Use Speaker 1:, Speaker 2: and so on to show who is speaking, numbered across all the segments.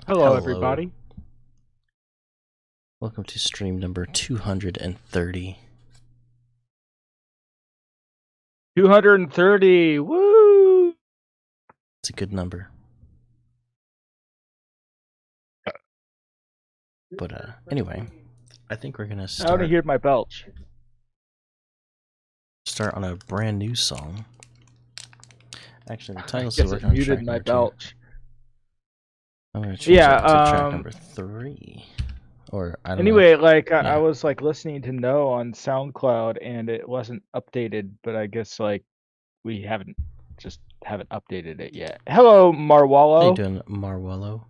Speaker 1: Hello,
Speaker 2: Hello.
Speaker 1: everybody.
Speaker 2: Welcome to stream number 230.
Speaker 1: 230. Woo!
Speaker 2: It's a good number. But anyway, I think we're gonna
Speaker 1: I want to hear my belch.
Speaker 2: start on a brand new song. Actually, the
Speaker 1: I
Speaker 2: title's
Speaker 1: guess
Speaker 2: still
Speaker 1: it
Speaker 2: working on
Speaker 1: muted
Speaker 2: track
Speaker 1: my
Speaker 2: number 2.
Speaker 1: belch.
Speaker 2: I'm gonna change that to track
Speaker 1: Yeah.
Speaker 2: number 3. Or I don't know.
Speaker 1: Anyway, like I
Speaker 2: Yeah.
Speaker 1: was like listening to No on SoundCloud, and it wasn't updated. But I guess like we haven't updated it yet. Hello,
Speaker 2: How you
Speaker 1: Marwollo.
Speaker 2: doing, Marwollo?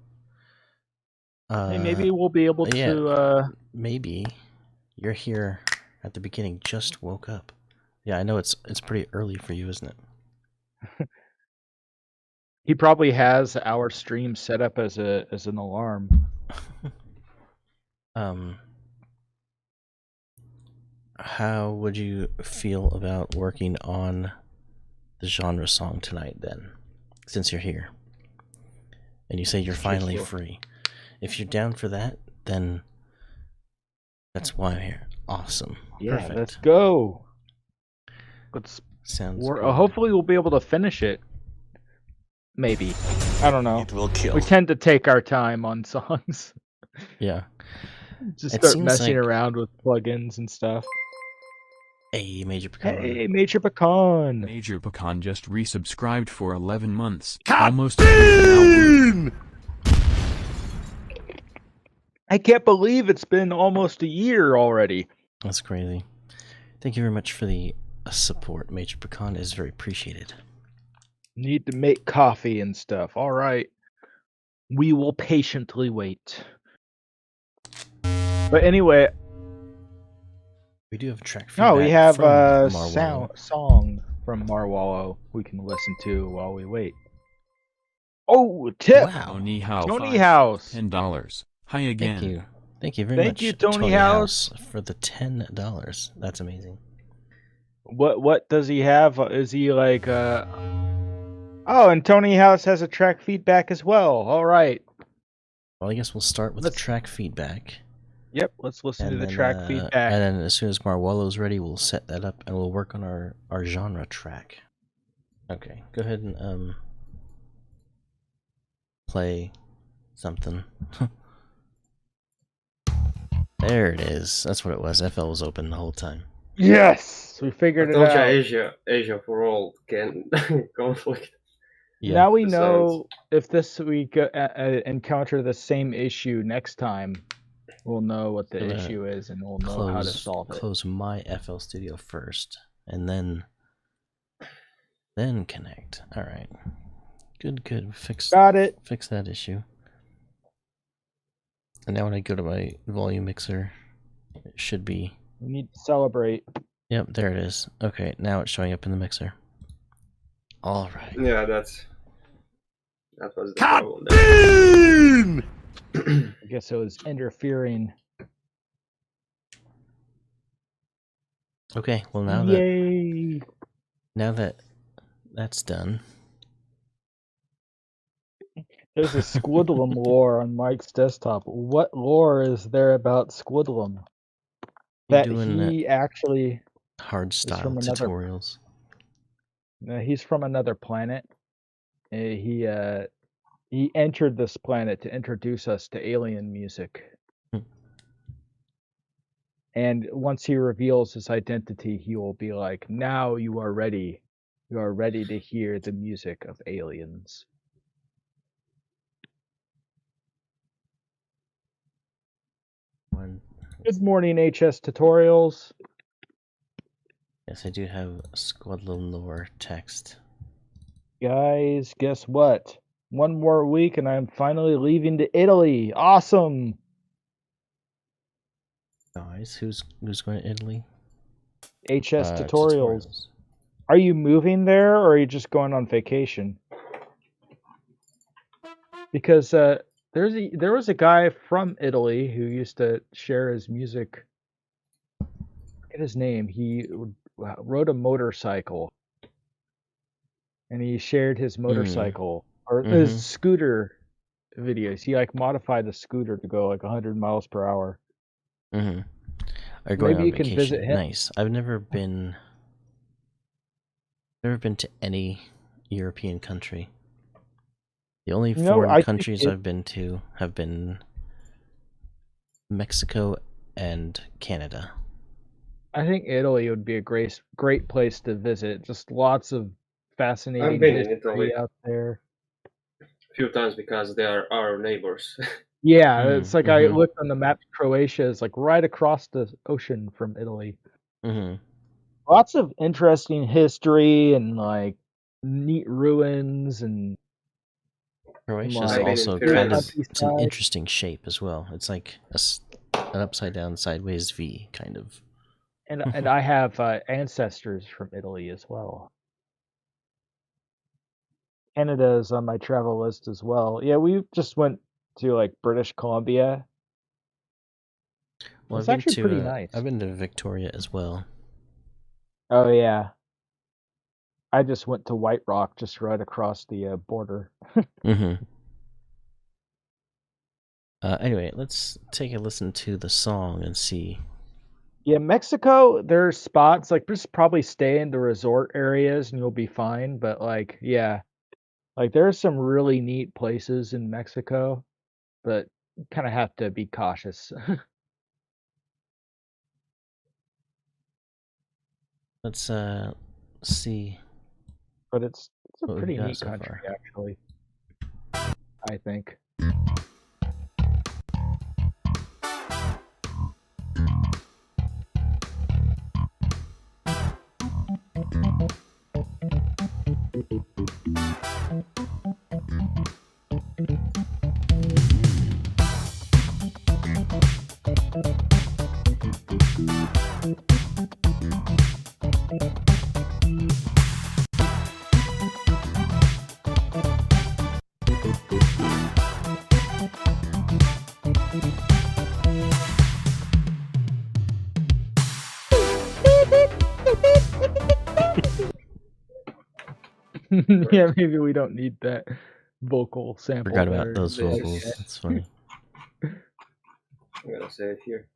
Speaker 1: Hey, maybe we'll be able
Speaker 2: Yeah,
Speaker 1: to.
Speaker 2: maybe you're here at the beginning. Just woke up. Yeah, I know it's pretty early for you, isn't it?
Speaker 1: He probably has our stream set up as an alarm.
Speaker 2: How would you feel about working on the genre song tonight then, since you're here? And you say you're finally free. If you're down for that, then that's why I'm here. Awesome.
Speaker 1: Yeah,
Speaker 2: Perfect.
Speaker 1: let's go.
Speaker 2: Sounds good.
Speaker 1: Hopefully we'll be able to finish it. Maybe. I don't know.
Speaker 3: It will kill.
Speaker 1: We tend to take our time on songs.
Speaker 2: Yeah.
Speaker 1: Just
Speaker 2: It
Speaker 1: start
Speaker 2: seems
Speaker 1: messing
Speaker 2: like-
Speaker 1: around with plugins and stuff.
Speaker 2: Hey, Major Pecan.
Speaker 1: Hey, Major Pecan.
Speaker 3: Major Pecan just resubscribed for 11 months.
Speaker 4: Cut
Speaker 3: Almost now.
Speaker 1: I can't believe it's been almost a year already.
Speaker 2: That's crazy. Thank you very much for the support. Major Pecan is very appreciated.
Speaker 1: Need to make coffee and stuff. All right. We will patiently wait. But anyway.
Speaker 2: We do have a track feedback.
Speaker 1: Oh, we have
Speaker 2: from
Speaker 1: a
Speaker 2: Marwollo.
Speaker 1: song from Marwollo we can listen to while we wait. Oh, tip!
Speaker 2: Wow.
Speaker 3: Tony House.
Speaker 1: Tony House.
Speaker 3: $10. Hi again.
Speaker 2: Thank you. Thank you very much.
Speaker 1: Thank you, Tony House.
Speaker 2: For the $10. That's amazing.
Speaker 1: What does he have? Is he like Oh, and Tony House has a track feedback as well. All right.
Speaker 2: Well, I guess we'll start with the track feedback.
Speaker 1: Yep, let's listen to the
Speaker 2: then,
Speaker 1: track feedback.
Speaker 2: And then as soon as Marwollo's ready, we'll set that up and we'll work on our genre track. Okay, go ahead and play something. There it is. That's what it was. FL was open the whole time.
Speaker 1: Yes, we figured it out.
Speaker 4: Asia for all can conflict.
Speaker 2: Yeah.
Speaker 1: Now we know if this we encounter the same issue next time, we'll know what the issue is and we'll know how to solve it.
Speaker 2: Close my FL Studio first, and then connect. All right. Good.
Speaker 1: Got it.
Speaker 2: Fix that issue. And now when I go to my volume mixer, it should be.
Speaker 1: We need to celebrate.
Speaker 2: Yep, there it is. Okay, now it's showing up in the mixer. All right.
Speaker 4: Yeah, that was the problem.
Speaker 1: I guess it was interfering.
Speaker 2: Okay, well now that that's done.
Speaker 1: There's a Squidlum lore on Mike's desktop. What lore is there about Squidlum? That he actually
Speaker 2: hard style tutorials.
Speaker 1: He's from another planet. He entered this planet to introduce us to alien music. And once he reveals his identity, he will be like, "Now you are ready. You are ready to hear the music of aliens." Good morning, HS Tutorials.
Speaker 2: Yes, I do have Squadlum lore text.
Speaker 1: Guys, guess what? One more week and I'm finally leaving to Italy. Awesome!
Speaker 2: Guys, who's going to Italy?
Speaker 1: HS Tutorials. Are you moving there or are you just going on vacation? Because there was a guy from Italy who used to share his music. Get his name. He rode a motorcycle, and he shared his motorcycle or his scooter videos. He like modified the scooter to go like 100 miles per hour.
Speaker 2: Mm-hmm. Are going
Speaker 1: Maybe
Speaker 2: on
Speaker 1: you can visit
Speaker 2: vacation.
Speaker 1: him.
Speaker 2: Nice. I've never been to any European country. The only foreign
Speaker 1: I think
Speaker 2: countries I've been to have been Mexico and Canada.
Speaker 1: I think Italy would be a great place to visit. Just lots of
Speaker 4: I've
Speaker 1: fascinating
Speaker 4: been in Italy
Speaker 1: history out there.
Speaker 4: a few times because they are our neighbors.
Speaker 1: Yeah, it's like I
Speaker 2: Mm-hmm.
Speaker 1: looked on the map. Croatia is like right across the ocean from Italy.
Speaker 2: Mm-hmm.
Speaker 1: Lots of interesting history and like neat ruins and
Speaker 2: Croatia is
Speaker 4: I've
Speaker 1: like
Speaker 4: been in
Speaker 2: also
Speaker 1: cool
Speaker 2: kind of,
Speaker 4: Firenze.
Speaker 2: it's an
Speaker 1: countryside.
Speaker 2: interesting shape as well. It's like an upside down sideways V kind of.
Speaker 1: And I have ancestors from Italy as well. Canada is on my travel list as well. Yeah, we just went to like British Columbia.
Speaker 2: Well,
Speaker 1: It's actually pretty nice.
Speaker 2: I've been to Victoria as well.
Speaker 1: Oh yeah, I just went to White Rock, just right across the border.
Speaker 2: Mm-hmm. Anyway, let's take a listen to the song and see.
Speaker 1: Yeah, Mexico, there's spots like just probably stay in the resort areas and you'll be fine. But like, yeah, like there's some really neat places in Mexico, but kind of have to be cautious.
Speaker 2: Let's see
Speaker 1: But it's a
Speaker 2: what we've
Speaker 1: pretty
Speaker 2: got
Speaker 1: neat
Speaker 2: so
Speaker 1: country
Speaker 2: far.
Speaker 1: actually, I think. Yeah, maybe we don't need that vocal sample
Speaker 2: Forgot about
Speaker 1: there.
Speaker 2: those
Speaker 4: This
Speaker 2: vocals.
Speaker 4: is,
Speaker 2: That's funny.
Speaker 4: I'm gonna say it here.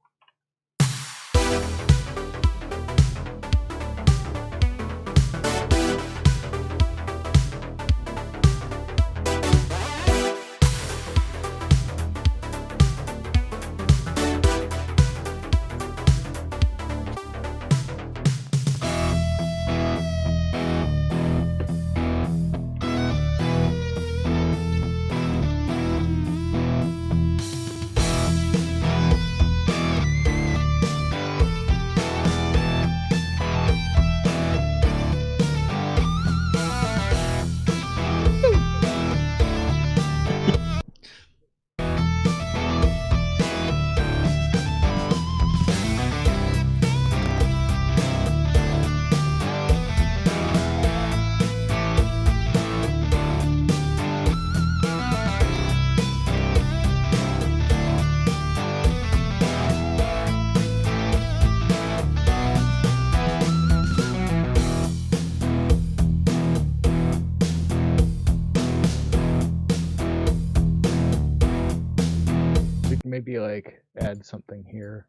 Speaker 1: We can maybe like add something here.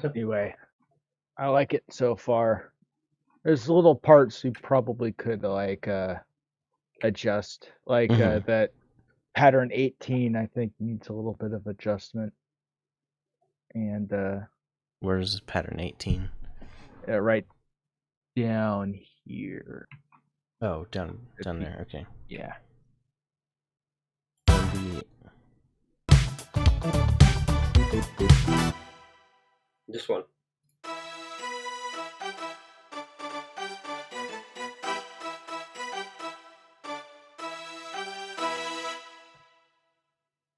Speaker 1: Anyway, I like it so far. There's little parts you probably could like adjust. Like
Speaker 2: Mm-hmm.
Speaker 1: that pattern 18 I think needs a little bit of adjustment. And
Speaker 2: Where's pattern 18?
Speaker 1: right down here.
Speaker 2: Oh, down there. Okay.
Speaker 1: Yeah.
Speaker 2: And
Speaker 4: This one.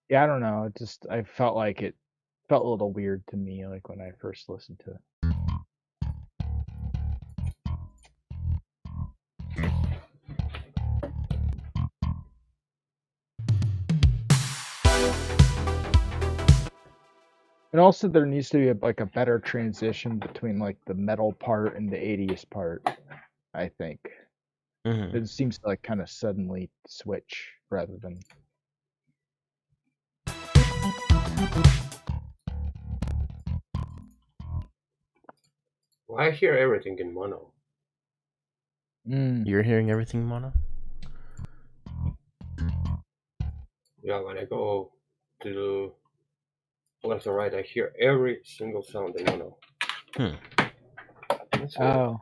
Speaker 1: Yeah, I don't know. I felt like it felt a little weird to me like when I first listened to it. And also there needs to be like a better transition between like the metal part and the 80s part, I think.
Speaker 2: Mm-hmm.
Speaker 1: It seems to like kind of suddenly switch rather than
Speaker 4: Well, I hear everything in mono.
Speaker 2: You're hearing everything mono?
Speaker 4: Yeah, when I go to left and right, I hear every single sound in mono.
Speaker 2: Hmm.
Speaker 4: That's weird.
Speaker 1: Oh.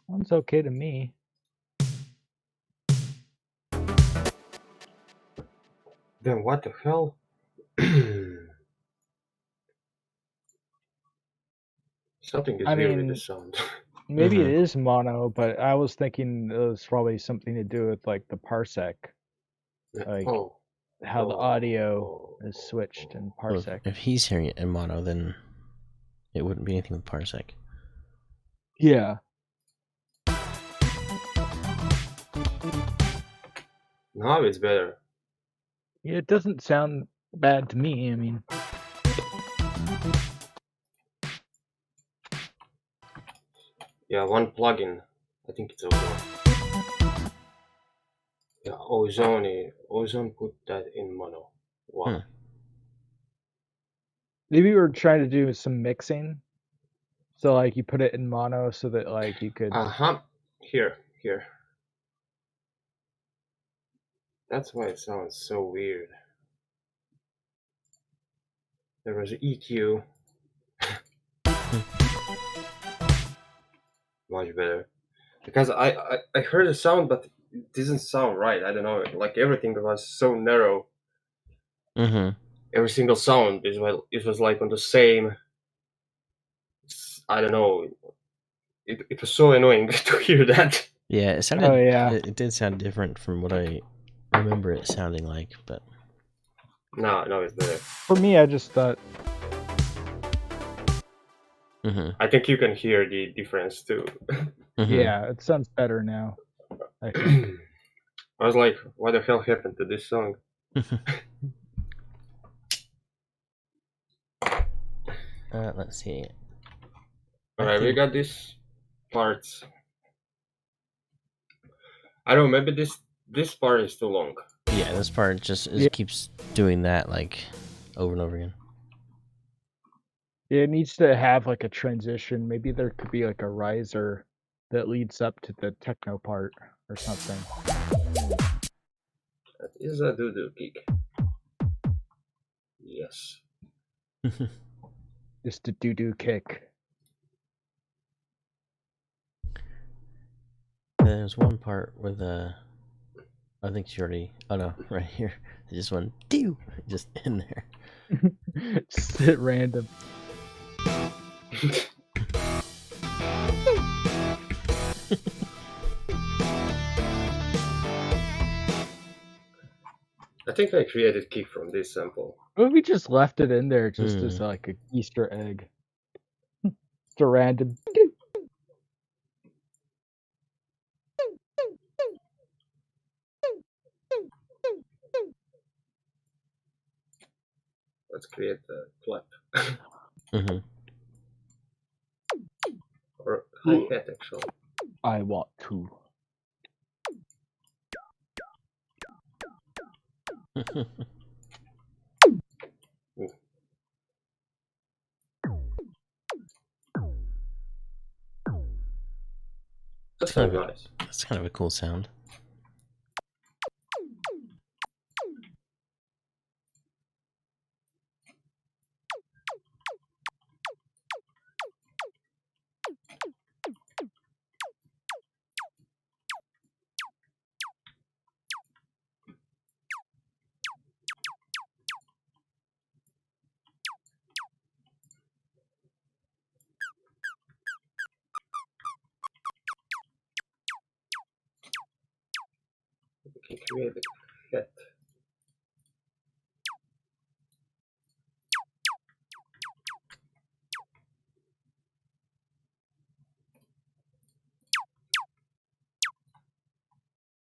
Speaker 1: Sounds okay to me.
Speaker 4: Then what the hell? Something is
Speaker 1: I
Speaker 4: weird with
Speaker 1: mean,
Speaker 4: this sound.
Speaker 1: maybe it
Speaker 2: Mm-hmm.
Speaker 1: is mono, but I was thinking it was probably something to do with like the parsec, like
Speaker 4: oh,
Speaker 1: how the
Speaker 4: oh,
Speaker 1: audio
Speaker 4: oh,
Speaker 1: is
Speaker 4: oh,
Speaker 1: switched
Speaker 4: oh.
Speaker 1: in
Speaker 2: Well,
Speaker 1: parsec.
Speaker 2: if he's hearing it in mono, then it wouldn't be anything with parsec.
Speaker 1: Yeah.
Speaker 4: Now it's better.
Speaker 1: Yeah, it doesn't sound bad to me. I mean,
Speaker 4: Yeah, one plugin. I think it's Ozone. Yeah, Ozone put that in mono. Wow.
Speaker 1: maybe we were trying to do some mixing. So like you put it in mono so that like you could.
Speaker 4: Uh-huh. Here. That's why it sounds so weird. There was EQ. Much better. Because I heard a sound, but it doesn't sound right. I don't know. Like everything was so narrow.
Speaker 2: Mm-hmm.
Speaker 4: Every single sound it was like on the same. I don't know. It was so annoying to hear that.
Speaker 2: Yeah, it sounded.
Speaker 1: Oh yeah.
Speaker 2: It did sound different from what I remember it sounding like, but
Speaker 4: No, it's better.
Speaker 1: For me, I just thought.
Speaker 2: mm-hmm.
Speaker 4: I think you can hear the difference too.
Speaker 2: Mm-hmm.
Speaker 1: Yeah, it sounds better now. I think.
Speaker 4: I was like, what the hell happened to this song?
Speaker 2: Let's see.
Speaker 4: Alright, we
Speaker 2: think-
Speaker 4: got these parts. I don't know, maybe this part is too long.
Speaker 2: Yeah, this part just
Speaker 1: Yeah.
Speaker 2: keeps doing that like over and over again.
Speaker 1: It needs to have like a transition. Maybe there could be like a riser that leads up to the techno part or something.
Speaker 4: That is a doo-doo kick. Yes.
Speaker 1: Just a doo-doo kick.
Speaker 2: There's one part with I think she already. Oh no, right here. Just one do just in there.
Speaker 1: Just at random.
Speaker 4: I think I created kick from this sample.
Speaker 1: What if we just left it in there just as like a Easter egg? It's a random.
Speaker 4: Let's create a clap.
Speaker 2: Mm-hmm.
Speaker 4: Or hi-hat actually.
Speaker 1: I want to.
Speaker 4: That sounds nice.
Speaker 2: That's kind of a cool sound.
Speaker 4: We can create hat.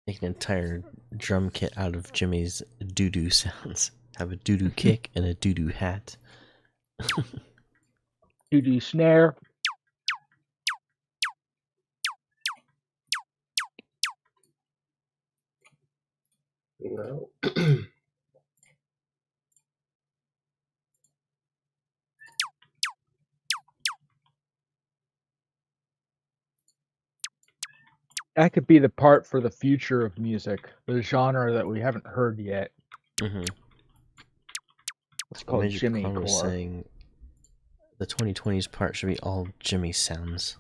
Speaker 2: Make an entire drum kit out of Jimmy's doo-doo sounds. Have a doo-doo kick and a doo-doo hat.
Speaker 1: Doo-doo snare.
Speaker 4: No.
Speaker 1: That could be the part for the future of music, the genre that we haven't heard yet.
Speaker 2: Mm-hmm.
Speaker 1: It's called
Speaker 2: Major
Speaker 1: Jimmy
Speaker 2: Pecan was
Speaker 1: Core.
Speaker 2: saying the 2020s part should be all Jimmy sounds.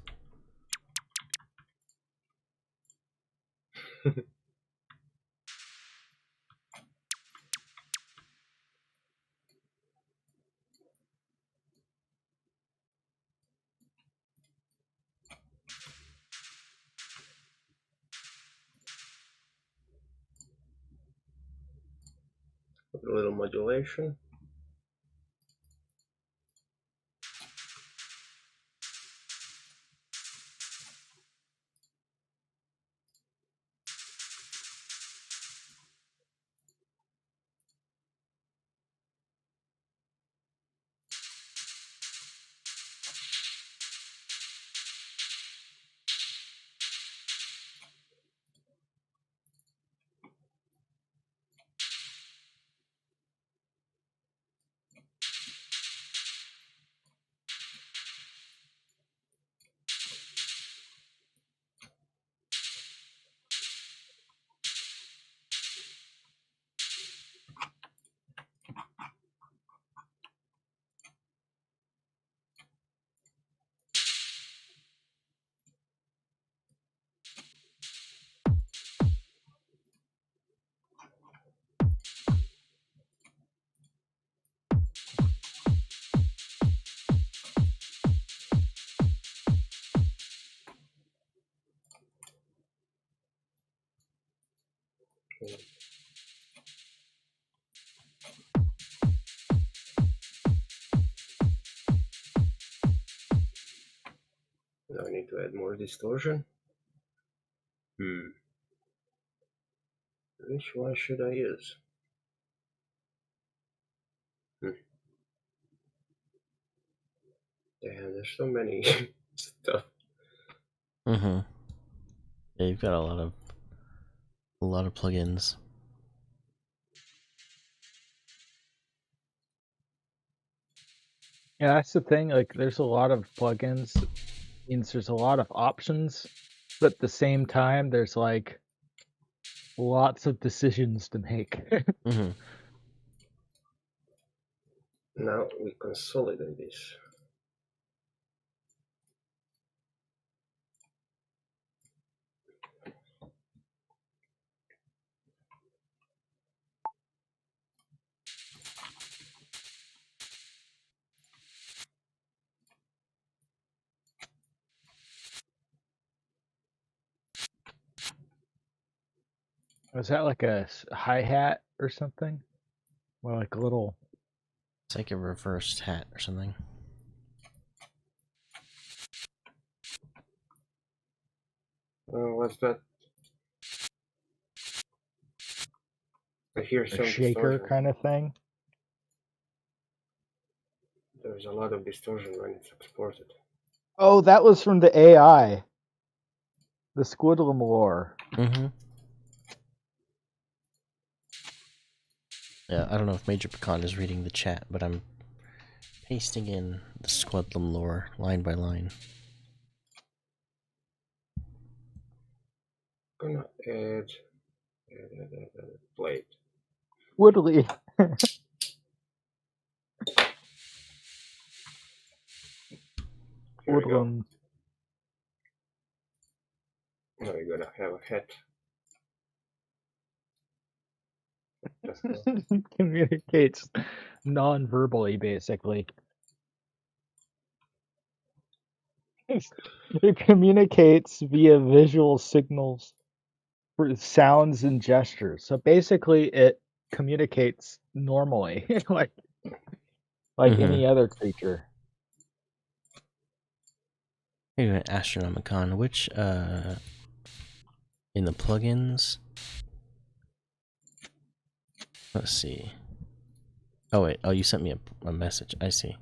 Speaker 4: A little modulation. Now I need to add more distortion. Which one should I use? Damn, there's so many stuff.
Speaker 2: Mm-hmm. Yeah, you've got a lot of plugins.
Speaker 1: Yeah, that's the thing. Like, there's a lot of plugins, means there's a lot of options, but at the same time, there's like lots of decisions to make.
Speaker 2: Mm-hmm.
Speaker 4: Now we consolidate this.
Speaker 1: Was that like a hi-hat or something? Or like a little...
Speaker 2: It's like a reversed hat or something.
Speaker 4: What's that? I hear
Speaker 1: a
Speaker 4: some
Speaker 1: shaker
Speaker 4: distortion.
Speaker 1: kind of thing?
Speaker 4: There's a lot of distortion when it's exported.
Speaker 1: Oh, that was from the AI. The Squidlam lore.
Speaker 2: Mm-hmm. Yeah, I don't know if Major Pecan is reading the chat, but I'm pasting in the Squadlum lore line by line.
Speaker 4: Gonna add plate.
Speaker 1: Woodley.
Speaker 4: Here we go.
Speaker 1: Woodland.
Speaker 4: Now you're gonna have a hat.
Speaker 1: Communicates non-verbally, basically. It communicates via visual signals. for sounds and gestures. So basically, it communicates normally, like any other creature.
Speaker 2: Maybe an Astronomicon. Which in the plugins? Let's see. Oh wait. Oh, you sent me a message. I see.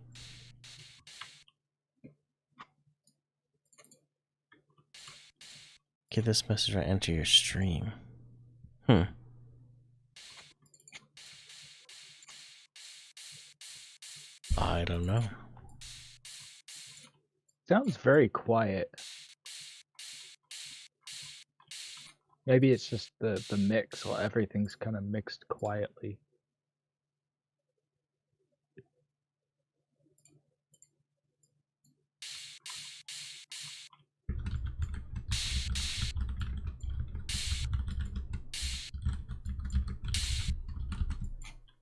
Speaker 2: Get this message right into your stream. I don't know.
Speaker 1: Sounds very quiet. Maybe it's just the mix. Well, everything's kind of mixed quietly.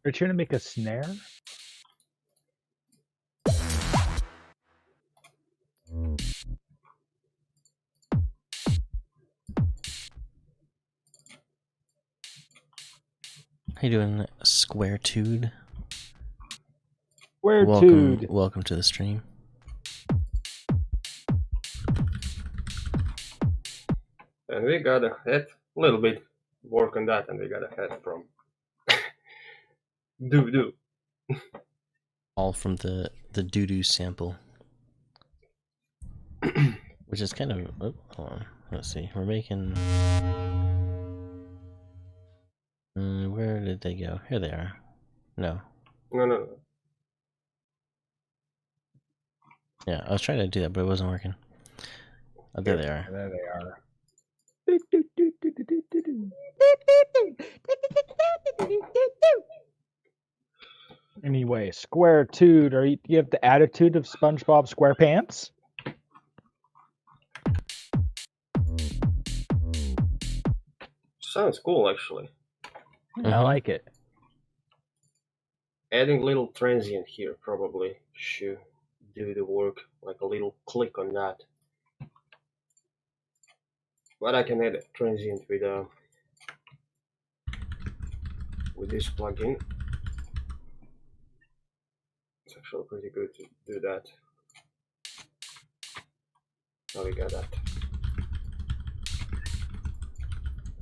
Speaker 1: Are you trying to make a snare?
Speaker 2: How you doing, Squaretude?
Speaker 1: Squaretude.
Speaker 2: Welcome to the stream.
Speaker 4: And we got a head, a little bit work on that, and we got a head from Doo.
Speaker 2: All from the doo-doo sample. Which is kind of... Oh, hold on. Let's see. We're making... where did they go? Here they are. No.
Speaker 4: No.
Speaker 2: Yeah, I was trying to do that, but it wasn't working. Oh, there they are.
Speaker 1: There they are. Anyway, Squaretude. You have the attitude of SpongeBob SquarePants?
Speaker 4: Sounds cool, actually.
Speaker 1: I like it.
Speaker 4: Adding a little transient here probably should do the work, like a little click on that. But I can add a transient with this plugin. It's actually pretty good to do that. Now we got that.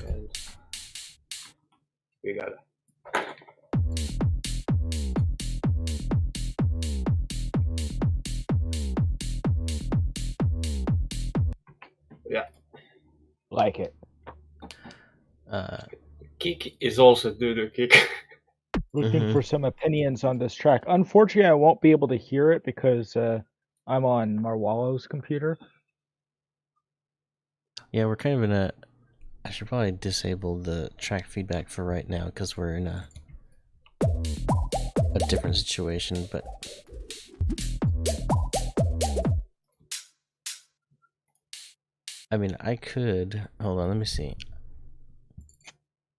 Speaker 4: And we got it. Yeah.
Speaker 1: Like it.
Speaker 4: Kick is also do kick.
Speaker 1: Looking for some opinions on this track. Unfortunately, I won't be able to hear it because I'm on Marwollo's computer.
Speaker 2: Yeah, we're kind of in a... I should probably disable the track feedback for right now because we're in a different situation, but... I mean, I could... Hold on, let me see.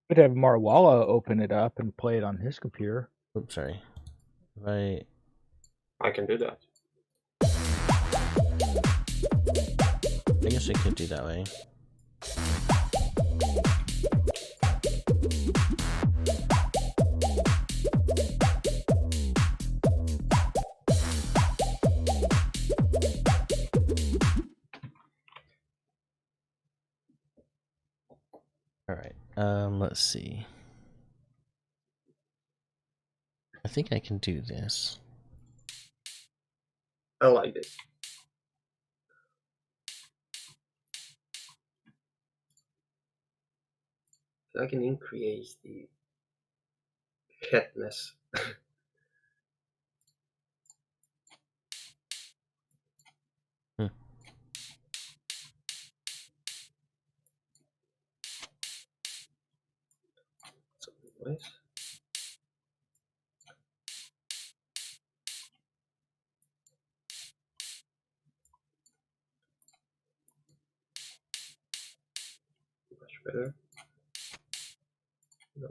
Speaker 1: Could have Marwollo open it up and play it on his computer.
Speaker 2: Oops, sorry. If
Speaker 4: I can do that.
Speaker 2: I guess I could do that way. Alright, let's see. I think I can do this.
Speaker 4: I like this. I can increase the headness. Nice. Much better. No.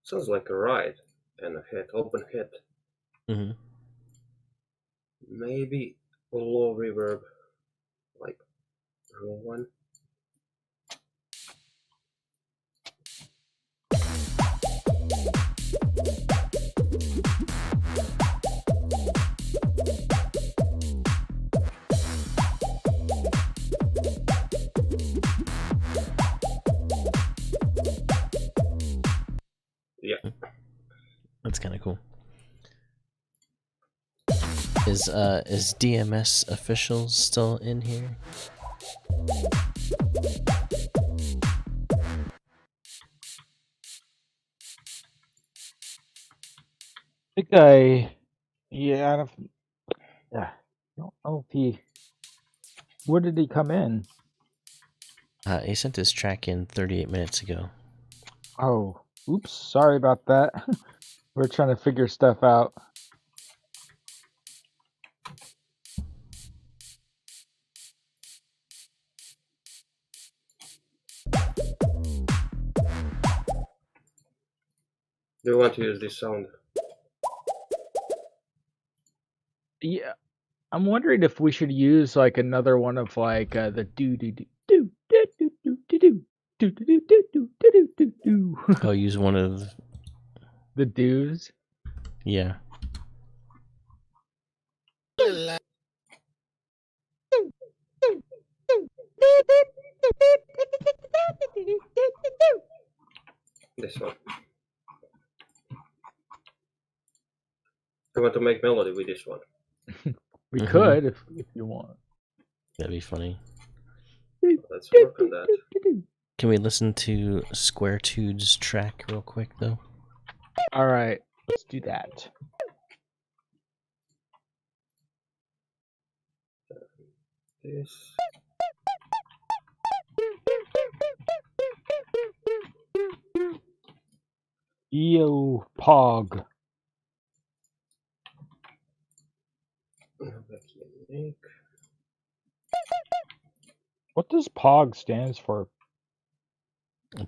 Speaker 4: Sounds like a ride and a head, open head. Maybe low reverb, like room one. Yeah.
Speaker 2: That's kind of cool. Is DMS officials still in here?
Speaker 1: Yeah, I don't know if he. Where did he come in?
Speaker 2: He sent his track in 38 minutes ago.
Speaker 1: Oh, oops, sorry about that. We're trying to figure stuff out.
Speaker 4: Do you want to use this sound?
Speaker 1: Yeah, I'm wondering if we should use like another one of like the do do do do do do do do do do do do do do do do.
Speaker 2: I'll use one of
Speaker 1: The do's.
Speaker 2: yeah.
Speaker 4: This one. I want to make melody with this one.
Speaker 1: We could if you want.
Speaker 2: That'd be funny.
Speaker 4: Let's work on that.
Speaker 2: Can we listen to Squaretude's track real quick though?
Speaker 1: All right, let's do that.
Speaker 4: This.
Speaker 1: Yo, Pog. What does Pog stands for?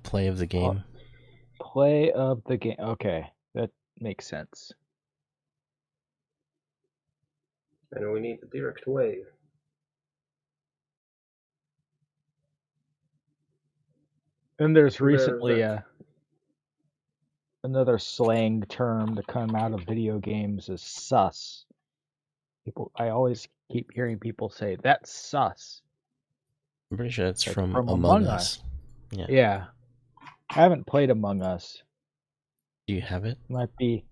Speaker 2: Play of the game.
Speaker 1: Play of the game. Okay, that makes sense.
Speaker 4: And we need the direct wave.
Speaker 1: And there's recently another slang term to come out of video games is sus. I always keep hearing people say that's sus.
Speaker 2: I'm pretty sure it's
Speaker 1: Like
Speaker 2: from
Speaker 1: from
Speaker 2: Among Us.
Speaker 1: Yeah. I haven't played Among Us.
Speaker 2: Do you have it?
Speaker 1: Might be.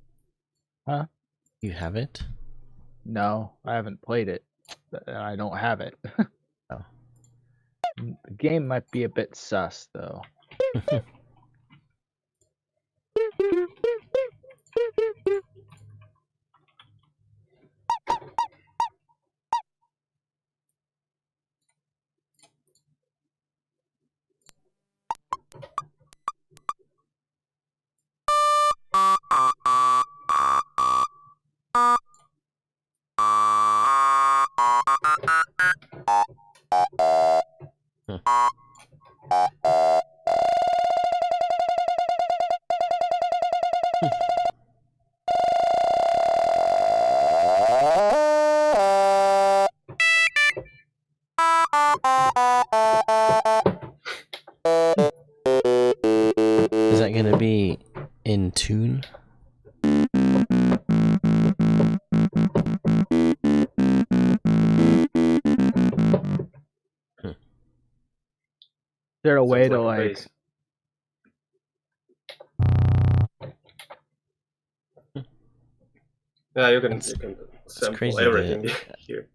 Speaker 1: Huh?
Speaker 2: You have it?
Speaker 1: No, I haven't played it. I don't have it.
Speaker 2: Oh.
Speaker 1: The game might be a bit sus though.
Speaker 2: Is that gonna be in tune?
Speaker 1: Is there a way to
Speaker 4: like a
Speaker 1: like
Speaker 4: bass. Yeah, you can sample
Speaker 2: crazy
Speaker 4: everything here.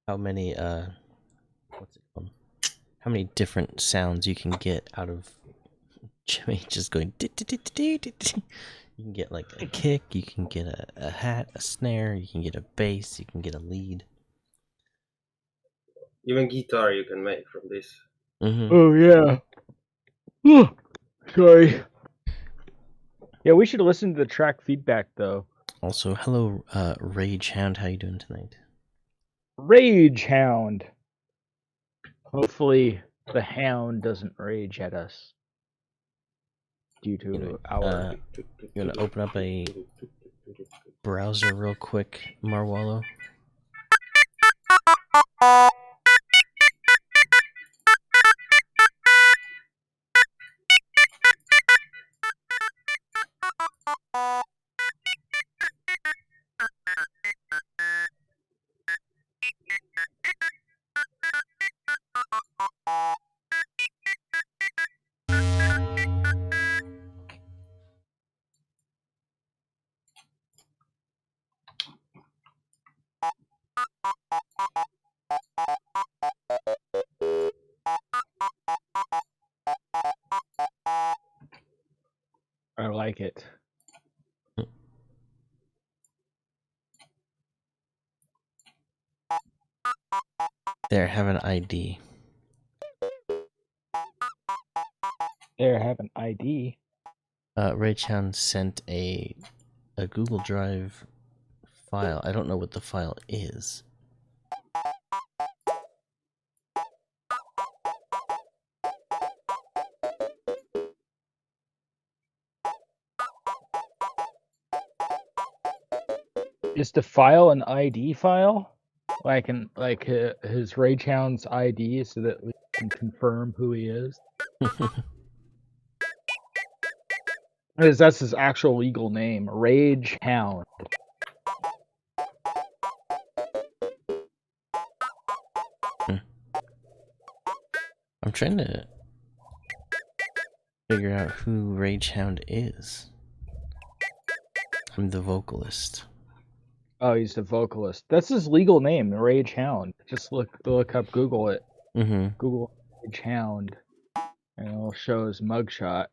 Speaker 2: How many what's it called? How many different sounds you can get out of Jimmy just going. You can get like a kick, you can get a hat, a snare, you can get a bass, you can get a lead.
Speaker 4: Even guitar you can make from this.
Speaker 2: Mm-hmm.
Speaker 1: Oh yeah. Oh, sorry. Yeah, we should listen to the track feedback though.
Speaker 2: Also, hello, Rage Hound. How you doing tonight?
Speaker 1: Rage Hound. Hopefully, the hound doesn't rage at us due to our.
Speaker 2: You want to open up a browser real quick, Marwollo?
Speaker 1: like it.
Speaker 2: There, have an ID.
Speaker 1: There, have an ID.
Speaker 2: Raychan sent a Google Drive file. I don't know what the file is.
Speaker 1: Is the file an ID file? Like his Rage Hound's ID, so that we can confirm who he is. Because that's his actual legal name, Rage Hound.
Speaker 2: I'm trying to figure out who Rage Hound is. I'm the vocalist.
Speaker 1: Oh, he's the vocalist. That's his legal name, Rage Hound. Just look up, Google it.
Speaker 2: Mm-hmm.
Speaker 1: Google Rage Hound, and it'll show his mugshot.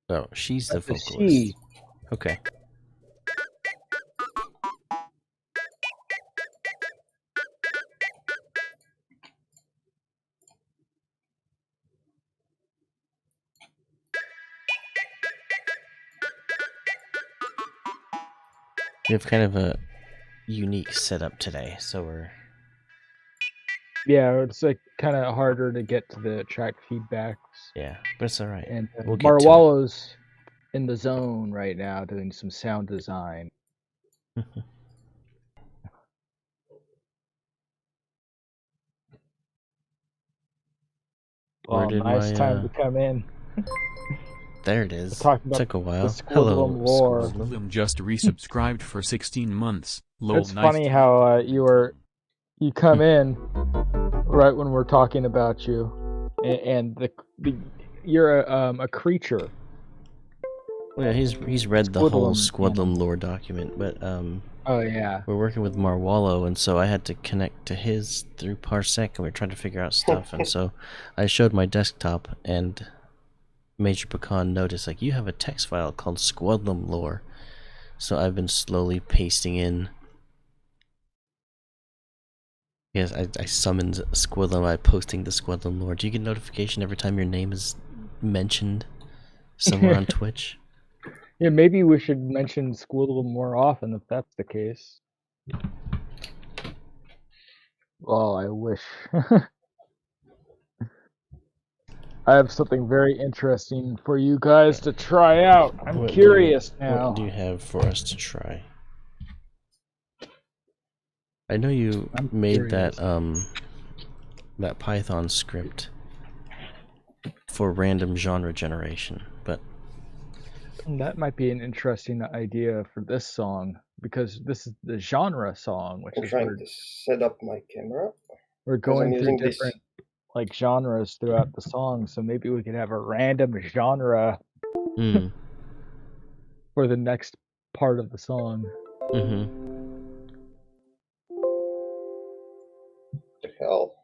Speaker 2: Oh, she's the
Speaker 1: That's a
Speaker 2: vocalist.
Speaker 1: she.
Speaker 2: Okay. We have kind of a unique setup today, so we're...
Speaker 1: Yeah, it's like kind of harder to get to the track feedbacks.
Speaker 2: Yeah, but it's alright.
Speaker 1: And
Speaker 2: We'll get to it.
Speaker 1: Marwollo's in the zone right now doing some sound design.
Speaker 2: Where did
Speaker 1: nice
Speaker 2: my,
Speaker 1: time to come in.
Speaker 2: There it is.
Speaker 1: Talking about
Speaker 2: Took a while.
Speaker 1: the
Speaker 2: Hello,
Speaker 1: Squidlum lore.
Speaker 2: Squidlum.
Speaker 3: Squidlum just resubscribed for 16 months. Lol,
Speaker 1: It's
Speaker 3: nice
Speaker 1: funny
Speaker 3: to
Speaker 1: how you come in right when we're talking about you, and you're a creature.
Speaker 2: Well, yeah, he's read the whole Squidlum lore document, but
Speaker 1: Oh yeah.
Speaker 2: we're working with Marwollo, and so I had to connect to his through Parsec, and we're trying to figure out stuff. And so I showed my desktop, and Major Pecan noticed, like, you have a text file called Squidlum lore. So I've been slowly pasting in. Yes, I summoned Squidlum by posting the Squidlum lore. Do you get notification every time your name is mentioned somewhere on Twitch?
Speaker 1: Yeah, maybe we should mention Squidlum more often if that's the case. Well, I wish. I have something very interesting for you guys to try out. I'm curious now.
Speaker 2: What do you have for us to try? I know you made that that Python script for random genre generation, but
Speaker 1: that might be an interesting idea for this song, because this is the genre song, which
Speaker 4: I'm
Speaker 1: is
Speaker 4: trying to set up my camera.
Speaker 1: we're going through different like genres throughout the song, so maybe we could have a random genre for the next part of the song.
Speaker 4: The hell?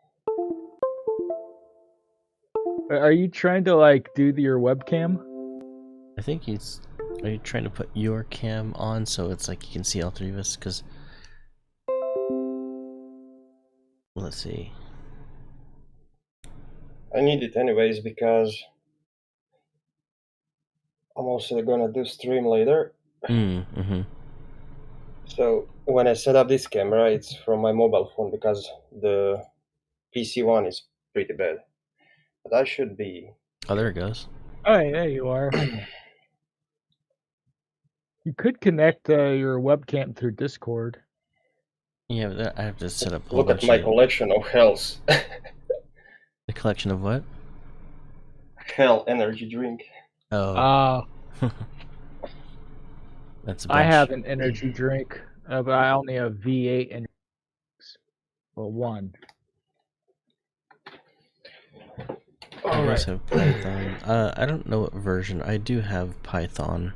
Speaker 1: Are you trying to like do your webcam?
Speaker 2: I think he's... Are you trying to put your cam on so it's like you can see all three of us? Because... Let's see.
Speaker 4: I need it anyways because I'm also gonna do stream later. So when I set up this camera, it's from my mobile phone because the PC one is pretty bad. But I should be...
Speaker 2: Oh, there it goes.
Speaker 1: Oh, there you are. You could connect your webcam through Discord.
Speaker 2: Yeah, but I have to set up a
Speaker 4: Look at my collection of hells.
Speaker 2: The collection of what?
Speaker 4: Hell energy drink.
Speaker 2: Oh. That's a bunch.
Speaker 1: I have an energy drink, but I only have V8 energy drinks. Well, one.
Speaker 2: I guess I have Python. I don't know what version. I do have Python.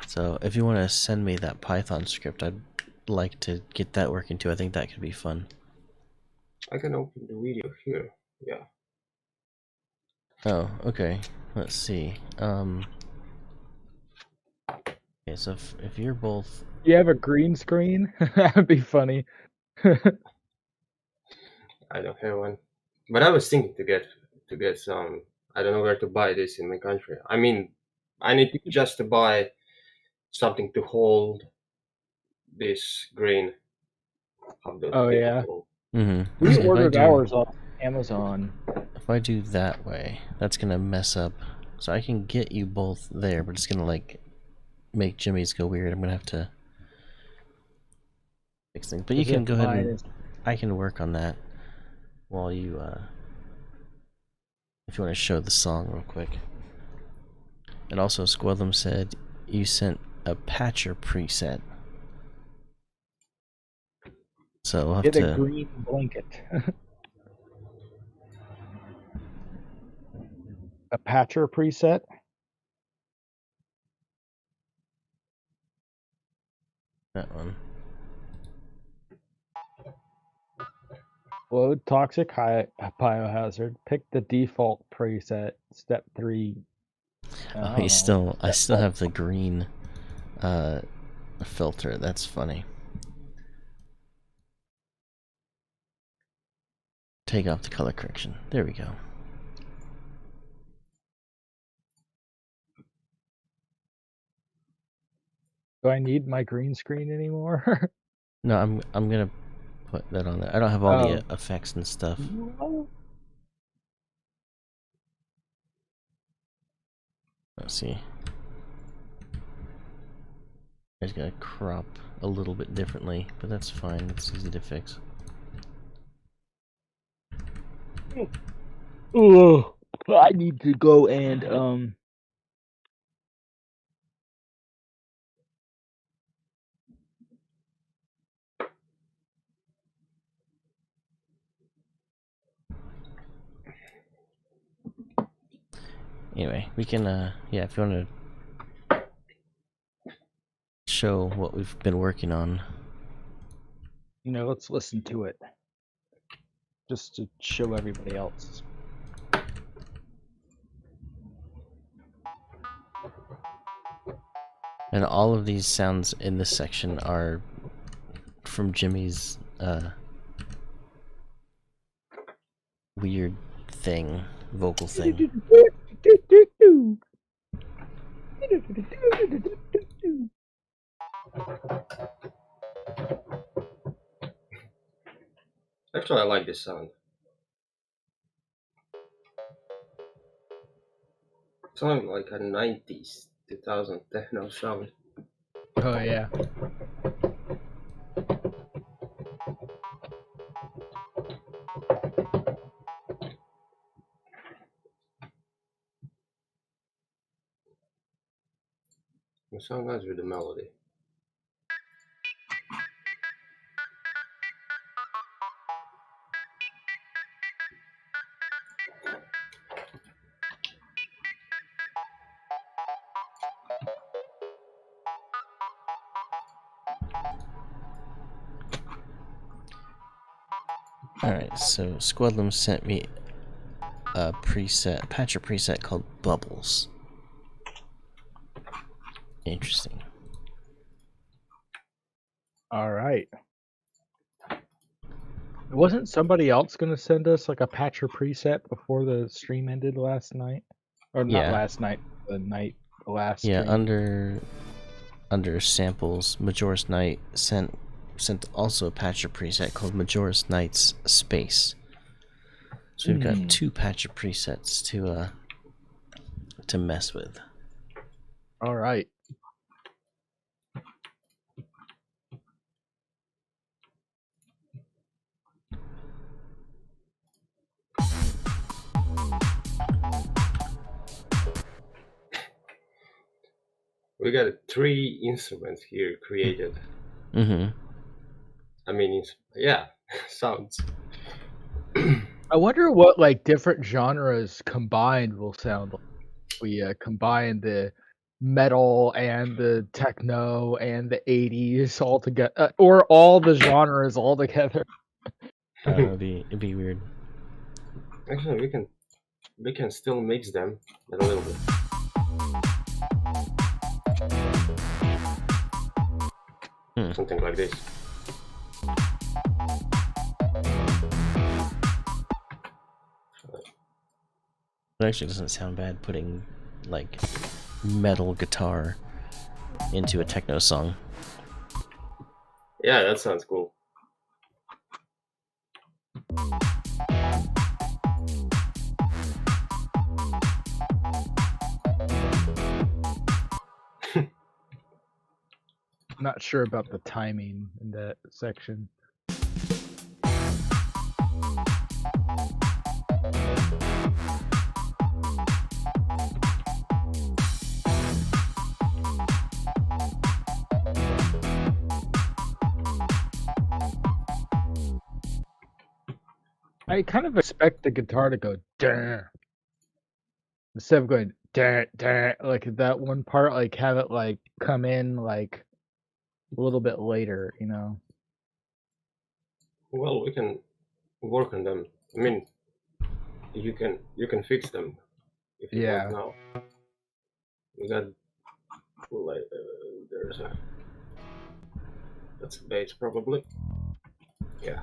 Speaker 2: So if you want to send me that Python script, I'd like to get that working too. I think that could be fun.
Speaker 4: I can open the video here. Yeah.
Speaker 2: Oh, okay. Let's see. Okay, so if you're both...
Speaker 1: You have a green screen? That'd be funny.
Speaker 4: I don't have one, but I was thinking to get some. I don't know where to buy this in my country. I mean, I need just to buy something to hold this grain of the
Speaker 1: Oh
Speaker 4: paper
Speaker 1: yeah.
Speaker 4: hold.
Speaker 2: Mm-hmm.
Speaker 1: We
Speaker 2: See,
Speaker 1: ordered ours off Amazon.
Speaker 2: if I do that way, that's gonna mess up. So I can get you both there, but it's gonna like make Jimmy's go weird. I'm gonna have to fix things. But you
Speaker 1: Is
Speaker 2: can
Speaker 1: it
Speaker 2: go ahead
Speaker 1: mine?
Speaker 2: and I can work on that while you if you want to show the song real quick. And also Squadlum said you sent a patcher preset. So we'll have
Speaker 1: Get a
Speaker 2: to
Speaker 1: green blanket. A patcher preset?
Speaker 2: that one.
Speaker 1: Load toxic biohazard. Pick the default preset. Step 3. I
Speaker 2: Oh,
Speaker 1: don't know.
Speaker 2: I still have the green filter. That's funny. Take off the color correction. There we go.
Speaker 1: Do I need my green screen anymore?
Speaker 2: No, I'm gonna put that on there. I don't have all the
Speaker 1: Oh.
Speaker 2: effects and stuff. Let's see. I just gotta crop a little bit differently, but that's fine. It's easy to fix.
Speaker 1: Oh, I need to go and
Speaker 2: Anyway, we can yeah, if you want to show what we've been working on.
Speaker 1: let's listen to it. Just to show everybody else.
Speaker 2: And all of these sounds in this section are from Jimmy's weird thing, vocal thing.
Speaker 4: Actually, I like this sound. It sounds like a 90s, 2000 techno sound.
Speaker 1: Oh yeah.
Speaker 4: It sounds nice with the melody.
Speaker 2: Alright, so Squadlum sent me a preset, patcher preset called Bubbles. Interesting.
Speaker 1: All right. Wasn't somebody else gonna send us like a patcher preset before the stream ended last night? Or not
Speaker 2: Yeah.
Speaker 1: last night, the last
Speaker 2: Yeah,
Speaker 1: stream.
Speaker 2: under samples, Majora's Night sent also a patcher preset called Majora's Night's Space. So we've got 2 patcher presets to mess with.
Speaker 1: All right.
Speaker 4: We got 3 instruments here created.
Speaker 2: Mm-hmm.
Speaker 4: I mean, yeah, sounds.
Speaker 1: I wonder what like different genres combined will sound like. We combine the metal and the techno and the 80s all together, or all the genres all together.
Speaker 2: It'd be weird.
Speaker 4: Actually, we can we can still mix them a little bit. Something like this.
Speaker 2: It actually doesn't sound bad putting like metal guitar into a techno song.
Speaker 4: Yeah, that sounds cool.
Speaker 1: Not sure about the timing in that section. I kind of expect the guitar to go "Durr," instead of going "Durr, durr," like that one part, like have it like come in like a little bit later, you know.
Speaker 4: Well, we can work on them. I mean, you can fix them if you want
Speaker 1: Yeah.
Speaker 4: now. We got like there's a that's a bass probably. Yeah,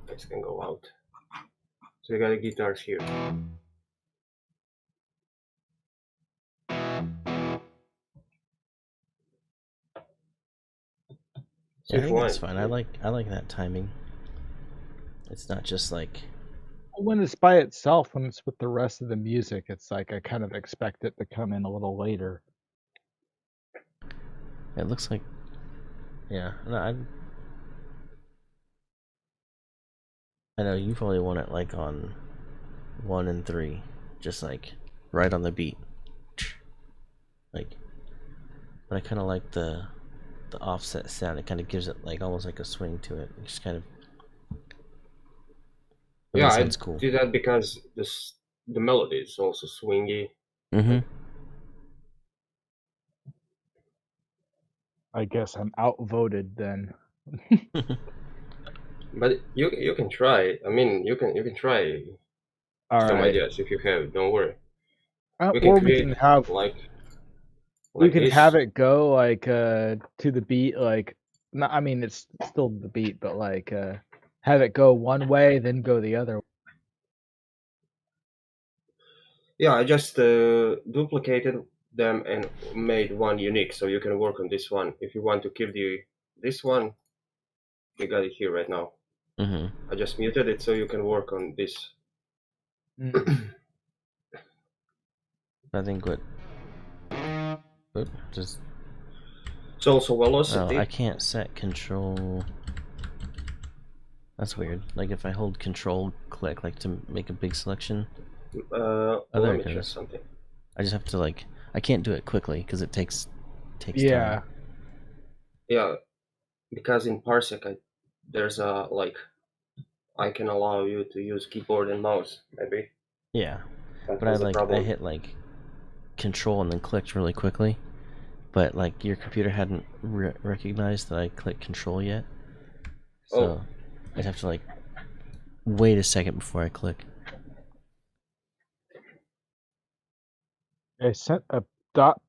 Speaker 4: bass can go out. So we got the guitars here. So
Speaker 2: Yeah, I
Speaker 4: if you
Speaker 2: think that's
Speaker 4: want,
Speaker 2: fine. I like that timing. It's not just like
Speaker 1: When it's by itself, when it's with the rest of the music, it's like I kind of expect it to come in a little later.
Speaker 2: it looks like. Yeah, no, I know you probably want it like on 1 and 3, just like right on the beat. Like, but I kind of like the offset sound. It kind of gives it like almost like a swing to it. It just kind of
Speaker 4: yeah,
Speaker 2: really
Speaker 4: I
Speaker 2: sounds cool.
Speaker 4: do that because the melody is also swingy.
Speaker 2: Mm-hmm.
Speaker 1: I guess I'm outvoted then.
Speaker 4: But you can try. I mean, you can try
Speaker 1: All
Speaker 4: some
Speaker 1: right.
Speaker 4: ideas if you have. Don't worry. We can
Speaker 1: Or we
Speaker 4: create
Speaker 1: can have
Speaker 4: like
Speaker 1: we
Speaker 4: like
Speaker 1: can have
Speaker 4: this.
Speaker 1: it go like to the beat like not, I mean it's still the beat but like have it go one way then go the other.
Speaker 4: Yeah, I just duplicated them and made one unique, so you can work on this one. If you want to keep this one, you got it here right now.
Speaker 2: Mm-hmm.
Speaker 4: I just muted it so you can work on this.
Speaker 2: I think what. Just.
Speaker 4: It's also
Speaker 2: Oh, I
Speaker 4: velocity.
Speaker 2: can't set control. That's weird. Like if I hold control click like to make a big selection. Oh, there
Speaker 4: Let
Speaker 2: it
Speaker 4: me check
Speaker 2: goes.
Speaker 4: something.
Speaker 2: I just have to like. I can't do it quickly because it takes time.
Speaker 1: Yeah.
Speaker 4: Yeah, because in Parsec there's a like I can allow you to use keyboard and mouse. Maybe
Speaker 2: Yeah,
Speaker 4: that
Speaker 2: but
Speaker 4: was the
Speaker 2: I
Speaker 4: problem.
Speaker 2: hit like control and then clicked really quickly. But like your computer hadn't recognized that I clicked control yet,
Speaker 4: Oh,
Speaker 2: so I'd have to like wait a second before I click.
Speaker 1: I sent a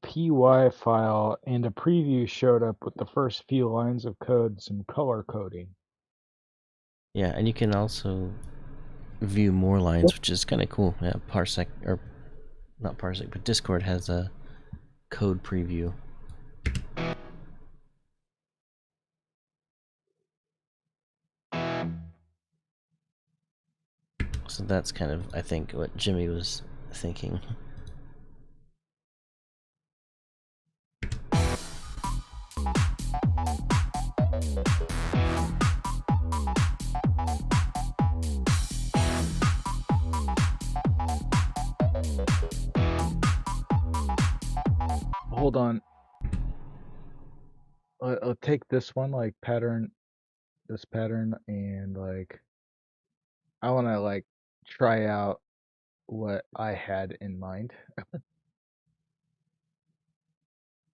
Speaker 1: .py file and a preview showed up with the first few lines of code, some color coding.
Speaker 2: Yeah, and you can also view more lines, which is kind of cool. Yeah, Parsec or not Parsec, but Discord has a code preview. So that's kind of, I think, what Jimmy was thinking.
Speaker 1: Hold on. I'll take this one like this pattern and like I want to like try out what I had in mind.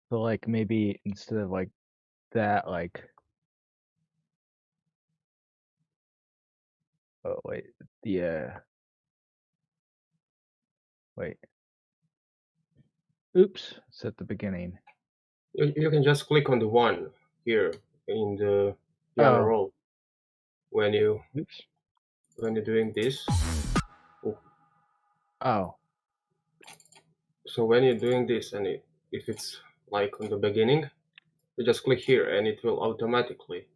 Speaker 1: So like maybe instead of like that, like oh wait, yeah, Wait. Oops, it's at the beginning.
Speaker 4: You can just click on the one here in the piano
Speaker 1: Oh,
Speaker 4: roll when
Speaker 1: oops.
Speaker 4: you're doing this.
Speaker 1: Oh,
Speaker 4: So when you're doing this, and if it's like on the beginning, you just click here, and it will automatically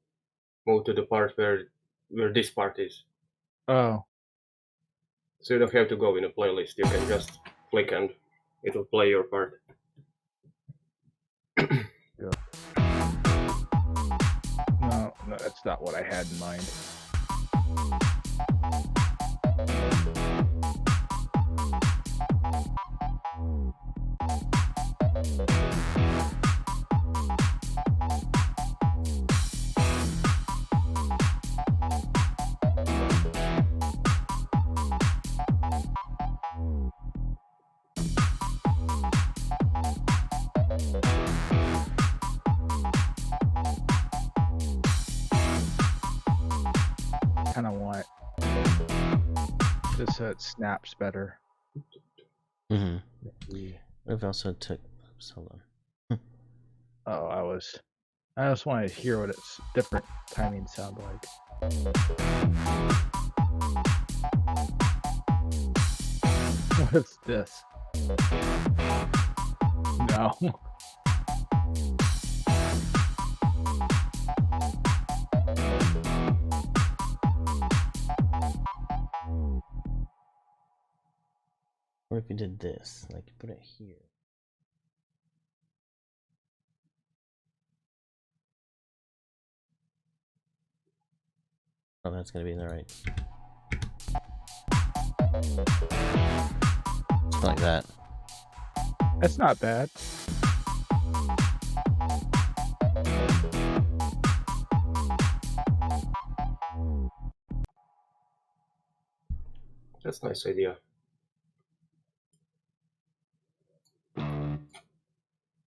Speaker 4: move to the part where this part is.
Speaker 1: oh.
Speaker 4: So you don't have to go in a playlist. You can just click and it will play your part.
Speaker 1: Yeah. No, that's not what I had in mind. Kind of want this so it snaps better.
Speaker 2: We've also took. Hold on.
Speaker 1: Oh, I just wanted to hear what its different timing sound like. What's this? No.
Speaker 2: Or if you did this, like put it here. Oh, that's gonna be in the right. Something like that.
Speaker 1: That's not bad.
Speaker 4: That's a nice idea.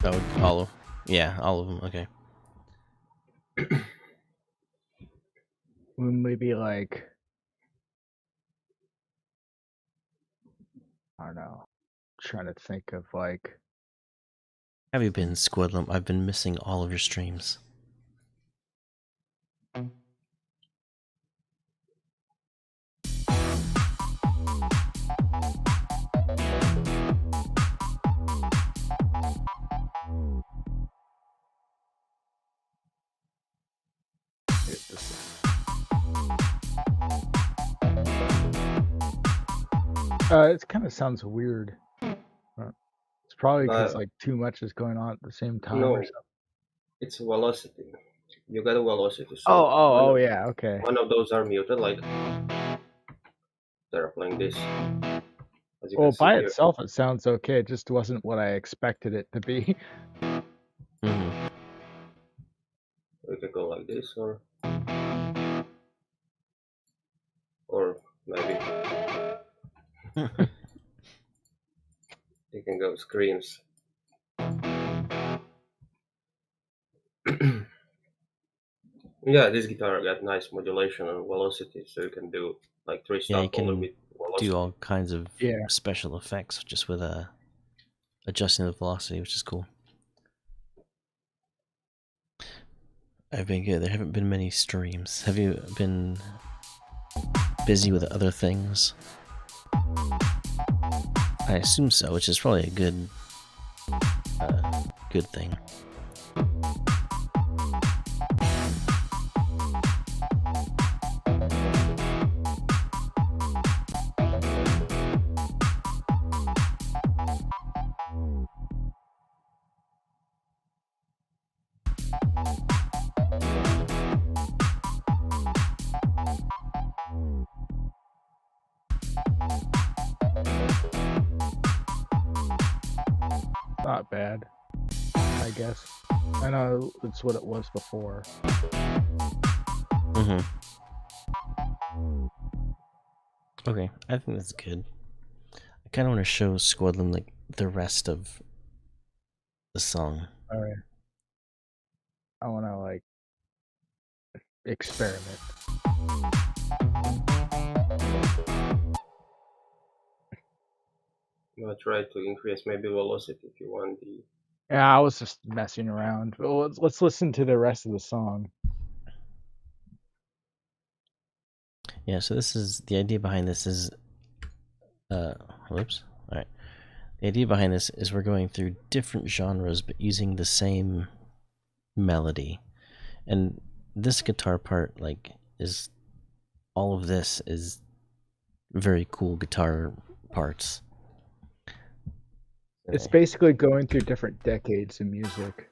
Speaker 2: Oh, all of, yeah, all of them. Okay.
Speaker 1: Maybe like, I don't know. Trying to think of like.
Speaker 2: Have you been, Squidlum? I've been missing all of your streams.
Speaker 1: It kind of sounds weird. It's probably because like too much is going on at the same time or
Speaker 4: No,
Speaker 1: something.
Speaker 4: it's velocity. You got a velocity. So
Speaker 1: Oh, yeah, okay.
Speaker 4: one of those are muted, like they're playing this. As you
Speaker 1: Well,
Speaker 4: can see
Speaker 1: by
Speaker 4: here.
Speaker 1: itself, it sounds okay. It just wasn't what I expected it to be.
Speaker 4: We could go like this, or maybe you can go screams. Yeah, this guitar got nice modulation and velocity, so you can do like three
Speaker 2: Yeah, you
Speaker 4: stop only
Speaker 2: can
Speaker 4: with velocity.
Speaker 2: do all kinds of
Speaker 1: Yeah.
Speaker 2: special effects just with adjusting the velocity, which is cool. I've been good. There haven't been many streams. Have you been busy with other things? I assume so, which is probably a good thing.
Speaker 1: Not bad, I guess. I know it's what it was before.
Speaker 2: Okay, I think that's good. I kind of want to show Squadlin like the rest of the song.
Speaker 1: Alright. I want to like experiment.
Speaker 4: I'll try to increase maybe velocity if you want the.
Speaker 1: Yeah, I was just messing around. Well, let's listen to the rest of the song.
Speaker 2: Yeah, so this is the idea behind this is whoops. All right. The idea behind this is we're going through different genres but using the same melody. And this guitar part is all of this is very cool guitar parts.
Speaker 1: It's basically going through different decades of music.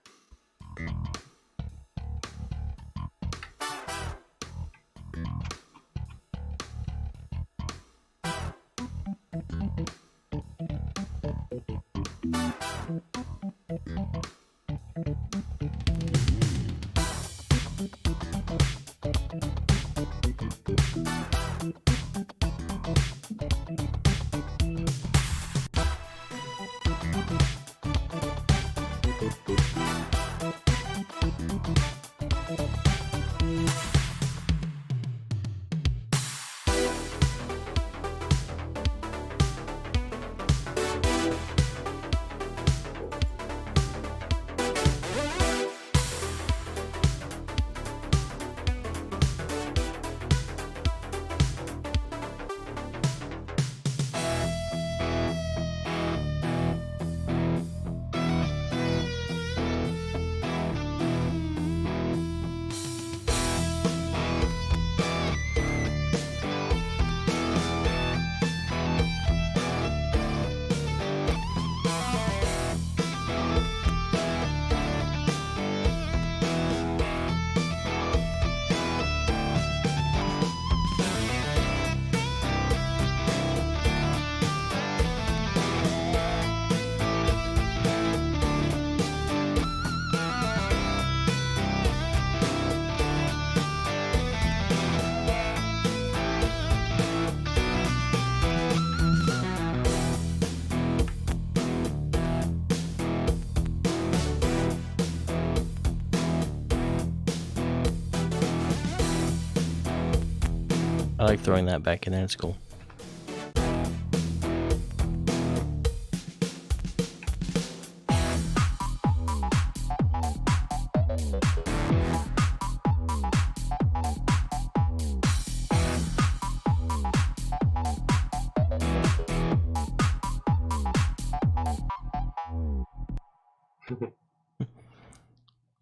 Speaker 2: I like throwing that back in there. It's cool.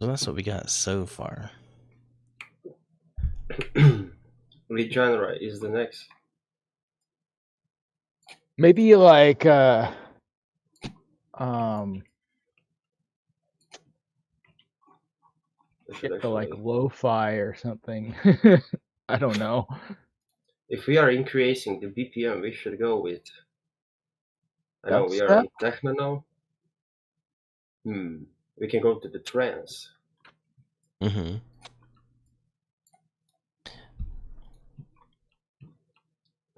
Speaker 2: So that's what we got so far.
Speaker 4: Which genre is the next?
Speaker 1: Maybe like like lo-fi or something. I don't know.
Speaker 4: If we are increasing the BPM, we should go with. I know we are
Speaker 1: Dubstep?
Speaker 4: on techno now. We can go to the trance.
Speaker 2: Mm-hmm.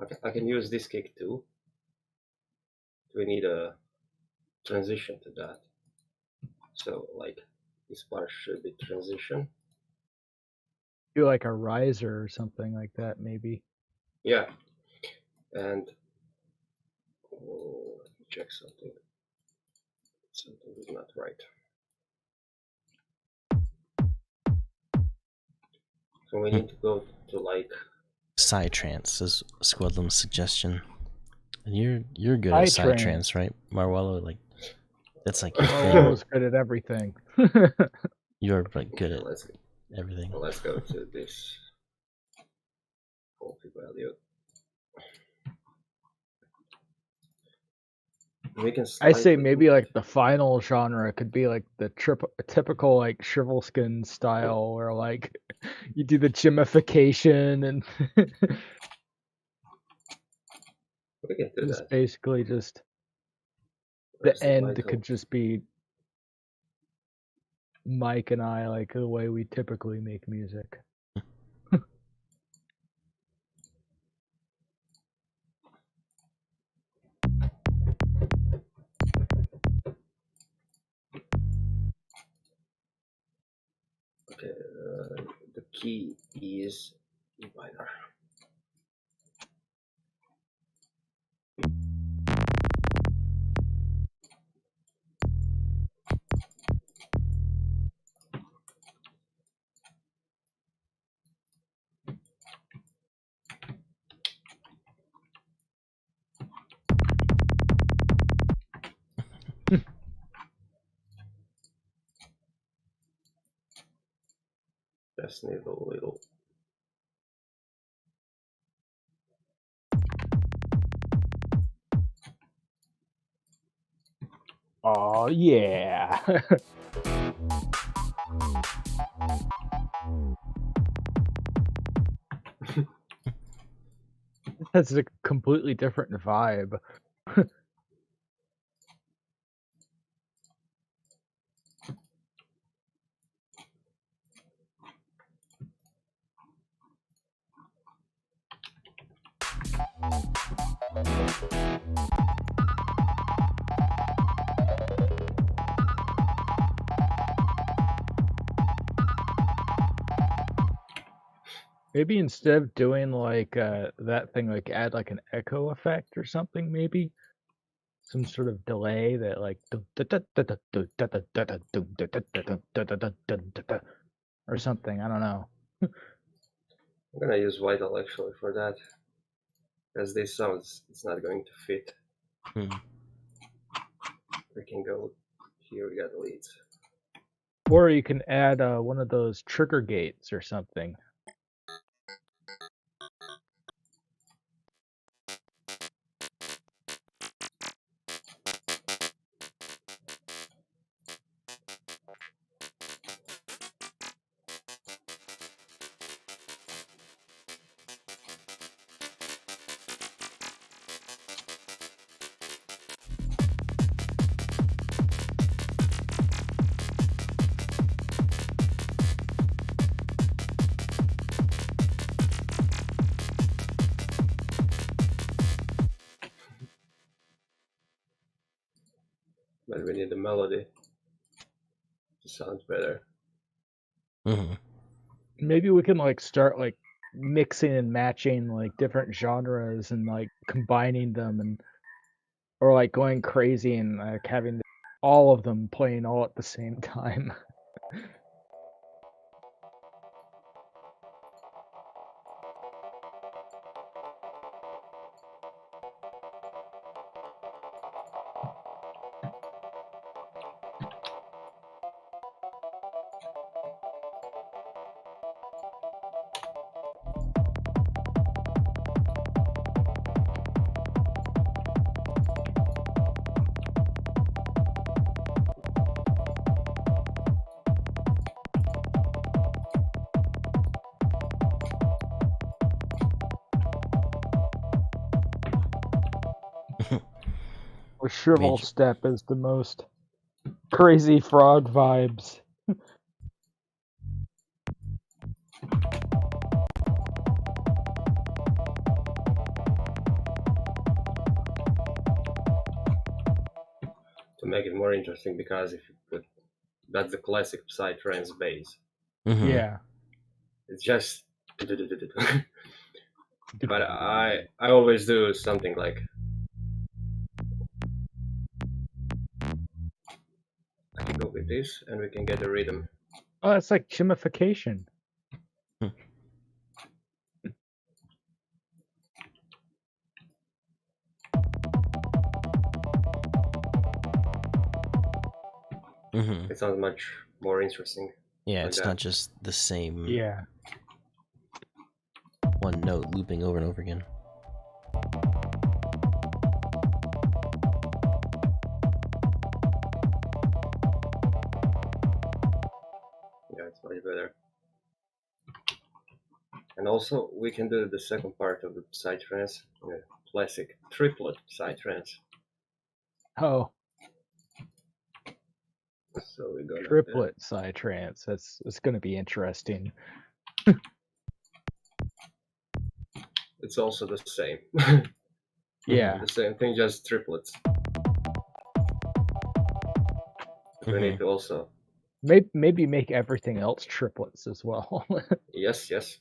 Speaker 4: Okay, I can use this kick too. We need a transition to that. So like this part should be transition.
Speaker 1: Do like a riser or something like that, maybe.
Speaker 4: Yeah. And let me check something. Something is not right. So we need to go to like
Speaker 2: Psytrance is Squidlam's suggestion. And you're good at
Speaker 1: Psytrance.
Speaker 2: Psytrance, right, Marwollo? Like that's like your
Speaker 1: Marwollo's good at everything.
Speaker 2: You're like good at everything.
Speaker 4: Let's go to this value. We can
Speaker 1: I say maybe like the final genre could be like the typical like Shrivelskins style, where like you do the gemification and
Speaker 4: we can do
Speaker 1: it's
Speaker 4: that.
Speaker 1: basically just the end could just be Mike and I, like the way we typically make music.
Speaker 4: Okay, the key is E minor. Just need a little.
Speaker 1: Oh yeah. That's a completely different vibe. Maybe instead of doing like that thing, like add like an echo effect or something, maybe some sort of delay that like or something. I don't know.
Speaker 4: I'm gonna use Vital actually for that, because this sounds it's not going to fit.
Speaker 2: Hmm.
Speaker 4: We can go here. We got leads.
Speaker 1: Or you can add one of those trigger gates or something.
Speaker 4: But we need the melody to sound better.
Speaker 2: Hmm.
Speaker 1: Maybe we can like start like mixing and matching like different genres and like combining them and or like going crazy and like having all of them playing all at the same time. Or Shrivel
Speaker 2: Major.
Speaker 1: Step is the most crazy frog vibes.
Speaker 4: To make it more interesting, because if you put that's the classic psytrance bass.
Speaker 2: Hmm.
Speaker 1: Yeah.
Speaker 4: It's just. But I always do something like I can go with this, and we can get a rhythm.
Speaker 1: Oh, it's like chimification.
Speaker 2: Hmm.
Speaker 4: It sounds much more interesting.
Speaker 2: Yeah,
Speaker 4: Like
Speaker 2: it's
Speaker 4: that.
Speaker 2: not just the same
Speaker 1: Yeah.
Speaker 2: one note looping over and over again.
Speaker 4: Yeah, it's much better. And also, we can do the second part of the psytrance, classic triplet psytrance.
Speaker 1: Oh,
Speaker 4: So we're gonna.
Speaker 1: triplet psytrance. That's going to be interesting.
Speaker 4: It's also the same.
Speaker 1: Yeah.
Speaker 4: The same thing, just triplets. But we
Speaker 2: Hmm.
Speaker 4: need to also.
Speaker 1: Maybe make everything else triplets as well.
Speaker 4: Yes, yes.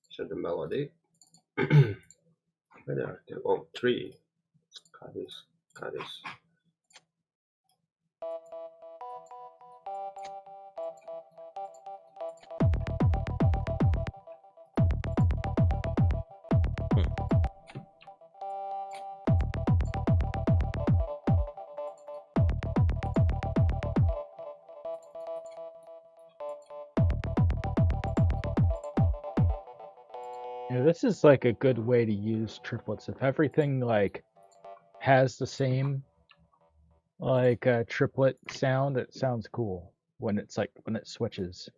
Speaker 4: So the melody. Where are they? Oh, three. Cut this. Cut this.
Speaker 1: This is like a good way to use triplets. If everything like has the same like triplet sound, it sounds cool when it's like when it switches.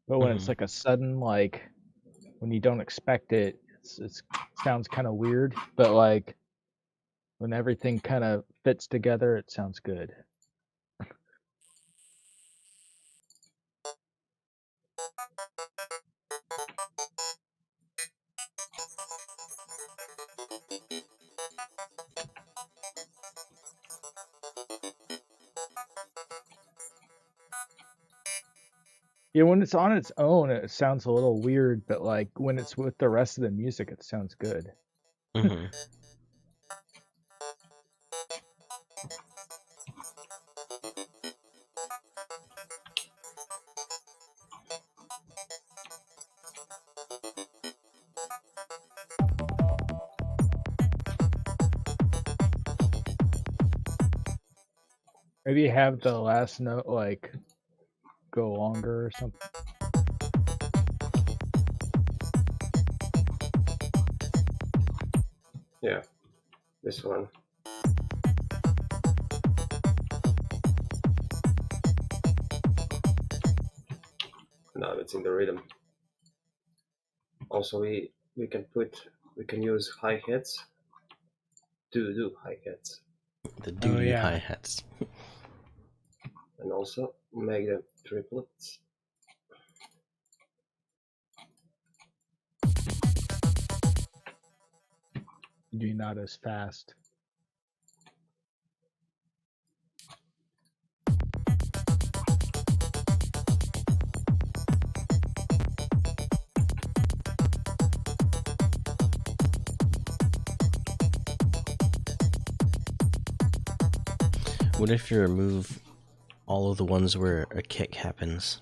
Speaker 1: But when it's
Speaker 2: Mhm.
Speaker 1: like a sudden like when you don't expect it, it sounds kind of weird. But like when everything kind of fits together, it sounds good. Yeah, when it's on its own, it sounds a little weird, but like when it's with the rest of the music, it sounds good.
Speaker 2: Mhm.
Speaker 1: Maybe have the last note like go longer or something.
Speaker 4: Yeah, this one. Now it's in the rhythm. Also, we can use hi hats to do hi hats,
Speaker 2: The
Speaker 1: Oh
Speaker 2: doo-doo
Speaker 1: yeah.
Speaker 2: hi-hats.
Speaker 4: and also make them triplets.
Speaker 1: Do not as fast.
Speaker 2: What if you remove all of the ones where a kick happens?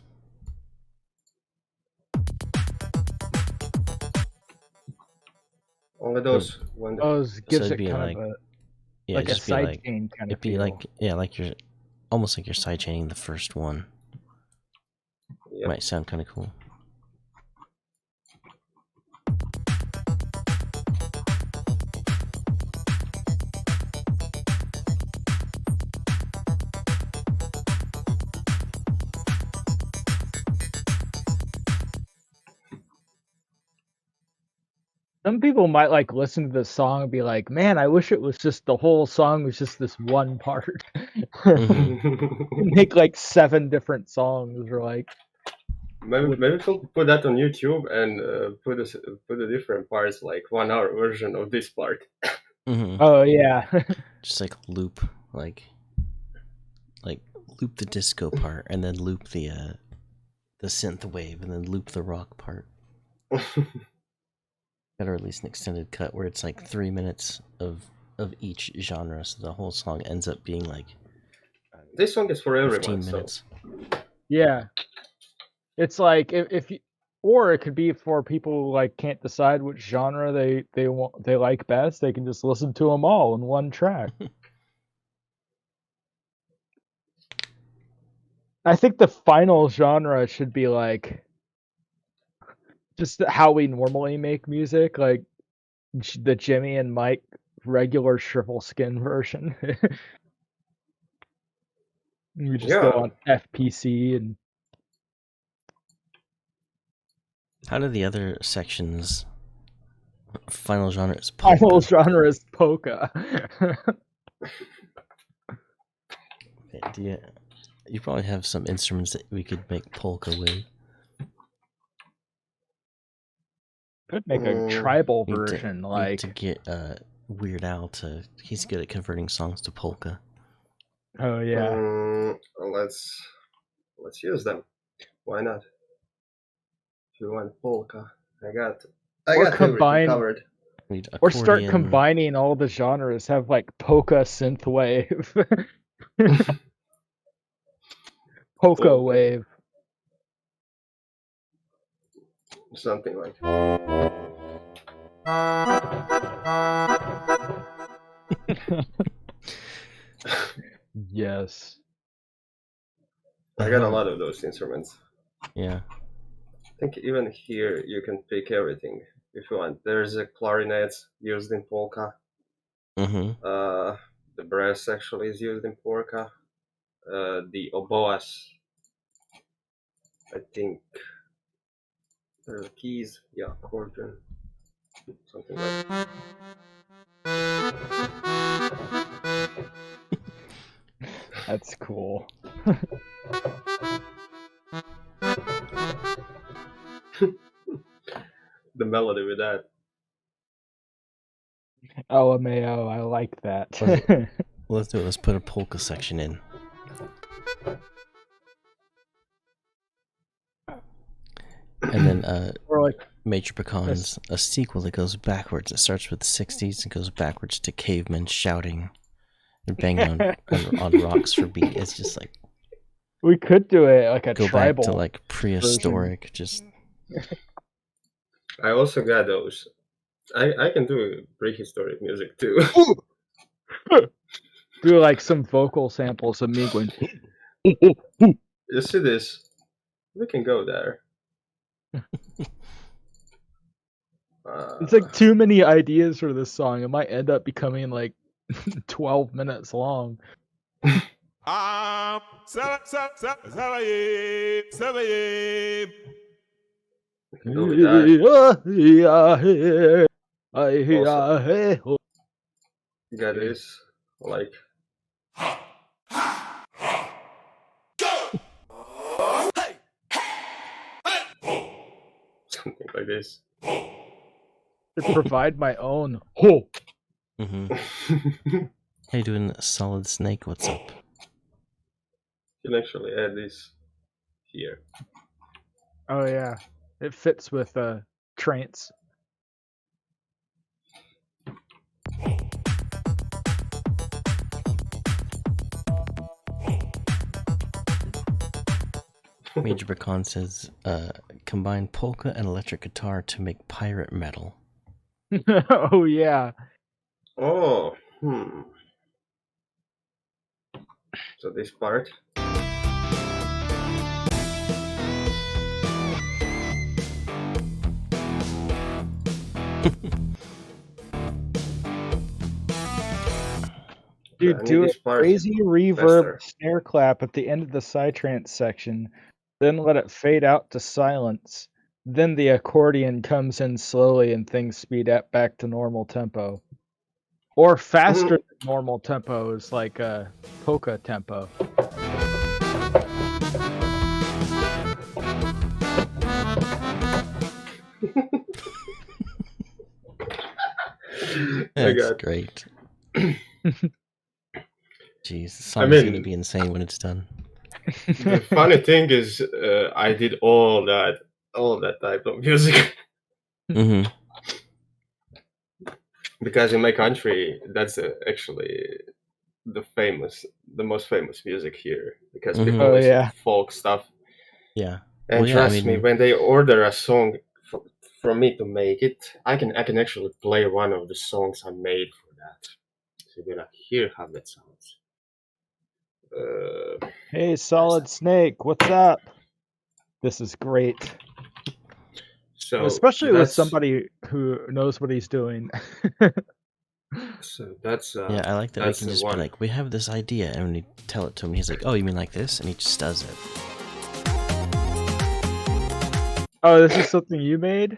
Speaker 4: Only
Speaker 2: So,
Speaker 4: those when the,
Speaker 1: Oh, it
Speaker 2: so
Speaker 1: gives
Speaker 2: it'd
Speaker 1: it
Speaker 2: be
Speaker 1: kind of
Speaker 2: like,
Speaker 1: a
Speaker 2: yeah, it'd
Speaker 1: like a
Speaker 2: just be like,
Speaker 1: sidechain kind of
Speaker 2: it'd be
Speaker 1: feel.
Speaker 2: like, yeah, like you're almost like you're sidechaining the first one.
Speaker 4: yep.
Speaker 2: Might sound kind of cool.
Speaker 1: Some people might like listen to this song and be like, "Man, I wish it was just the whole song was just this one part."
Speaker 2: Mhm.
Speaker 1: Make like 7 different songs or like
Speaker 4: Maybe
Speaker 1: with
Speaker 4: maybe we'll put that on YouTube and put the different parts, like 1 hour version of this part.
Speaker 2: Mhm.
Speaker 1: Oh yeah.
Speaker 2: Just like like loop the disco part, and then loop the synth wave, and then loop the rock part. Gotta release an extended cut where it's like 3 minutes of each genre, so the whole song ends up being like
Speaker 4: This song is for everyone,
Speaker 2: 15
Speaker 4: so
Speaker 2: minutes.
Speaker 1: Yeah. It's like if you or it could be for people who like can't decide which genre they like best, they can just listen to them all in one track. I think the final genre should be like just how we normally make music, like the Jimmy and Mike regular shrivel skin version. We just go
Speaker 4: yeah.
Speaker 1: on FPC and
Speaker 2: How do the other sections? Final genre is
Speaker 1: final
Speaker 2: polka.
Speaker 1: genre is polka.
Speaker 2: Do you probably have some instruments that we could make polka with?
Speaker 1: Could make a
Speaker 4: Mm,
Speaker 1: tribal
Speaker 2: Need to
Speaker 1: version,
Speaker 2: need to
Speaker 1: like
Speaker 2: get Weird Al to. He's good at converting songs to polka.
Speaker 1: oh yeah,
Speaker 4: mm, let's use them. Why not? If you want polka, I
Speaker 1: or
Speaker 4: got everything
Speaker 1: combine
Speaker 4: covered.
Speaker 2: We need
Speaker 1: or start
Speaker 2: accordion.
Speaker 1: combining all the genres. Have like polka synthwave, polka
Speaker 4: Polka,
Speaker 1: wave.
Speaker 4: something like.
Speaker 1: Yes.
Speaker 4: I got a lot of those instruments.
Speaker 2: Yeah.
Speaker 4: I think even here you can pick everything. if you want. There's a clarinet used in polka.
Speaker 2: Mm-hmm.
Speaker 4: The brass actually is used in polka. The oboas, I think. There's keys, yeah, accordion, something like that.
Speaker 1: That's cool.
Speaker 4: The melody with that.
Speaker 1: LMAO, I like that.
Speaker 2: Let's do it. Let's put a polka section in. And then
Speaker 1: Or like
Speaker 2: Major Pecan's a sequel that goes backwards. It starts with the 60s and goes backwards to cavemen shouting and banging on rocks for beat. It's just like
Speaker 1: we could do it like a
Speaker 2: go
Speaker 1: tribal
Speaker 2: back to like prehistoric.
Speaker 1: version.
Speaker 2: Just
Speaker 4: I also got those. I can do prehistoric music too.
Speaker 1: Do like some vocal samples of me going.
Speaker 4: You see this? We can go there.
Speaker 1: It's like too many ideas for this song. It might end up becoming like 12 minutes long.
Speaker 4: Go with that. Got this, like. Something like this.
Speaker 1: To provide my own. Ho!
Speaker 2: mm-hmm. Hey, doing Solid Snake, what's up?
Speaker 4: You can actually add this here.
Speaker 1: Oh yeah, it fits with trance.
Speaker 2: Major Pecan says, combine polka and electric guitar to make pirate metal.
Speaker 1: Oh yeah.
Speaker 4: Oh, So this part.
Speaker 1: Dude, do a crazy reverb snare clap at the end of the psytrance section, then let it fade out to silence. Then the accordion comes in slowly and things speed up back to normal tempo. Or faster than normal tempo is like a polka tempo.
Speaker 2: That's great. Jeez, the song is going to be insane when it's done.
Speaker 4: The funny thing is, I did all that type of music.
Speaker 2: Mm-hmm.
Speaker 4: Because in my country, that's actually the most famous music here. Because people listen to folk stuff.
Speaker 2: Yeah.
Speaker 4: And trust me, when they order a song from me to make it, I can actually play one of the songs I made for that. So you're gonna hear how that sounds.
Speaker 1: Hey, Solid Snake, what's up? This is great.
Speaker 4: So
Speaker 1: especially with somebody who knows what he's doing.
Speaker 4: So that's
Speaker 2: yeah, I like that we can just be like, we have this idea, and when you tell it to him, he's like, oh, you mean like this? And he just does it.
Speaker 1: Oh, this is something you made?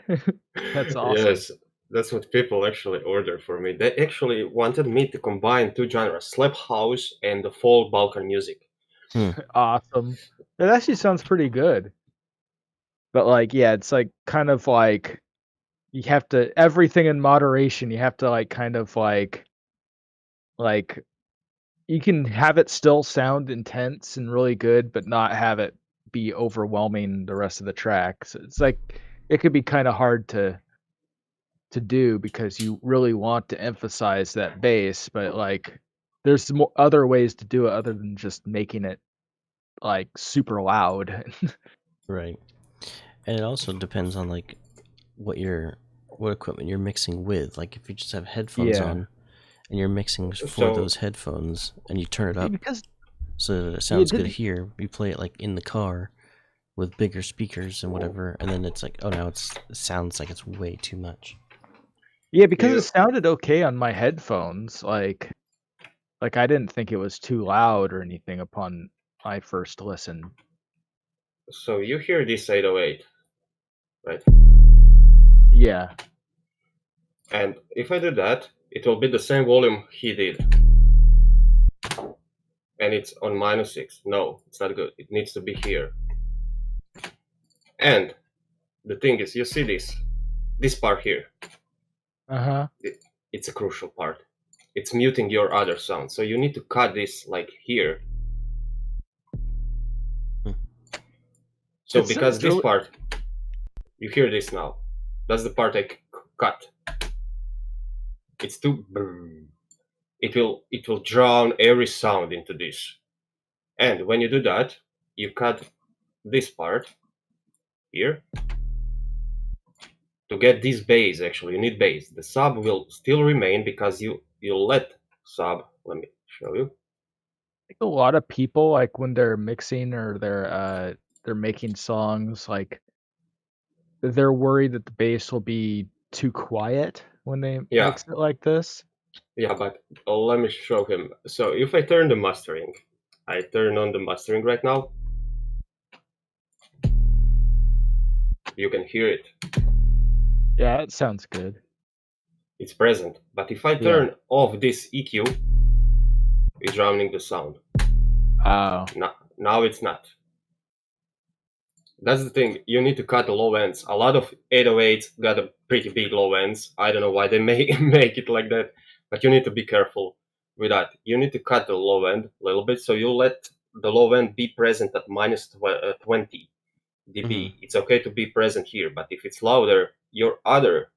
Speaker 1: That's awesome.
Speaker 4: Yes, that's what people actually order for me. They actually wanted me to combine two genres, slap house and the folk Balkan music.
Speaker 1: Awesome. It actually sounds pretty good. But like, yeah, it's like kind of like you have to everything in moderation. You have to like kind of like you can have it still sound intense and really good, but not have it be overwhelming the rest of the track. So it's like it could be kind of hard to do because you really want to emphasize that bass, but like there's other ways to do it other than just making it like super loud.
Speaker 2: Right. And it also depends on like what equipment you're mixing with. Like if you just have headphones on and you're mixing for those headphones and you turn it up so that it sounds good here, you play it like in the car, with bigger speakers and whatever, and then it's like, oh, now it sounds like it's way too much.
Speaker 1: Yeah, because
Speaker 4: You
Speaker 1: it sounded okay on my headphones. Like I didn't think it was too loud or anything upon my first listen.
Speaker 4: so you hear this 808, right?
Speaker 1: Yeah.
Speaker 4: And if I do that, it will be the same volume he did. And it's on -6. No, it's not good. It needs to be here. And the thing is, you see this part here.
Speaker 1: Uh-huh.
Speaker 4: It's a crucial part. It's muting your other sound. So you need to cut this like here. So
Speaker 1: It
Speaker 4: because
Speaker 1: sounds
Speaker 4: this
Speaker 1: really
Speaker 4: part, you hear this now. That's the part I cut. It's too. It will drown every sound into this. And when you do that, you cut this part here to get this bass. Actually, you need bass. The sub will still remain because you let sub. Let me show you.
Speaker 1: think a lot of people, like when they're mixing or they're making songs, like they're worried that the bass will be too quiet when they
Speaker 4: Yeah,
Speaker 1: mix it like this.
Speaker 4: yeah, but let me show him. So if I turn the mastering, I turn on the mastering right now. You can hear it.
Speaker 1: Yeah, it sounds good.
Speaker 4: It's present. But if I
Speaker 1: Yeah.
Speaker 4: turn off this EQ, it's drowning the sound.
Speaker 1: Oh.
Speaker 4: Now it's not. That's the thing. You need to cut the low ends. A lot of 808s got a pretty big low ends. I don't know why they make it like that, but you need to be careful with that. You need to cut the low end a little bit, so you let the low end be present at -20 dB. It's okay to be present here, but if it's louder, your other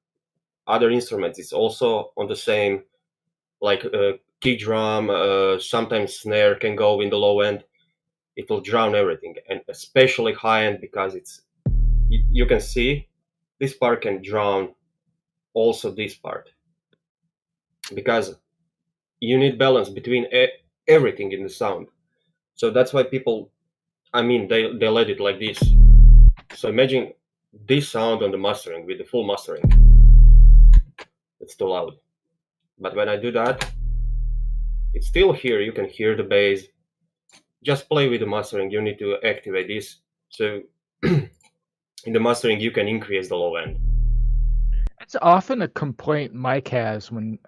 Speaker 4: instruments is also on the same, like kick drum, sometimes snare can go in the low end. It will drown everything, and especially high end, because you can see this part can drown also this part, because you need balance between everything in the sound. So that's why people, I mean, they let it like this. So imagine this sound on the mastering with the full mastering. It's too loud. But when I do that, it's still here. You can hear the bass. Just play with the mastering. You need to activate this. So in the mastering, you can increase the low end.
Speaker 1: It's often a complaint Mike has when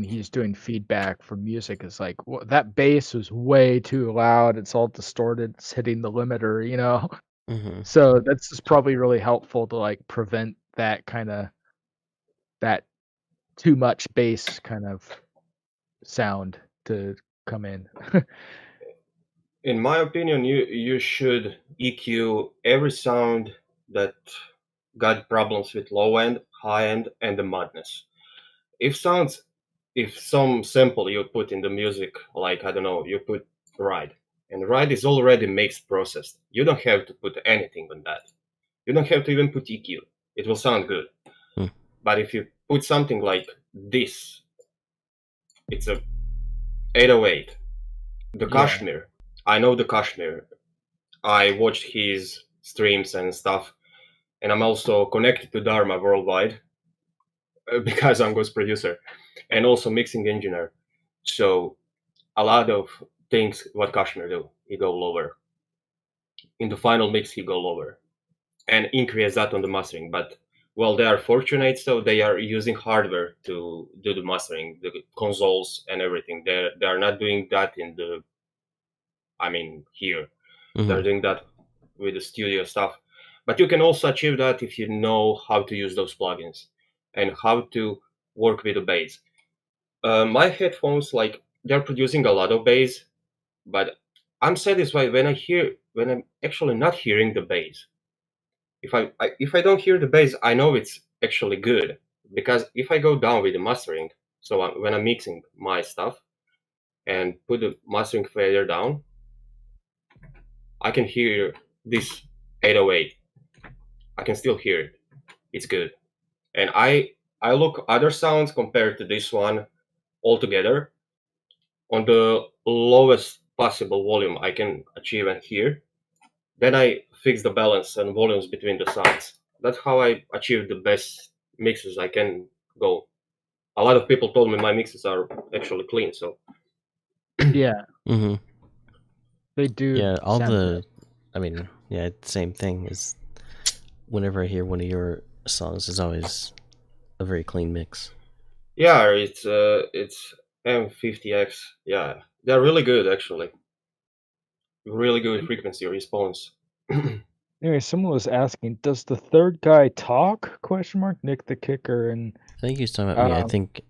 Speaker 1: he's doing feedback for music is like, well, that bass was way too loud. It's all distorted. It's hitting the limiter, you know.
Speaker 2: Mm-hmm.
Speaker 1: So that's just probably really helpful to like prevent that too much bass kind of sound to come in.
Speaker 4: In my opinion, you should EQ every sound that got problems with low end, high end, and the madness. If sounds, if some sample you put in the music, like I don't know, you put ride, and ride is already mixed processed. You don't have to put anything on that. You don't have to even put EQ. It will sound good.
Speaker 2: Hmm.
Speaker 4: But if you put something like this, it's a 808. The
Speaker 1: Yeah.
Speaker 4: Kashmir. I know the Kashmir. I watched his streams and stuff, and I'm also connected to Dharma worldwide because I'm ghost producer and also mixing engineer. So a lot of things what Kashmir do, he go lower. In the final mix, he go lower and increase that on the mastering. But well, they are fortunate, so they are using hardware to do the mastering, the consoles and everything. They are not doing that in the, I mean, here. They're doing that with the studio stuff. But you can also achieve that if you know how to use those plugins and how to work with the bass. My headphones, like, they're producing a lot of bass, but I'm satisfied when I'm actually not hearing the bass. If I don't hear the bass, I know it's actually good, because if I go down with the mastering, so when I'm mixing my stuff and put the mastering fader down, I can hear this 808. I can still hear it. It's good. And I look other sounds compared to this one altogether on the lowest possible volume I can achieve and hear. Then I fix the balance and volumes between the sides. That's how I achieve the best mixes I can go. A lot of people told me my mixes are actually clean, so
Speaker 1: Yeah,
Speaker 2: Mm-hmm.
Speaker 1: they do
Speaker 2: Yeah,
Speaker 1: sound good.
Speaker 2: I mean, yeah, same thing is whenever I hear one of your songs, it's always a very clean mix.
Speaker 4: yeah, it's M50X. Yeah, they're really good actually. Really good frequency response.
Speaker 1: Anyway, someone was asking, does the third guy talk? Question mark. Nick the kicker, and
Speaker 2: I think he's talking about me. I think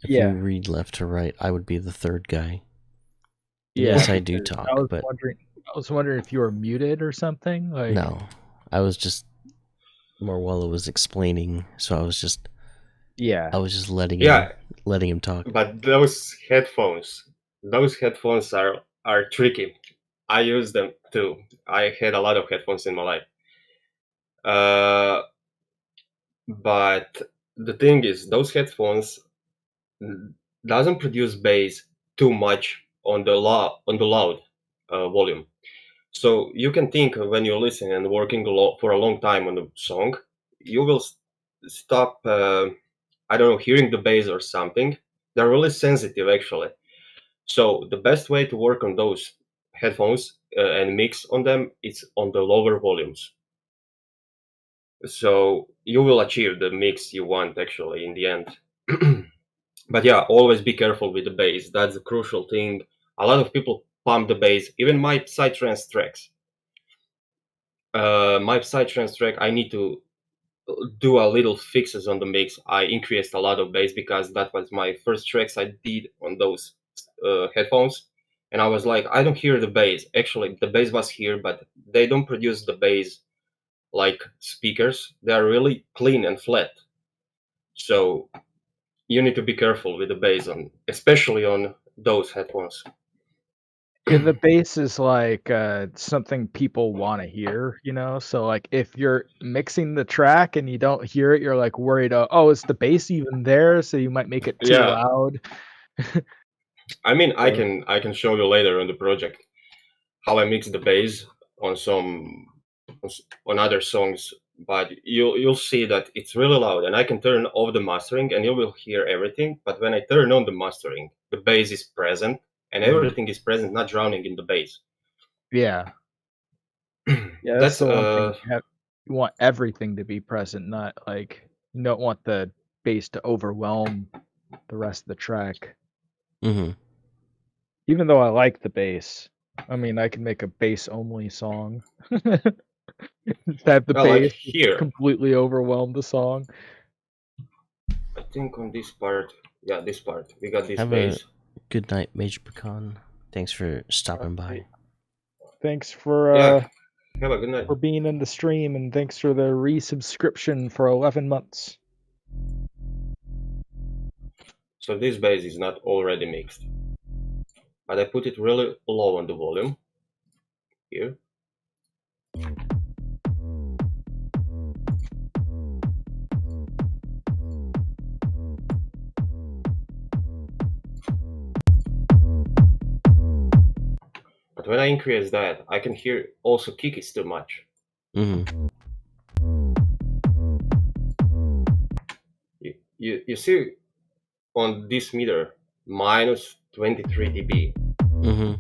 Speaker 2: if you
Speaker 1: yeah,
Speaker 2: read left to right, I would be the third guy. And
Speaker 1: yeah.
Speaker 2: yes, I do
Speaker 1: Because
Speaker 2: talk, but
Speaker 1: I was wondering if you were muted or something. Like,
Speaker 2: no. I was just Marwollo was explaining, so I was just
Speaker 1: yeah,
Speaker 4: Yeah,
Speaker 2: letting him talk.
Speaker 4: but those headphones are tricky. I use them too. I had a lot of headphones in my life. Uh, but the thing is, those headphones doesn't produce bass too much on the loud volume. So you can think when you're listening and working for a long time on a song, you will stop. I don't know, hearing the bass or something. They're really sensitive actually. So the best way to work on those headphones and mix on them is on the lower volumes. So you will achieve the mix you want actually in the end. But yeah, always be careful with the bass. That's a crucial thing. A lot of people pump the bass. Even my psytrance tracks. My psytrance track, I need to do a little fixes on the mix. I increased a lot of bass because that was my first tracks I did on those headphones, and I was like, I don't hear the bass. Actually, the bass was here, but they don't produce the bass like speakers. They are really clean and flat. So you need to be careful with the bass on, especially on those headphones.
Speaker 1: yeah. The bass is like something people want to hear, you know. So like, if you're mixing the track and you don't hear it, you're like worried. Oh, is the bass even there? So you might make it too
Speaker 4: Yeah,
Speaker 1: loud.
Speaker 4: I mean, I
Speaker 1: So,
Speaker 4: can I can show you later on the project how I mix the bass on some on other songs, but you'll see that it's really loud, and I can turn off the mastering, and you will hear everything. But when I turn on the mastering, the bass is present, and everything is present, not drowning in the bass.
Speaker 1: yeah. Yeah, that's
Speaker 4: That's
Speaker 1: the one thing you want everything to be present, not like you don't want the bass to overwhelm the rest of the track.
Speaker 2: Mm-hmm.
Speaker 1: Even though I like the bass, I mean, I can make a bass only song. Just have the
Speaker 4: like
Speaker 1: bass just
Speaker 4: here.
Speaker 1: completely overwhelm the song.
Speaker 4: I think on this part, yeah, this part we got this
Speaker 2: Have a
Speaker 4: bass.
Speaker 2: good night, Major Pecan. Thanks for stopping by.
Speaker 1: Alright. Thanks
Speaker 4: Yeah, have a good night.
Speaker 1: for being in the stream, and thanks for the resubscription for 11 months.
Speaker 4: So this bass is not already mixed, but I put it really low on the volume here. But when I increase that, I can hear also kick is too much.
Speaker 2: Mm-hmm.
Speaker 4: You see on this meter minus 23 dB,
Speaker 2: Mm-hmm.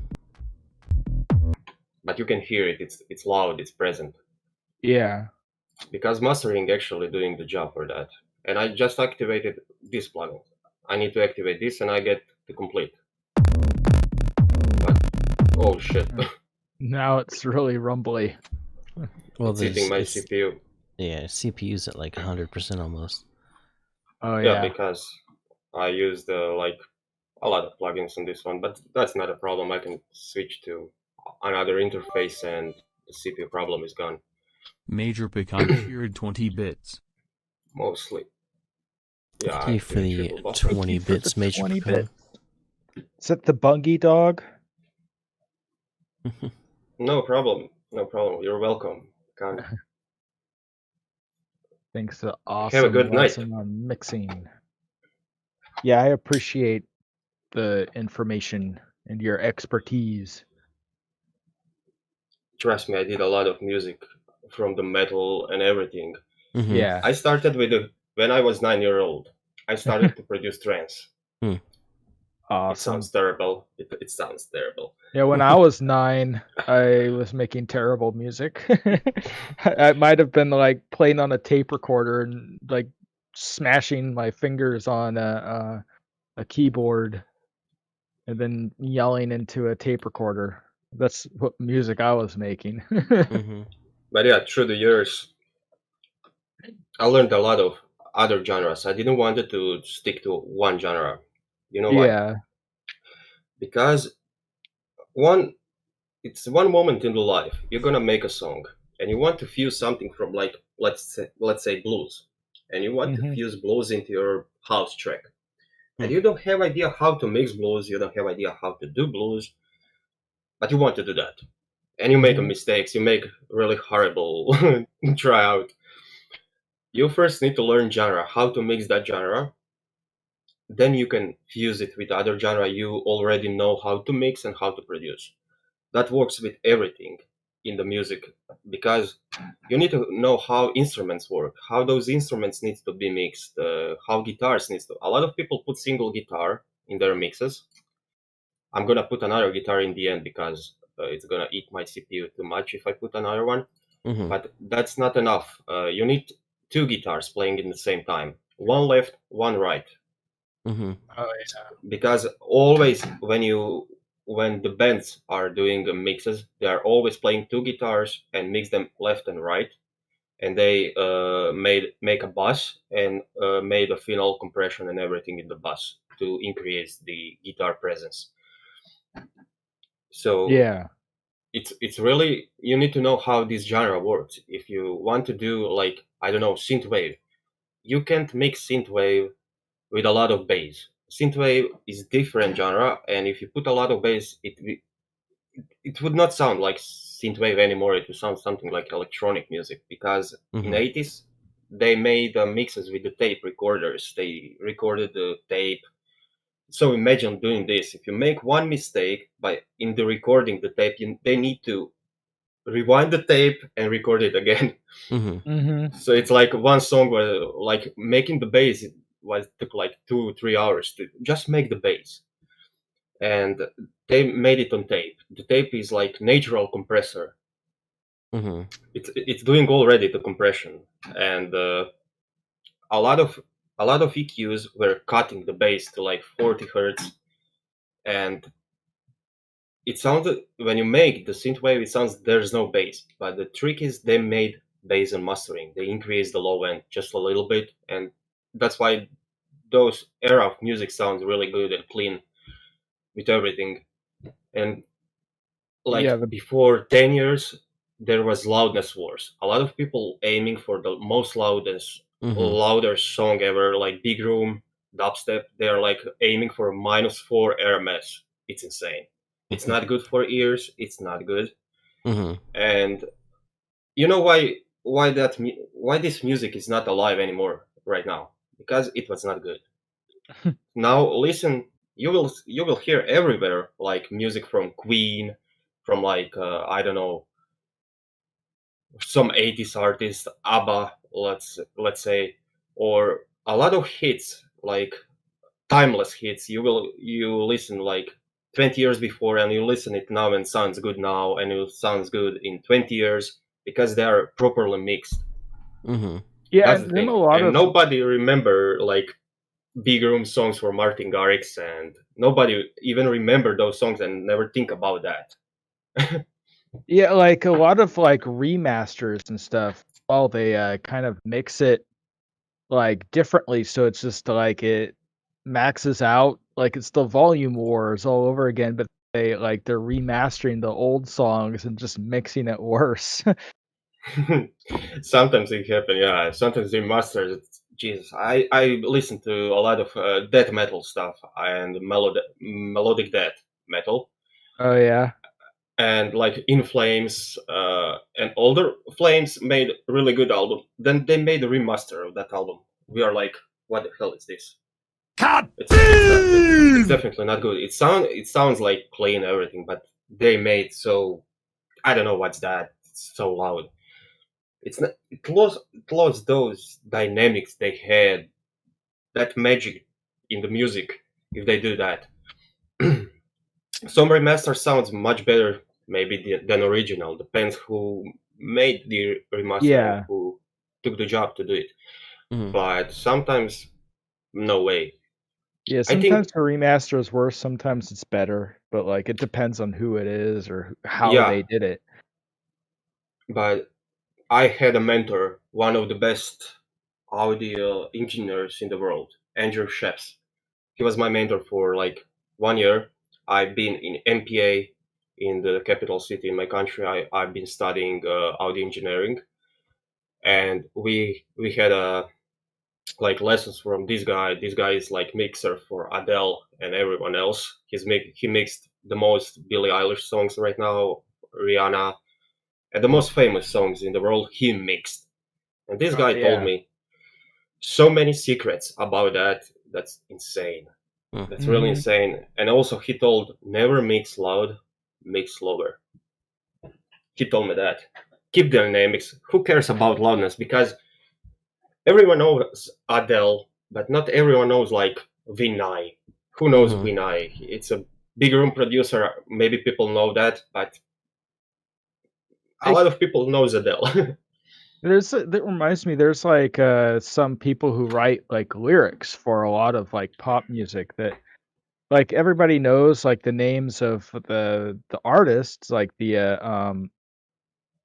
Speaker 4: but you can hear it. It's loud. It's present
Speaker 1: Yeah.
Speaker 4: because mastering actually doing the job for that. And I just activated this plugin. I need to activate this, and I get the complete. But oh shit,
Speaker 1: Now it's really rumbly.
Speaker 2: Well,
Speaker 4: it's eating my
Speaker 2: it's
Speaker 4: CPU.
Speaker 2: yeah, CPU's at like 100% almost.
Speaker 1: Oh
Speaker 4: Yeah,
Speaker 1: yeah.
Speaker 4: because I used like a lot of plugins on this one, but that's not a problem. I can switch to another interface, and the CPU problem is gone
Speaker 3: Major Pecan cheered 20 bits.
Speaker 4: mostly. Yeah,
Speaker 2: Thank
Speaker 4: I
Speaker 2: you for
Speaker 4: activate
Speaker 2: the
Speaker 4: triple buffer.
Speaker 2: 20
Speaker 1: For the
Speaker 2: bits, Major
Speaker 1: 20
Speaker 2: Pecan.
Speaker 1: bits. Is that the Bungie dog?
Speaker 4: No problem. No problem. You're welcome. Can
Speaker 1: Thanks for the
Speaker 4: have a
Speaker 1: awesome
Speaker 4: good night.
Speaker 1: lesson on mixing. Yeah, I appreciate the information and your expertise.
Speaker 4: trust me, I did a lot of music from the metal and everything.
Speaker 2: Mm-hmm.
Speaker 1: Yeah.
Speaker 4: I started when I was 9 years old. I started to produce trance.
Speaker 2: Hmm.
Speaker 4: It sounds
Speaker 1: Awesome.
Speaker 4: terrible. It sounds terrible.
Speaker 1: Yeah, when I was 9, I was making terrible music. I might have been like playing on a tape recorder and like smashing my fingers on a keyboard and then yelling into a tape recorder. That's what music I was making.
Speaker 2: Mm-hmm.
Speaker 4: But yeah, through the years, I learned a lot of other genres. I didn't want it to stick to one genre. You know why?
Speaker 1: Yeah.
Speaker 4: Because one, it's one moment in the life. You're gonna make a song, and you want to fuse something from like let's say blues, and you want to
Speaker 1: Hmm.
Speaker 4: fuse blues into your house track,
Speaker 2: Hmm.
Speaker 4: and you don't have idea how to mix blues. You don't have idea how to do blues, but you want to do that, and you make a
Speaker 1: Hmm.
Speaker 4: mistakes. You make really horrible tryout. You first need to learn genre, how to mix that genre. Then you can fuse it with other genre you already know how to mix and how to produce. That works with everything in the music because you need to know how instruments work, how those instruments need to be mixed, how guitars needs to. A lot of people put single guitar in their mixes. I'm gonna put another guitar in the end because it's gonna eat my CPU too much if I put another one.
Speaker 2: Mm-hmm.
Speaker 4: But that's not enough. You need two guitars playing in the same time, one left, one right,
Speaker 2: Mm-hmm.
Speaker 1: Oh
Speaker 4: because always when the bands are doing mixes, they are always playing two guitars and mix them left and right, and they make a bass and made a final compression and everything in the bass to increase the guitar presence. So
Speaker 1: yeah.
Speaker 4: it's really you need to know how this genre works. If you want to do like I don't know synthwave, you can't mix synthwave with a lot of bass. Synthwave is different genre, and if you put a lot of bass, it would not sound like synthwave anymore. It would sound something like electronic music because in the
Speaker 2: Mm-hmm.
Speaker 4: 80s they made mixes with the tape recorders. They recorded the tape. So imagine doing this. If you make one mistake by in the recording the tape, they need to rewind the tape and record it again.
Speaker 2: Mm-hmm.
Speaker 1: Hmm.
Speaker 4: So it's like one song where like making the bass was took like 2 3 hours to just make the bass, and they made it on tape. The tape is like natural compressor.
Speaker 2: Mm-hmm.
Speaker 4: It's doing already the compression, and a lot of a lot of EQs were cutting the bass to like 40 hertz, and it sounded when you make the synthwave, it sounds there's no bass. But the trick is they made bass and mastering. They increased the low end just a little bit, and that's why those era of music sounds really good and clean with everything. And
Speaker 1: Yeah.
Speaker 4: like before 10 years, there was loudness wars. A lot of people aiming for the most
Speaker 2: Mm-hmm.
Speaker 4: louder song ever, like big room, dubstep. They're like aiming for -4 RMS. It's insane. It's not good for ears. It's not good.
Speaker 2: Mm-hmm.
Speaker 4: And you know why this music is not alive anymore right now? Because it was not good. Now listen, you will hear everywhere like music from Queen, from like I don't know, some 80s artist, ABBA, let's say, or a lot of hits like timeless hits. You listen like 20 years before and you listen it now and sounds good now and it sounds good in 20 years because they are properly mixed.
Speaker 2: Mm-hmm.
Speaker 1: Yeah,
Speaker 4: That's the
Speaker 1: and then a
Speaker 4: thing.
Speaker 1: lot
Speaker 4: And
Speaker 1: of
Speaker 4: nobody remember like big room songs for Martin Garrix, and nobody even remember those songs and never think about that.
Speaker 1: yeah, like a lot of like remasters and stuff. Well, they kind of mix it like differently, so it's just like it maxes out, like it's the volume wars all over again, but they're remastering the old songs and just mixing it worse.
Speaker 4: Sometimes it happen, yeah. Sometimes they master. Jesus, I listen to a lot of death metal stuff and melodic death metal,
Speaker 1: Oh yeah.
Speaker 4: and like In Flames and older Flames made a really good album. Then they made a remaster of that album. We are like, what the hell is this? It's definitely not good. It sounds like clean everything, but they made so I don't know what's that. It's so loud. It's not. It lost those dynamics they had, that magic in the music. If they do that, some remaster sounds much better, maybe than original. Depends who made the remaster and
Speaker 1: Yeah.
Speaker 4: who took the job to do it.
Speaker 2: Hmm.
Speaker 4: But sometimes, no way.
Speaker 1: Yeah,
Speaker 4: I think,
Speaker 1: sometimes a remaster is worse, sometimes it's better, but like it depends on who it is or how
Speaker 4: yeah.
Speaker 1: they did it.
Speaker 4: But I had a mentor, one of the best audio engineers in the world, Andrew Sheps. He was my mentor for like 1 year. I've been in MPA in the capital city in my country. I've been studying audio engineering, and we had like lessons from this guy. This guy is like mixer for Adele and everyone else. He mixed the most Billie Eilish songs right now, Rihanna, and the most famous songs in the world. He mixed, and this
Speaker 1: Oh
Speaker 4: guy told
Speaker 1: yeah.
Speaker 4: me so many secrets about that. That's insane.
Speaker 2: Mm.
Speaker 4: That's really
Speaker 1: Hmm.
Speaker 4: insane. And also, he told never mix loud, mix slower. He told me that. Keep the dynamics. Who cares about loudness? Because everyone knows Adele, but not everyone knows like Vinay. Who knows
Speaker 2: Hmm.
Speaker 4: Vinay? It's a big room producer. Maybe people know that, but a
Speaker 1: I
Speaker 4: lot of people knows Adele.
Speaker 1: that reminds me, there's like some people who write like lyrics for a lot of like pop music that like everybody knows like the names of the artists, like the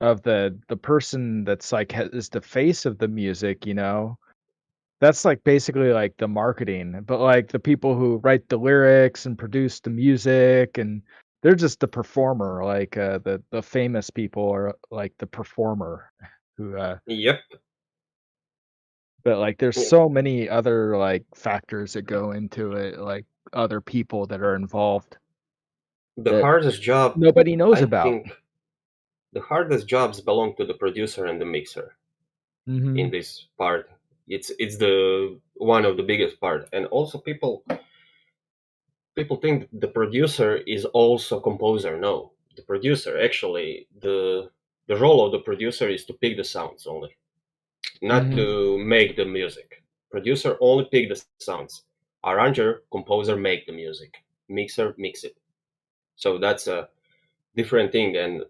Speaker 1: of the person that's like is the face of the music, you know. That's like basically like the marketing, but like the people who write the lyrics and produce the music and they're just the performer, like the famous people are like the performer who
Speaker 4: Yep.
Speaker 1: but like there's so many other like factors that go into it, like other people that are involved
Speaker 4: The
Speaker 1: that
Speaker 4: hardest job,
Speaker 1: nobody knows
Speaker 4: I
Speaker 1: about.
Speaker 4: think, the hardest jobs belong to the producer and the mixer in
Speaker 1: Mhm.
Speaker 4: this part. It's the one of the biggest part, and also people think the producer is also composer. No, the producer actually the role of the producer is to pick the sounds only, not
Speaker 1: Mhm.
Speaker 4: to make the music. Producer only pick the sounds. Arranger, composer make the music. Mixer mix it. So that's a different thing, and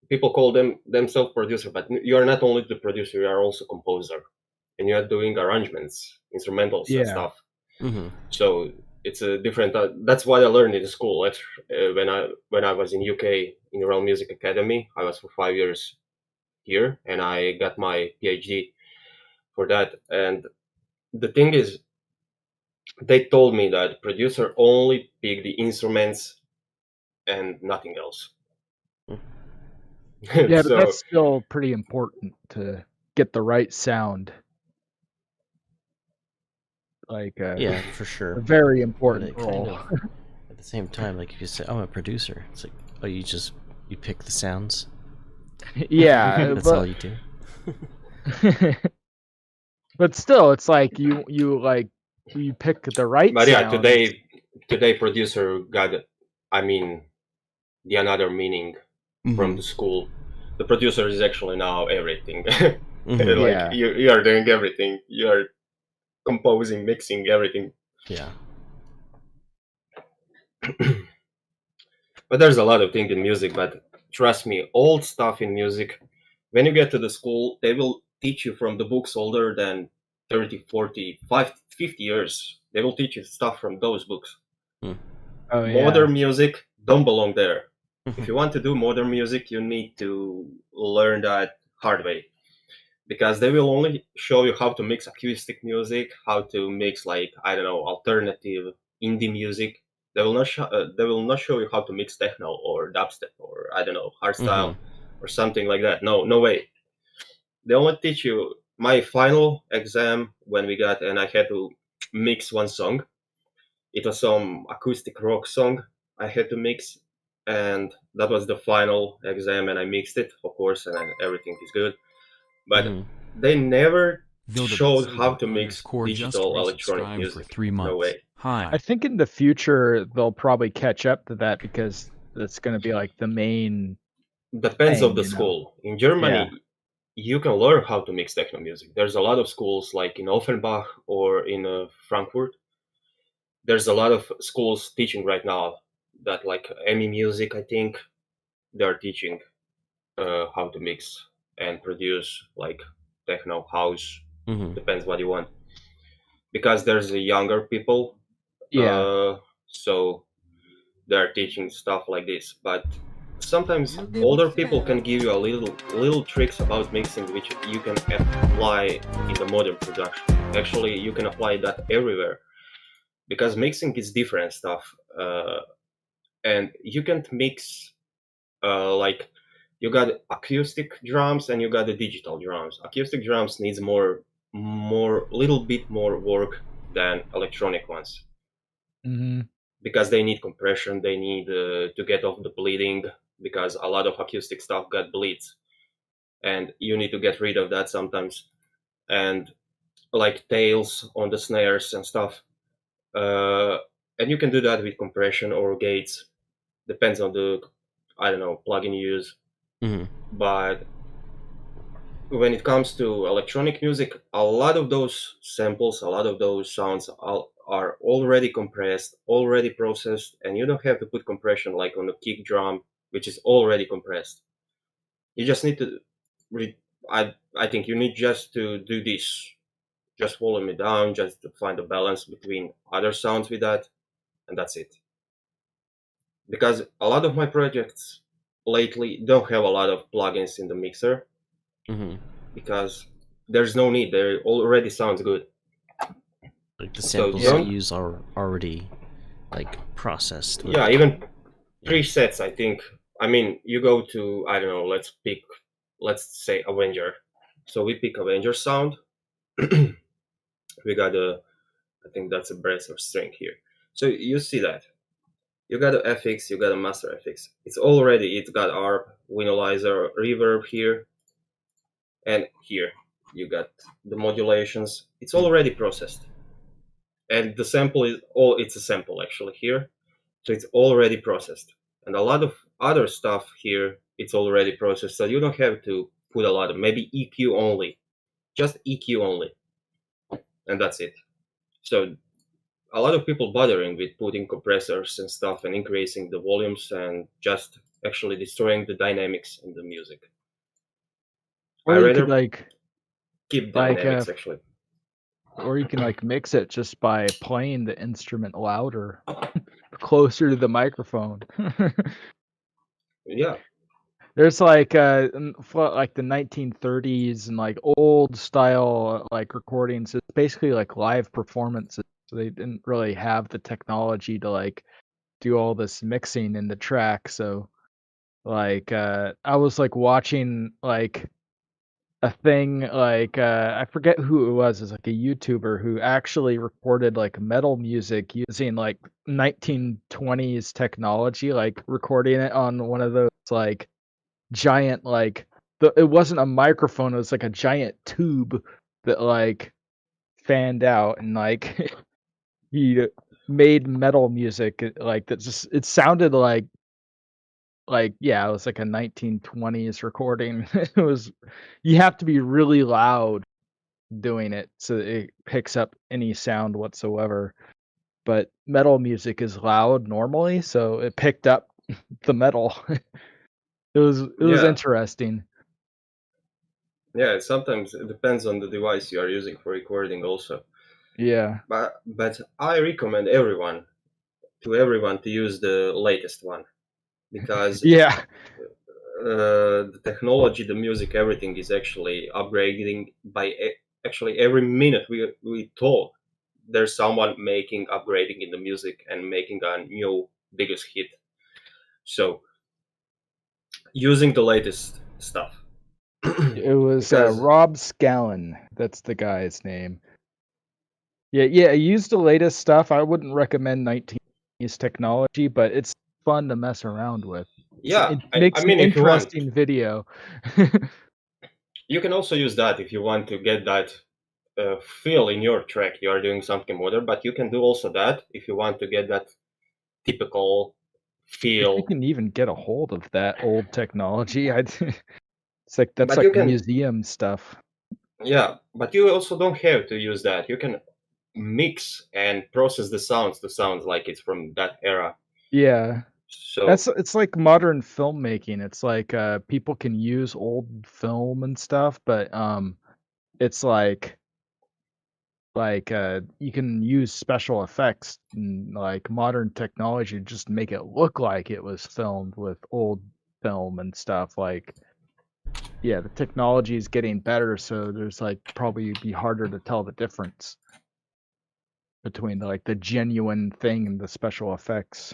Speaker 4: people call themselves producer, but you are not only the producer, you are also composer, and you are doing arrangements, instrumentals, and
Speaker 1: Yeah.
Speaker 4: stuff.
Speaker 2: Hmm.
Speaker 4: So it's a different. That's what I learned in school. When I was in UK in Royal Music Academy, I was for 5 years here, and I got my PhD for that. And the thing is, they told me that producer only pick the instruments and nothing else.
Speaker 1: Yeah, but
Speaker 4: So
Speaker 1: that's still pretty important to get the right sound, like
Speaker 2: Yeah, for
Speaker 1: a
Speaker 2: sure.
Speaker 1: very
Speaker 2: But
Speaker 1: important
Speaker 2: it kind
Speaker 1: role.
Speaker 2: of, at the same time, like if you say, "I'm a producer," it's like, oh, you pick the sounds.
Speaker 1: Yeah,
Speaker 2: That's all
Speaker 1: but
Speaker 2: you do.
Speaker 1: but still, it's like you pick the right
Speaker 4: but yeah,
Speaker 1: sounds.
Speaker 4: today producer got, I mean, the another meaning from
Speaker 2: Hmm.
Speaker 4: the school. The producer is actually now everything.
Speaker 2: Hmm.
Speaker 4: Like
Speaker 1: Yeah.
Speaker 4: you are doing everything. You are composing, mixing everything.
Speaker 2: Yeah.
Speaker 4: But there's a lot of things in music. But trust me, old stuff in music. When you get to the school, they will teach you from the books older than 30, 40, 50 years. They will teach you stuff from those books.
Speaker 2: Mm.
Speaker 1: Oh yeah.
Speaker 4: Modern music don't belong there. If
Speaker 2: Mhm.
Speaker 4: you want to do modern music, you need to learn that hard way, because they will only show you how to mix acoustic music, how to mix like, I don't know, alternative indie music. They will not show you how to mix techno or dubstep or, I don't know, hardstyle
Speaker 2: Mhm.
Speaker 4: or something like that. No, no way. They only teach you. My final exam when we got, and I had to mix one song. It was some acoustic rock song I had to mix, and that was the final exam, and I mixed it, of course, and then everything is good. But
Speaker 2: Mhm.
Speaker 4: they never showed how to mix
Speaker 3: Vildabit__ just
Speaker 4: digital electronic
Speaker 3: resubscribed for
Speaker 4: music.
Speaker 3: 3
Speaker 4: No
Speaker 3: months.
Speaker 4: way.
Speaker 1: I
Speaker 3: Hi.
Speaker 1: think in the future they'll probably catch up to that because that's going to be like the main
Speaker 4: depends of
Speaker 1: thing,
Speaker 4: the
Speaker 1: you know.
Speaker 4: school. In
Speaker 1: Yeah.
Speaker 4: Germany, you can learn how to mix techno music. There's a lot of schools like in Offenbach or in Frankfurt. There's a lot of schools teaching right now that like EMI Music, I think they're teaching how to mix and produce like techno house.
Speaker 2: Mm-hmm.
Speaker 4: Depends what you want because there's a younger people,
Speaker 1: Yeah.
Speaker 4: so they're teaching stuff like this. But sometimes older people can give you a little tricks about mixing which you can apply in the modern production. Actually, you can apply that everywhere because mixing is different stuff, and you can't mix like you got acoustic drums and you got the digital drums. Acoustic drums needs more little bit more work than electronic ones
Speaker 1: Hmm.
Speaker 4: because they need compression, they need to get off the bleeding because a lot of acoustic stuff got bleeds and you need to get rid of that sometimes, and like tails on the snares and stuff, uh, and you can do that with compression or gates, depends on the, I don't know, plugin you use.
Speaker 2: Mm-hmm.
Speaker 4: But when it comes to electronic music, a lot of those samples, a lot of those sounds are already compressed, already processed, and you don't have to put compression like on a kick drum, which is already compressed. You just need to, re- I think you need just to do this, just volume it down, just to find a balance between other sounds with that, and that's it. Because a lot of my projects lately don't have a lot of plugins in the mixer
Speaker 2: Mm-hmm.
Speaker 4: because there's no need. They already sounds good.
Speaker 2: Like the
Speaker 4: So
Speaker 2: samples you
Speaker 1: Yeah.
Speaker 4: don't,
Speaker 2: use are already like processed with.
Speaker 4: yeah, even
Speaker 2: Yeah.
Speaker 4: presets, I think. I mean, you go to, I don't know, let's say Avenger. So we pick Avenger sound. We got a, I think that's a brass or string here. So you see that. You got a FX, you got a master FX. It's got ARP, Winolizer, reverb here, and here you got the modulations. It's
Speaker 2: Mm.
Speaker 4: already processed. And the sample is all, it's a sample actually here. So it's already processed. And a lot of other stuff here, it's already processed. So you don't have to put a lot of, maybe EQ only, just EQ only, and that's it. So a lot of people bothering with putting compressors and stuff and increasing the volumes and just actually destroying the dynamics in the music. I
Speaker 1: Or you could
Speaker 4: rather keep
Speaker 1: like
Speaker 4: dynamics actually.
Speaker 1: or you can like mix it just by playing the instrument louder, closer to the microphone.
Speaker 4: Yeah,
Speaker 1: There's like like the 1930s and like old style like recordings. It's basically like live performances. So they didn't really have the technology to like do all this mixing in the track. So like I was like watching like a thing like I forget who it was. It's like a YouTuber who actually recorded like metal music using like 1920s technology, like recording it on one of those like giant like it wasn't a microphone, it was like a giant tube that like fanned out and like he made metal music like that just it sounded like yeah, it was like a 1920s recording. It was you have to be really loud doing it so it picks up any sound whatsoever. But metal music is loud normally, so it picked up the metal. It was
Speaker 4: yeah,
Speaker 1: interesting.
Speaker 4: yeah. Sometimes it depends on the device you are using for recording also.
Speaker 1: Yeah.
Speaker 4: But I recommend everyone to use the latest one because
Speaker 1: Yeah.
Speaker 4: the technology, the music, everything is actually upgrading by actually every minute we talk. There's someone making upgrading in the music and making a new biggest hit. So using the latest stuff
Speaker 1: It was
Speaker 4: because
Speaker 1: Rob Scallon. That's the guy's name. Yeah, yeah. I used the latest stuff. I wouldn't recommend 19's technology, but it's fun to mess around with.
Speaker 4: yeah,
Speaker 1: It
Speaker 4: I
Speaker 1: makes an
Speaker 4: mean if you want,
Speaker 1: interesting video.
Speaker 4: you can also use that if you want to get that feel in your track. You are doing something modern, but you can do also that if you want to get that typical
Speaker 1: If you
Speaker 4: feel.
Speaker 1: can even get a hold of that old technology, it's like that's
Speaker 4: But you
Speaker 1: like
Speaker 4: can,
Speaker 1: museum stuff.
Speaker 4: yeah, but you also don't have to use that. You can mix and process the sounds to sound like it's from that era.
Speaker 1: Yeah.
Speaker 4: So
Speaker 1: It's like modern filmmaking. It's like people can use old film and stuff, but it's like you can use special effects and like modern technology to just make it look like it was filmed with old film and stuff. Like yeah, the technology is getting better, so there's like probably be harder to tell the difference between like the genuine thing and the special effects.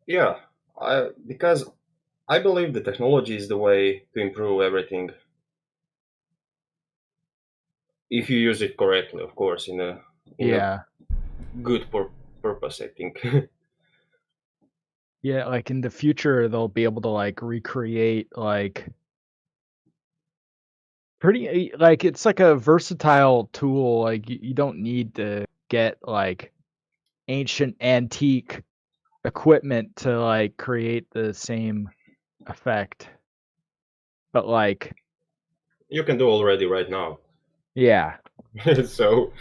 Speaker 4: yeah, because I believe the technology is the way to improve everything if you use it correctly, of course, in a
Speaker 1: Yeah.
Speaker 4: good purpose. I think.
Speaker 1: Yeah, like in the future they'll be able to like recreate like pretty like it's like a versatile tool. Like you don't need to get like ancient antique equipment to like create the same effect. But like
Speaker 4: You can do already right now.
Speaker 1: yeah.
Speaker 4: So,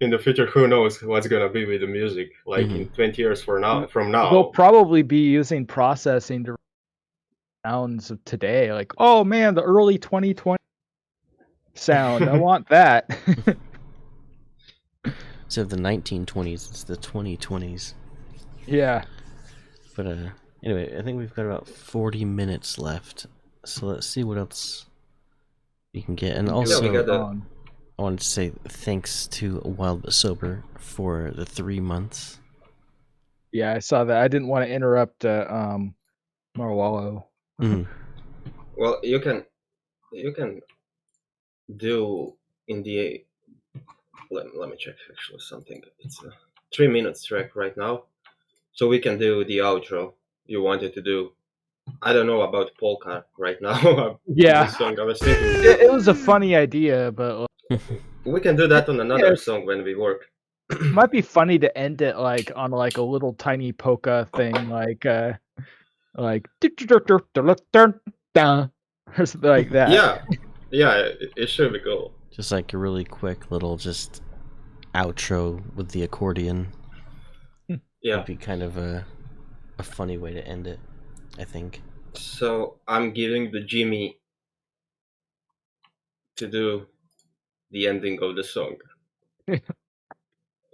Speaker 4: in the future, who knows what's gonna be with the music? Like in 20 years from
Speaker 1: They'll
Speaker 4: now.
Speaker 1: probably be using processing to sounds of today. Like, oh man, the early 2020 sound. I want that.
Speaker 2: Instead of the 1920s, it's the 2020s.
Speaker 1: Yeah.
Speaker 2: But anyway, I think we've got about 40 minutes left. So let's see what else we can get. And
Speaker 1: Do
Speaker 4: Yeah, we
Speaker 2: also,
Speaker 4: got the.
Speaker 1: song.
Speaker 2: I wanted to say thanks to Wild But Sober for the 3 months.
Speaker 1: Yeah, I saw that. I didn't want to interrupt Marwollo.
Speaker 2: Mhm.
Speaker 4: Well, you can do in the. Let me check actually something. It's a 3 minutes track right now, so we can do the outro you wanted to do. I don't know about polka right now. The
Speaker 1: Yeah.
Speaker 4: song I was thinking to
Speaker 1: It
Speaker 4: do.
Speaker 1: was a funny idea, but
Speaker 4: We can do that on
Speaker 1: yeah,
Speaker 4: another song when we work.
Speaker 1: it might be funny to end it like on like a little tiny polka thing, like or something like that.
Speaker 4: Yeah, yeah, it should be cool.
Speaker 2: Just like a really quick little just outro with the accordion.
Speaker 4: Yeah.
Speaker 2: Would be kind of a funny way to end it, I think.
Speaker 4: So I'm giving the Jimmy to do the ending of the song.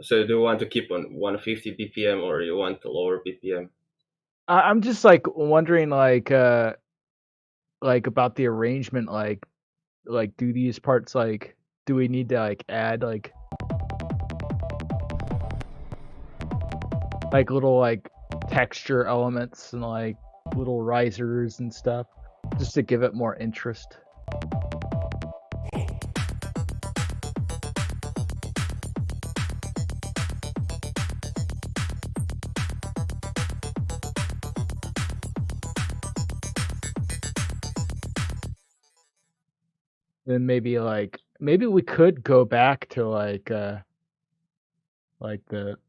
Speaker 4: So do you want to keep on 150 BPM or you want to lower BPM?
Speaker 1: I'm just like wondering like about the arrangement like do these parts like do we need to like add like little like texture elements and like little risers and stuff just to give it more interest. Then maybe we could go back to like the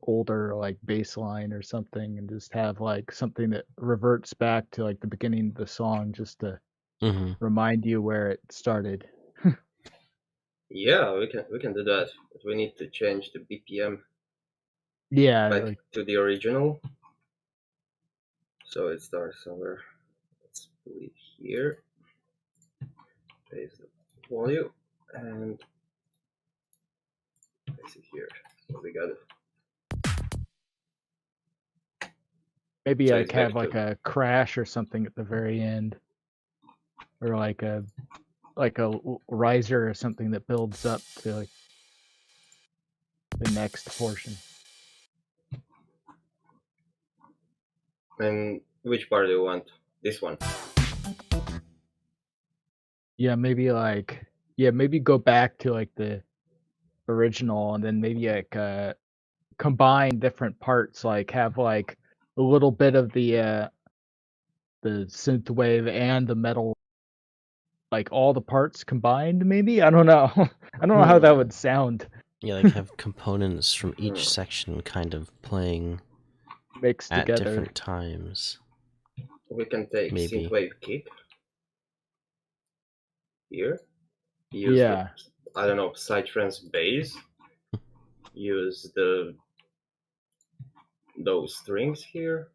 Speaker 1: older like bass line or something and just have like something that reverts back to like the beginning of the song just to
Speaker 2: Mm-hmm.
Speaker 1: remind you where it started.
Speaker 4: Yeah, we can do that. But we need to change the BPM
Speaker 1: Yeah,
Speaker 4: back
Speaker 1: like
Speaker 4: to the original. So it starts somewhere. Let's put it here. Paste the volume and paste it here. So we got it.
Speaker 1: maybe
Speaker 4: So
Speaker 1: like
Speaker 4: it's
Speaker 1: have
Speaker 4: back
Speaker 1: like
Speaker 4: to.
Speaker 1: a crash or something at the very end or like a riser or something that builds up to like the next portion.
Speaker 4: And which part do you want? This one.
Speaker 1: Maybe go back to like the original and then maybe like combine different parts like have like a little bit of the synth wave and the metal like all the parts combined maybe. I don't know. I don't know how that
Speaker 4: Hmm.
Speaker 1: would sound.
Speaker 2: Yeah, like have components from each
Speaker 4: Hmm.
Speaker 2: section kind of playing
Speaker 1: mixed
Speaker 2: at
Speaker 1: together.
Speaker 2: different times.
Speaker 4: We can take
Speaker 2: Maybe.
Speaker 4: synthwave kick here. Use
Speaker 1: Yeah.
Speaker 4: the, I don't know, psytrance bass. Use those strings here.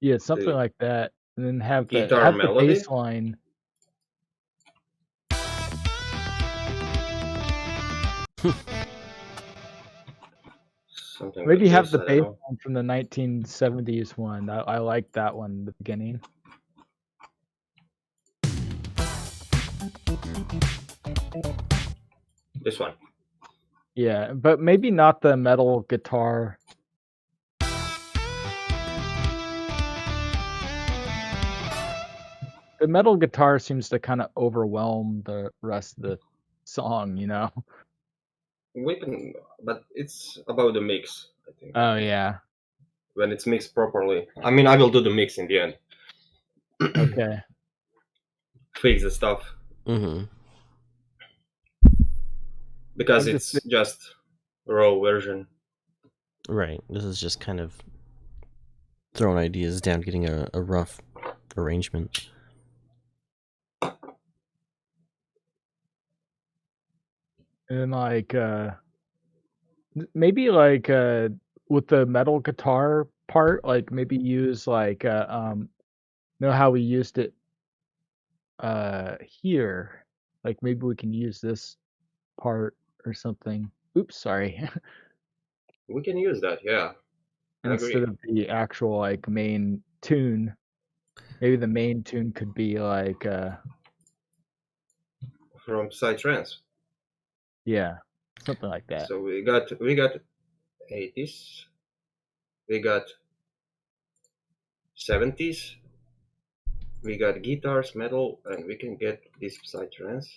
Speaker 1: Yeah, something
Speaker 4: The
Speaker 1: like that. And then have the
Speaker 4: guitar melody.
Speaker 1: bass line.
Speaker 4: Something
Speaker 1: Maybe
Speaker 4: like
Speaker 1: have
Speaker 4: this,
Speaker 1: the
Speaker 4: I don't
Speaker 1: bass
Speaker 4: know.
Speaker 1: line from the 1970s one. I like that one in the beginning.
Speaker 4: This one.
Speaker 1: Yeah, but maybe not the metal guitar. The metal guitar seems to kind of overwhelm the rest of the song, you know?
Speaker 4: We can, but it's about the mix, I think.
Speaker 1: Oh, yeah.
Speaker 4: When it's mixed properly. I mean, I will do the mix in the end.
Speaker 1: Okay.
Speaker 4: Fix the stuff.
Speaker 2: Mm-hmm.
Speaker 4: Because
Speaker 1: I'm just
Speaker 4: it's just raw version.
Speaker 2: Right. This is just kind of throwing ideas down, getting a rough arrangement.
Speaker 1: and like maybe like with the metal guitar part, like maybe use like know how we used it here. Like maybe we can use this part or something. Oops, sorry.
Speaker 4: We can use that, yeah. I
Speaker 1: Instead
Speaker 4: agree.
Speaker 1: of the actual like main tune. Maybe the main tune could be like
Speaker 4: From psytrance.
Speaker 1: yeah, something like that.
Speaker 4: So we got 80s, we got 70s, we got guitars, metal, and we can get this psytrance.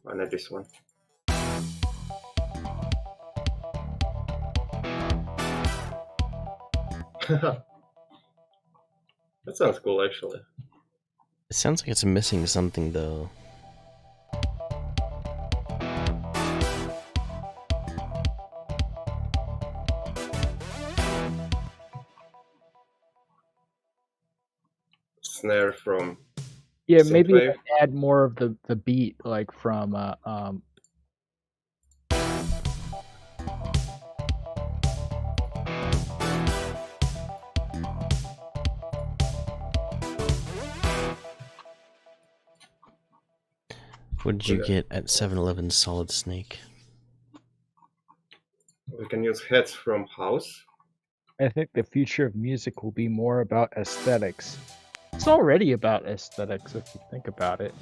Speaker 4: Oh, not this one. That sounds cool, actually.
Speaker 2: It sounds like it's missing something, though.
Speaker 4: Snare from
Speaker 1: Yeah, maybe
Speaker 4: synthwave.
Speaker 1: like add more of the beat like from
Speaker 2: What did you get at 7-Eleven Solid Snake?
Speaker 4: We can use heads from house.
Speaker 1: I think the future of music will be more about aesthetics. It's already about aesthetics if you think about it.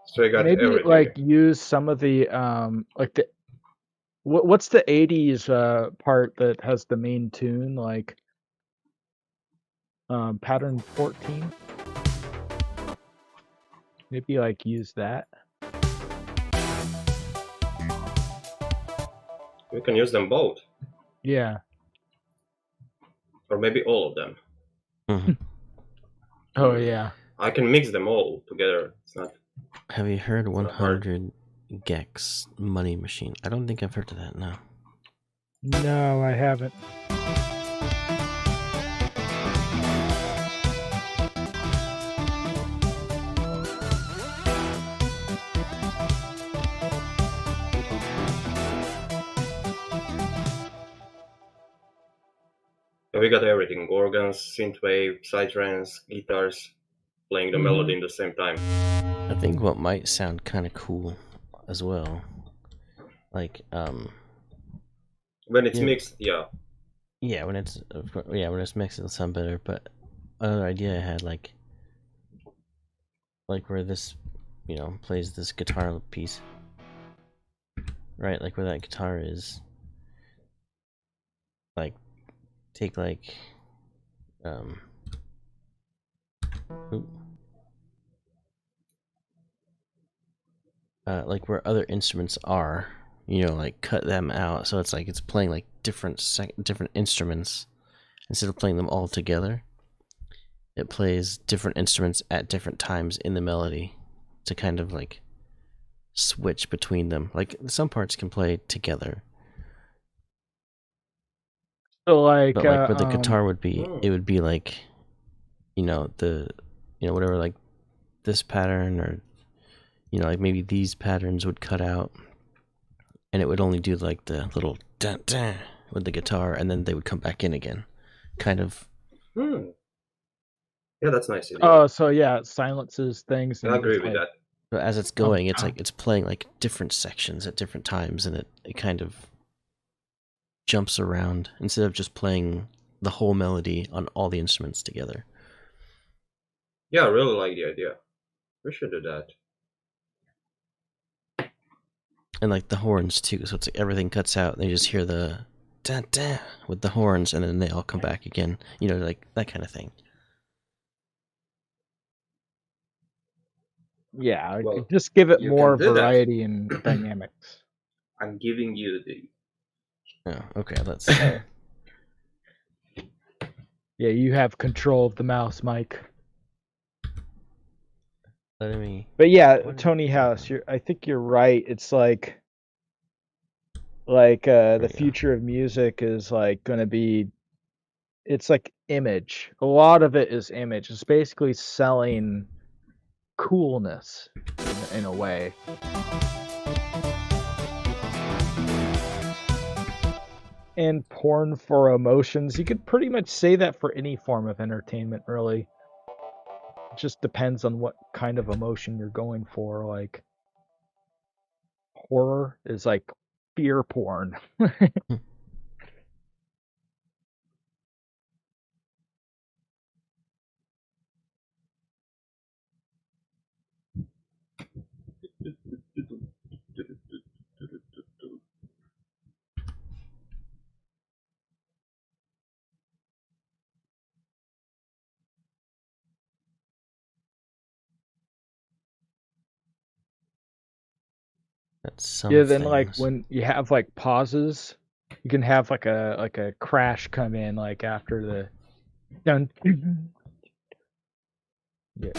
Speaker 4: So we got
Speaker 1: Maybe
Speaker 4: everything.
Speaker 1: like use some of the like the what's the 80s part that has the main tune like pattern 14? Maybe like use that.
Speaker 4: We can use them both,
Speaker 1: Yeah.
Speaker 4: or maybe all of them.
Speaker 2: Mm-hmm.
Speaker 1: Oh yeah.
Speaker 4: I can mix them all together. It's not.
Speaker 2: Have you heard
Speaker 4: not hard.
Speaker 2: 100 Gex Money Machine? I don't think I've heard of that, no.
Speaker 1: No, I haven't.
Speaker 4: We got everything: organs, synthwave, psytrance, guitars, playing the melody in the same time.
Speaker 2: I think what might sound kind of cool as well, like,
Speaker 4: When it's
Speaker 2: Yeah.
Speaker 4: mixed, yeah.
Speaker 2: yeah, when it's mixed, it'll sound better. But another idea I had, like where this, plays this guitar piece, right? Like where that guitar is, like take like, oop. like where other instruments are, like cut them out, so it's like it's playing like different instruments instead of playing them all together. It plays different instruments at different times in the melody to kind of like switch between them. Like some parts can play together,
Speaker 1: So like
Speaker 2: but like where the guitar would be,
Speaker 4: Hmm.
Speaker 2: it would be like, the, whatever, like this pattern, or like maybe these patterns would cut out, and it would only do like the little dun dun with the guitar, and then they would come back in again, kind of.
Speaker 4: Hmm. Yeah, that's nice idea.
Speaker 1: oh, so yeah, it silences things
Speaker 4: I
Speaker 1: and
Speaker 4: agree
Speaker 1: just
Speaker 4: with
Speaker 1: like
Speaker 4: that.
Speaker 2: But as it's going, it's like it's playing like different sections at different times, and it kind of jumps around instead of just playing the whole melody on all the instruments together.
Speaker 4: Yeah, I really like the idea. We should do that.
Speaker 2: And like the horns too, so it's like everything cuts out, and you just hear the da da with the horns, and then they all come back again. Like that kind of thing.
Speaker 1: yeah,
Speaker 4: Well,
Speaker 1: just give it
Speaker 4: you can
Speaker 1: more
Speaker 4: do that.
Speaker 1: variety and dynamics.
Speaker 4: I'm giving you the.
Speaker 2: Oh, okay. Let's see.
Speaker 1: Yeah, you have control of the mouse, Mike.
Speaker 2: Let me.
Speaker 1: But yeah, Tony House, I think you're right. It's like
Speaker 2: There
Speaker 1: the
Speaker 2: we go.
Speaker 1: future of music is like going to be, it's like image. A lot of it is image. It's basically selling coolness in a way. And porn for emotions. You could pretty much say that for any form of entertainment, really. It just depends on what kind of emotion you're going for. Like horror is like fear porn.
Speaker 2: That's some
Speaker 1: Yeah, then like
Speaker 2: things.
Speaker 1: when you have like pauses, you can have like a crash come in like after the dun. Yeah.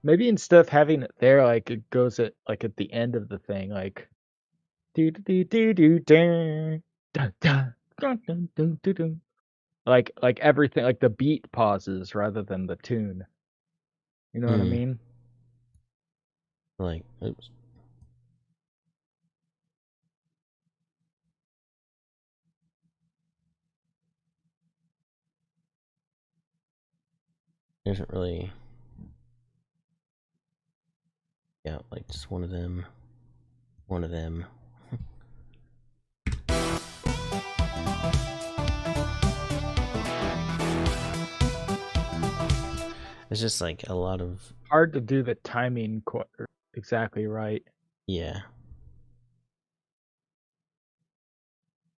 Speaker 1: Maybe instead of having it there, like it goes at the end of the thing, like do do do do do dun dun dun dun dun dun dun. Like everything, like the beat pauses rather than the tune. You know what I
Speaker 2: Hmm.
Speaker 1: mean?
Speaker 2: Like, oops. Isn't really. Yeah, like just one of them. One of them. It's just like a lot of.
Speaker 1: Hard to do the timing exactly right.
Speaker 2: Yeah.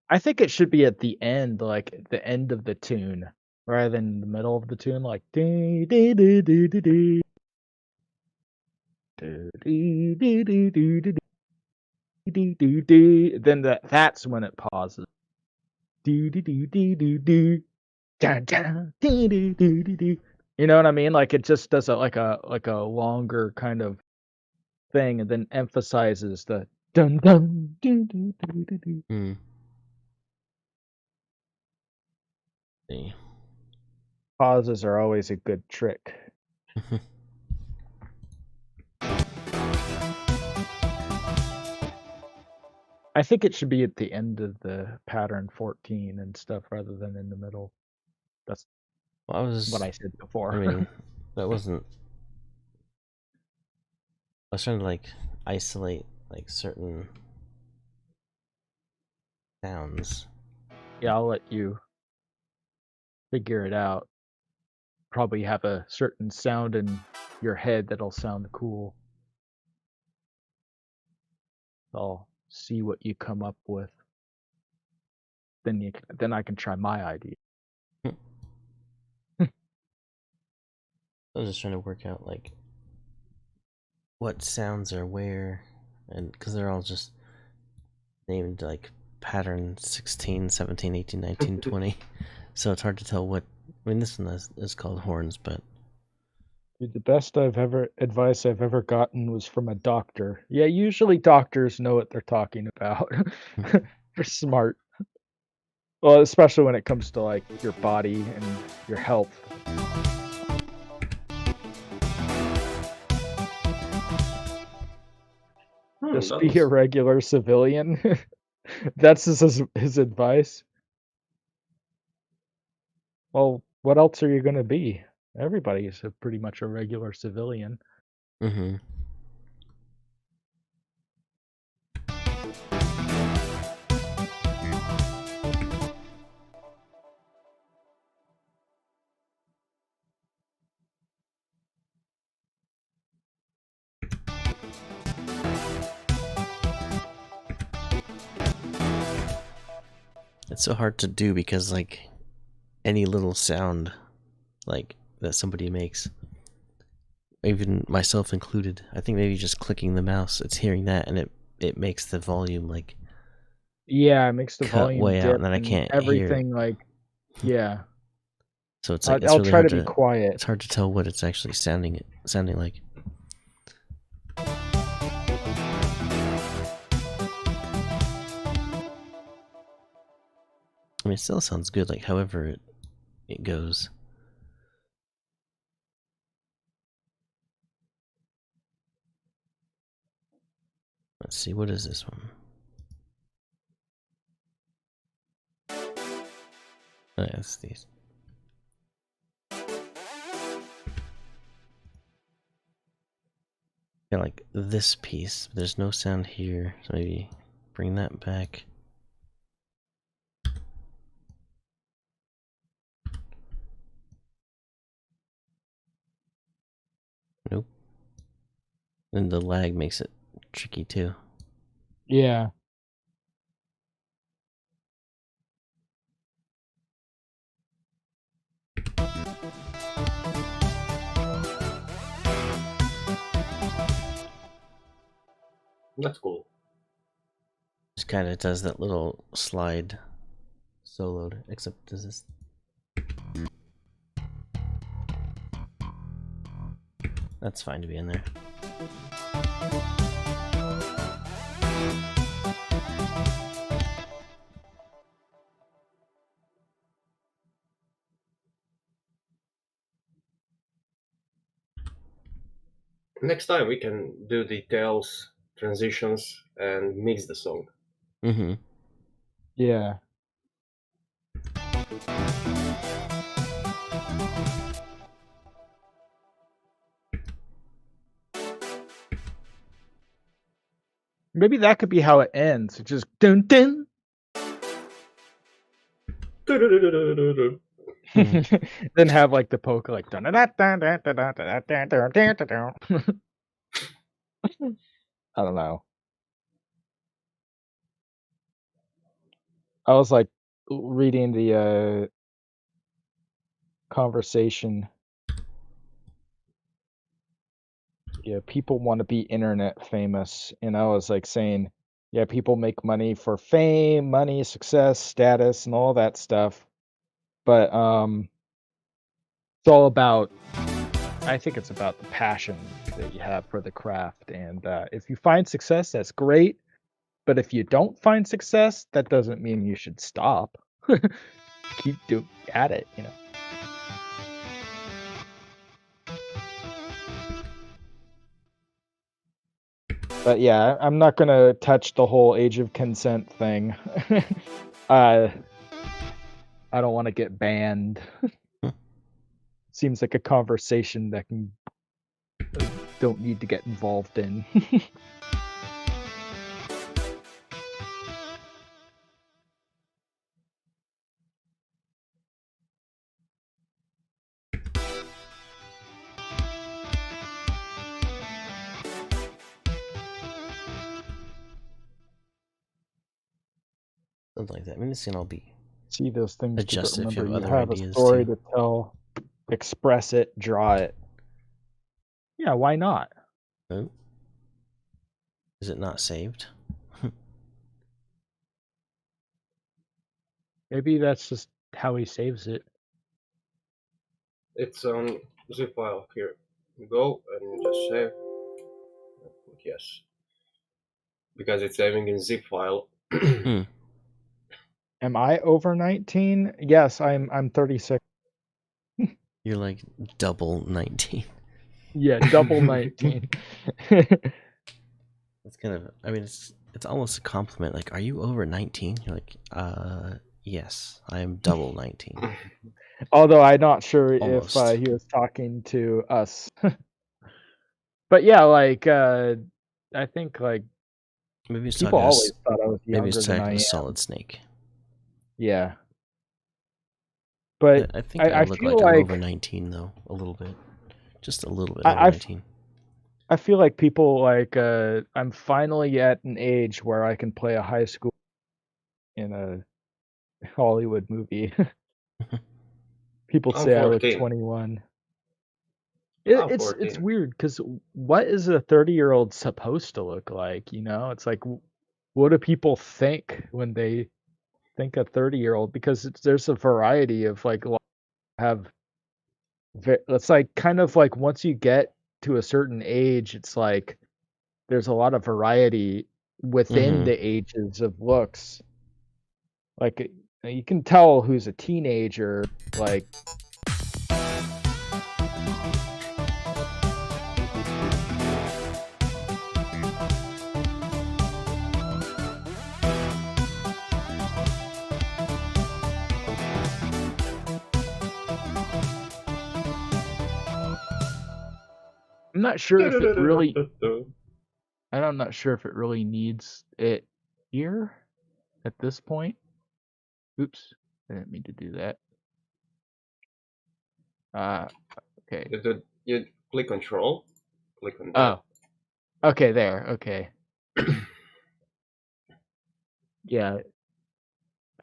Speaker 1: I think it should be at the end, like at the end of the tune, rather than the middle of the tune, like dee dee dee dee dee dee dee dee dee dee dee dee dee dee dee. Then that's when it pauses. Dee dee dee dee dee dee. Dun, dun, dee, dee, dee, dee, dee. You know what I mean? Like it just does a longer kind of thing, and then emphasizes the dun dun doo, doo, doo, doo, doo.
Speaker 2: Hmm. See.
Speaker 1: Pauses are always a good trick. I think it should be at the end of the pattern 14 and stuff rather than in the middle. That's
Speaker 2: Well, I
Speaker 1: what
Speaker 2: was.
Speaker 1: I said
Speaker 2: I
Speaker 1: before.
Speaker 2: mean, that wasn't. I was trying to like isolate like certain sounds.
Speaker 1: Yeah, I'll let you figure it out. Probably have a certain sound in your head that'll sound cool. I'll see what you come up with. Then I can try my idea.
Speaker 2: I was just trying to work out like what sounds are where, and because they're all just named like pattern 16, 17, 18, 19, 20. So it's hard to tell what. I mean, this one is called horns, but
Speaker 1: Dude, the best advice I've ever gotten was from a doctor. Yeah, usually doctors know what they're talking about. They're smart. Well, especially when it comes to like your body and your health. Just
Speaker 4: That
Speaker 1: be a
Speaker 4: was
Speaker 1: regular civilian. That's his advice. Well, what else are you gonna be? Everybody is pretty much a regular civilian.
Speaker 2: mm-hmm. It's so hard to do because like any little sound like that somebody makes, even myself included, I think maybe just clicking the mouse, it's hearing that, and it makes the volume like
Speaker 1: Yeah, it makes the
Speaker 2: cut
Speaker 1: volume
Speaker 2: way out,
Speaker 1: dip
Speaker 2: and then I
Speaker 1: and
Speaker 2: can't hear it.
Speaker 1: everything. Like, yeah,
Speaker 2: So it's like it's
Speaker 1: I'll
Speaker 2: really
Speaker 1: try
Speaker 2: hard
Speaker 1: to be
Speaker 2: to
Speaker 1: quiet.
Speaker 2: it's hard to tell what it's actually sounding like. I mean, it still sounds good, like however it goes. Let's see, what is this one? Oh, yeah, it's these. Yeah, like this piece. There's no sound here, so maybe bring that back. Nope. And the lag makes it tricky too.
Speaker 1: Yeah.
Speaker 4: that's cool.
Speaker 2: Just kind of does that little slide soloed, except does this. That's fine to be in there.
Speaker 4: Next time we can do the tails, transitions, and mix the song.
Speaker 2: Mm-hmm.
Speaker 1: Yeah. Maybe that could be how it ends. It just dun dun. Then have like the polka like dun dun dun dun dun dun dun dun dun dun dun dun dun. I don't know. I was like reading the conversation. Yeah, people want to be internet famous, and I was like saying, yeah, people make money for fame, money, success, status, and all that stuff. But it's all about. I think it's about the passion that you have for the craft, and if you find success, that's great. But if you don't find success, that doesn't mean you should stop. Keep at it, you know. But yeah, I'm not gonna touch the whole age of consent thing. uh, I don't want to get banned. Seems like a conversation that can don't need to get involved in.
Speaker 2: Something like that. I mean, this can all be
Speaker 1: See those things, but
Speaker 2: adjusted if you
Speaker 1: remember,
Speaker 2: have
Speaker 1: you
Speaker 2: other
Speaker 1: have a
Speaker 2: ideas
Speaker 1: story
Speaker 2: too.
Speaker 1: to tell. Express it, draw it. Yeah, why not?
Speaker 2: Oh, is it not saved?
Speaker 1: Maybe that's just how he saves it.
Speaker 4: It's on zip file here. You go and just save. Put yes, because it's saving in zip file.
Speaker 2: Hmm.
Speaker 1: Am I over 19? Yes, I'm 36.
Speaker 2: You're like double 19.
Speaker 1: Yeah, double 19.
Speaker 2: That's kind of. I mean, it's almost a compliment. Like, are you over 19? You're like, yes, I am double 19.
Speaker 1: Although I'm not sure if
Speaker 2: Almost.
Speaker 1: he was talking to us. But yeah, like I think like
Speaker 2: Maybe it's
Speaker 1: people
Speaker 2: talking
Speaker 1: always
Speaker 2: to.
Speaker 1: thought I was
Speaker 2: Maybe it's
Speaker 1: younger than
Speaker 2: talking
Speaker 1: I
Speaker 2: to
Speaker 1: am.
Speaker 2: Solid Snake.
Speaker 1: Yeah. But
Speaker 2: I think I
Speaker 1: I
Speaker 2: look
Speaker 1: feel
Speaker 2: like I'm over
Speaker 1: like
Speaker 2: 19 though, a little bit, just a little bit over
Speaker 1: I, I
Speaker 2: 19.
Speaker 1: I feel like people like I'm finally at an age where I can play a high school in a Hollywood movie. People
Speaker 4: I'm
Speaker 1: say I look
Speaker 4: 14.
Speaker 1: 21.
Speaker 4: I'm
Speaker 1: It's
Speaker 4: 14.
Speaker 1: weird because what is a 30-year-old supposed to look like? It's like what do people think when they think a 30-year-old? Because there's a variety of like have it's like kind of like once you get to a certain age, it's like there's a lot of variety within
Speaker 2: Mm-hmm.
Speaker 1: the ages of looks. Like you can tell who's a teenager. Like I'm not sure if it really. I'm not sure if it really needs it here at this point. Oops, I didn't mean to do that. Uh, okay.
Speaker 4: You click control, click on that.
Speaker 1: Oh, okay, there. Okay. Yeah,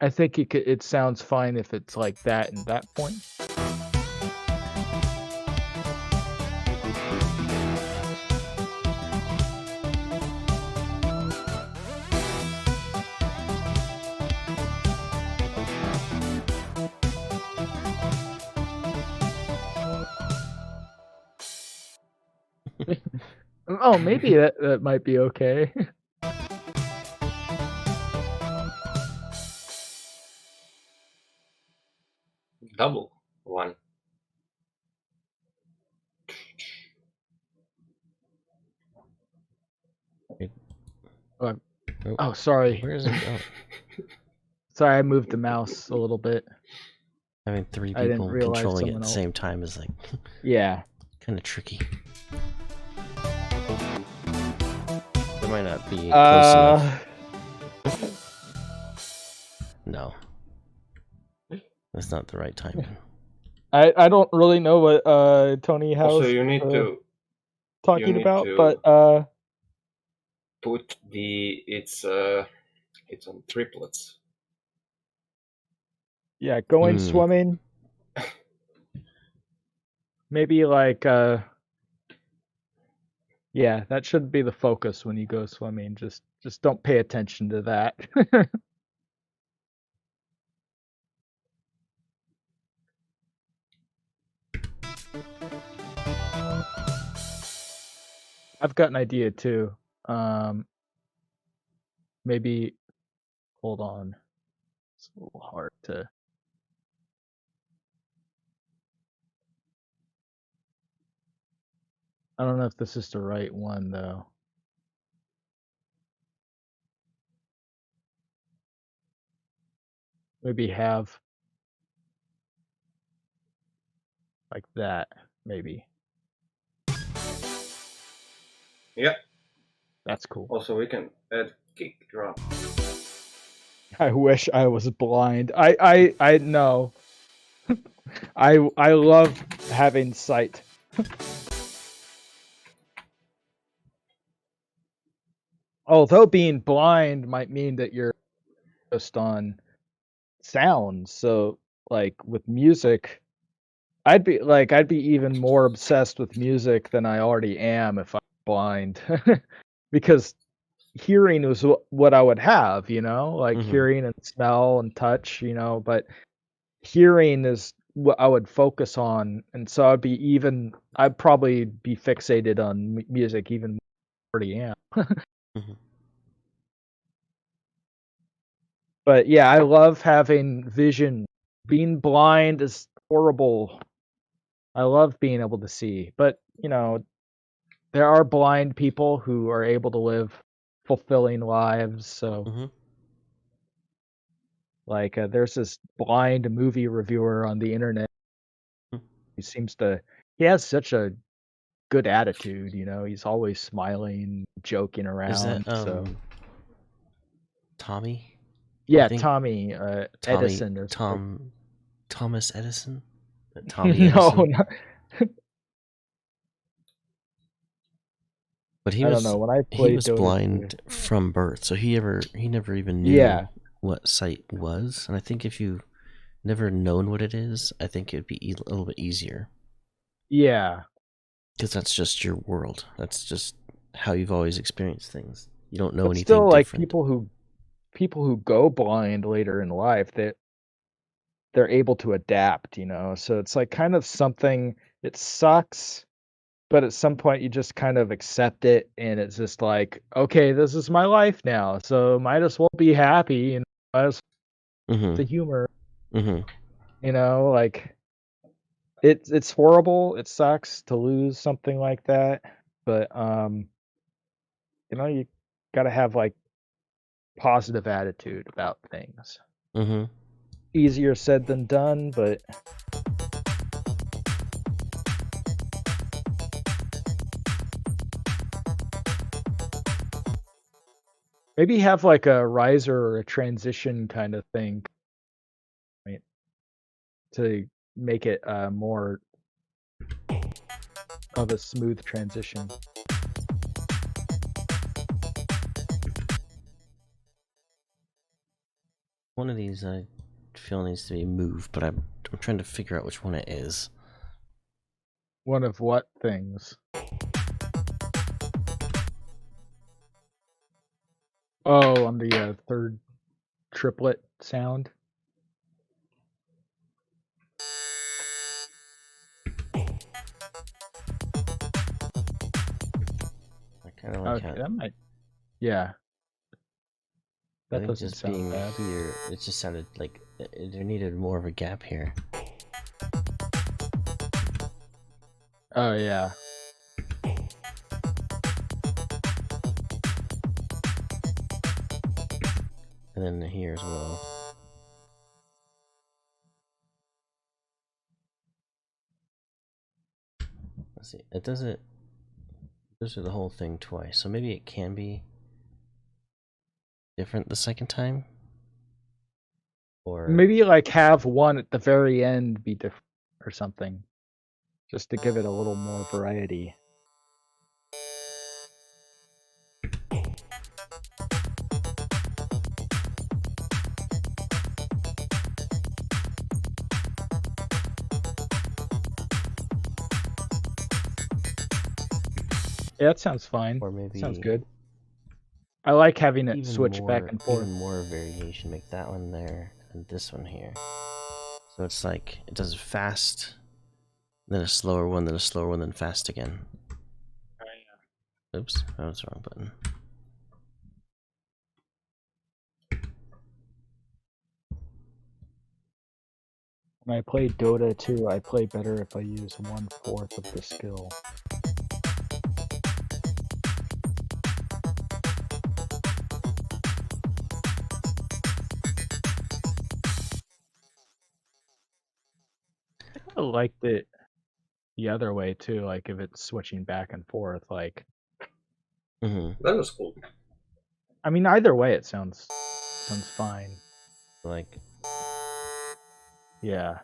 Speaker 1: I think it sounds fine if it's like that and that point. Oh, maybe that might be okay.
Speaker 4: Double one.
Speaker 1: Oh,
Speaker 2: Oh,
Speaker 1: oh, sorry.
Speaker 2: where is it going?
Speaker 1: Sorry, I moved the mouse a little bit.
Speaker 2: Having three
Speaker 1: I didn't
Speaker 2: people
Speaker 1: realize
Speaker 2: controlling it at
Speaker 1: someone
Speaker 2: the
Speaker 1: else.
Speaker 2: same time is like
Speaker 1: Yeah.
Speaker 2: kind of tricky. There might not be close enough. No, that's not the right timing.
Speaker 1: I don't really know what Tony
Speaker 4: Also,
Speaker 1: House
Speaker 4: you
Speaker 1: talking
Speaker 4: need
Speaker 1: about, but
Speaker 4: to put it's on triplets.
Speaker 1: yeah, going
Speaker 2: Hmm.
Speaker 1: swimming. Maybe like yeah, that should be the focus when you go swimming. Just don't pay attention to that. I've got an idea too. Um maybe hold on. It's a little hard to I don't know if this is the right one though. Maybe have like that, maybe.
Speaker 4: Yeah.
Speaker 1: That's cool.
Speaker 4: Also, we can add kick drum.
Speaker 1: I wish I was blind. I know. I love having sight. Although being blind might mean that you're just on sound. So like with music, I'd be even more obsessed with music than I already am if I'm blind. Because hearing was what I would have, like
Speaker 2: Mm-hmm.
Speaker 1: hearing and smell and touch, but hearing is what I would focus on, and so I'd probably be fixated on music even more than I already am.
Speaker 2: Mm-hmm.
Speaker 1: But yeah, I love having vision. Being blind is horrible. I love being able to see, but there are blind people who are able to live fulfilling lives. So,
Speaker 2: Mm-hmm.
Speaker 1: like, there's this blind movie reviewer on the internet. He seems to, he has such a good attitude. He's always smiling, joking
Speaker 2: Is
Speaker 1: around.
Speaker 2: that
Speaker 1: So,
Speaker 2: Tommy? I
Speaker 1: yeah,
Speaker 2: think
Speaker 1: Tommy
Speaker 2: Tommy
Speaker 1: Edison or something.
Speaker 2: Thomas Edison? Tommy
Speaker 1: No,
Speaker 2: Edison?
Speaker 1: no,
Speaker 2: But
Speaker 1: I don't know. When I
Speaker 2: he
Speaker 1: played
Speaker 2: was
Speaker 1: Dota 2,
Speaker 2: blind from birth, so he never even knew
Speaker 1: yeah,
Speaker 2: what sight was. And I think if you never known what it is, I think it'd be a little bit easier
Speaker 1: yeah.
Speaker 2: because that's just your world. That's just how you've always experienced things. You don't know
Speaker 1: But
Speaker 2: anything
Speaker 1: still, like
Speaker 2: different.
Speaker 1: people who go blind later in life, that they're able to adapt. So it's like kind of something. It sucks, but at some point you just kind of accept it, and it's just like, okay, this is my life now, so might as well be happy, and might as
Speaker 2: Mm-hmm.
Speaker 1: well the humor.
Speaker 2: Mm-hmm.
Speaker 1: Like it's horrible. It sucks to lose something like that, but you gotta have like positive attitude about things.
Speaker 2: Mm-hmm.
Speaker 1: Easier said than done, but maybe have like a riser or a transition kind of thing, right, to make it more of a smooth transition.
Speaker 2: One of these I feel needs to be moved, but I'm trying to figure out which one it is.
Speaker 1: One of what things? Oh, on the third triplet sound.
Speaker 2: I kind of like how
Speaker 1: Okay, that might. Yeah,
Speaker 2: I
Speaker 1: that
Speaker 2: think
Speaker 1: doesn't
Speaker 2: just
Speaker 1: sound
Speaker 2: being
Speaker 1: bad.
Speaker 2: here, it just sounded like there needed more of a gap here.
Speaker 1: Oh yeah.
Speaker 2: And then here as well. Let's see. It does it. Goes through the whole thing twice, so maybe it can be different the second time, or
Speaker 1: Maybe like have one at the very end be different or something, just to give it a little more variety. Yeah, that sounds fine.
Speaker 2: or
Speaker 1: Sounds
Speaker 2: maybe
Speaker 1: good. I like having it switch back and forth.
Speaker 2: even more variation. Make that one there and this one here. So it's like it does fast, then a slower one, then a slower one, then fast again. Oops, that was the wrong button.
Speaker 1: When I play Dota 2, I play better if I use 1/4 of the skill. I liked it the other way too, like if it's switching back and forth. Like,
Speaker 2: Mm-hmm.
Speaker 4: That was cool.
Speaker 1: I mean, either way, it sounds fine.
Speaker 2: Like,
Speaker 1: Yeah.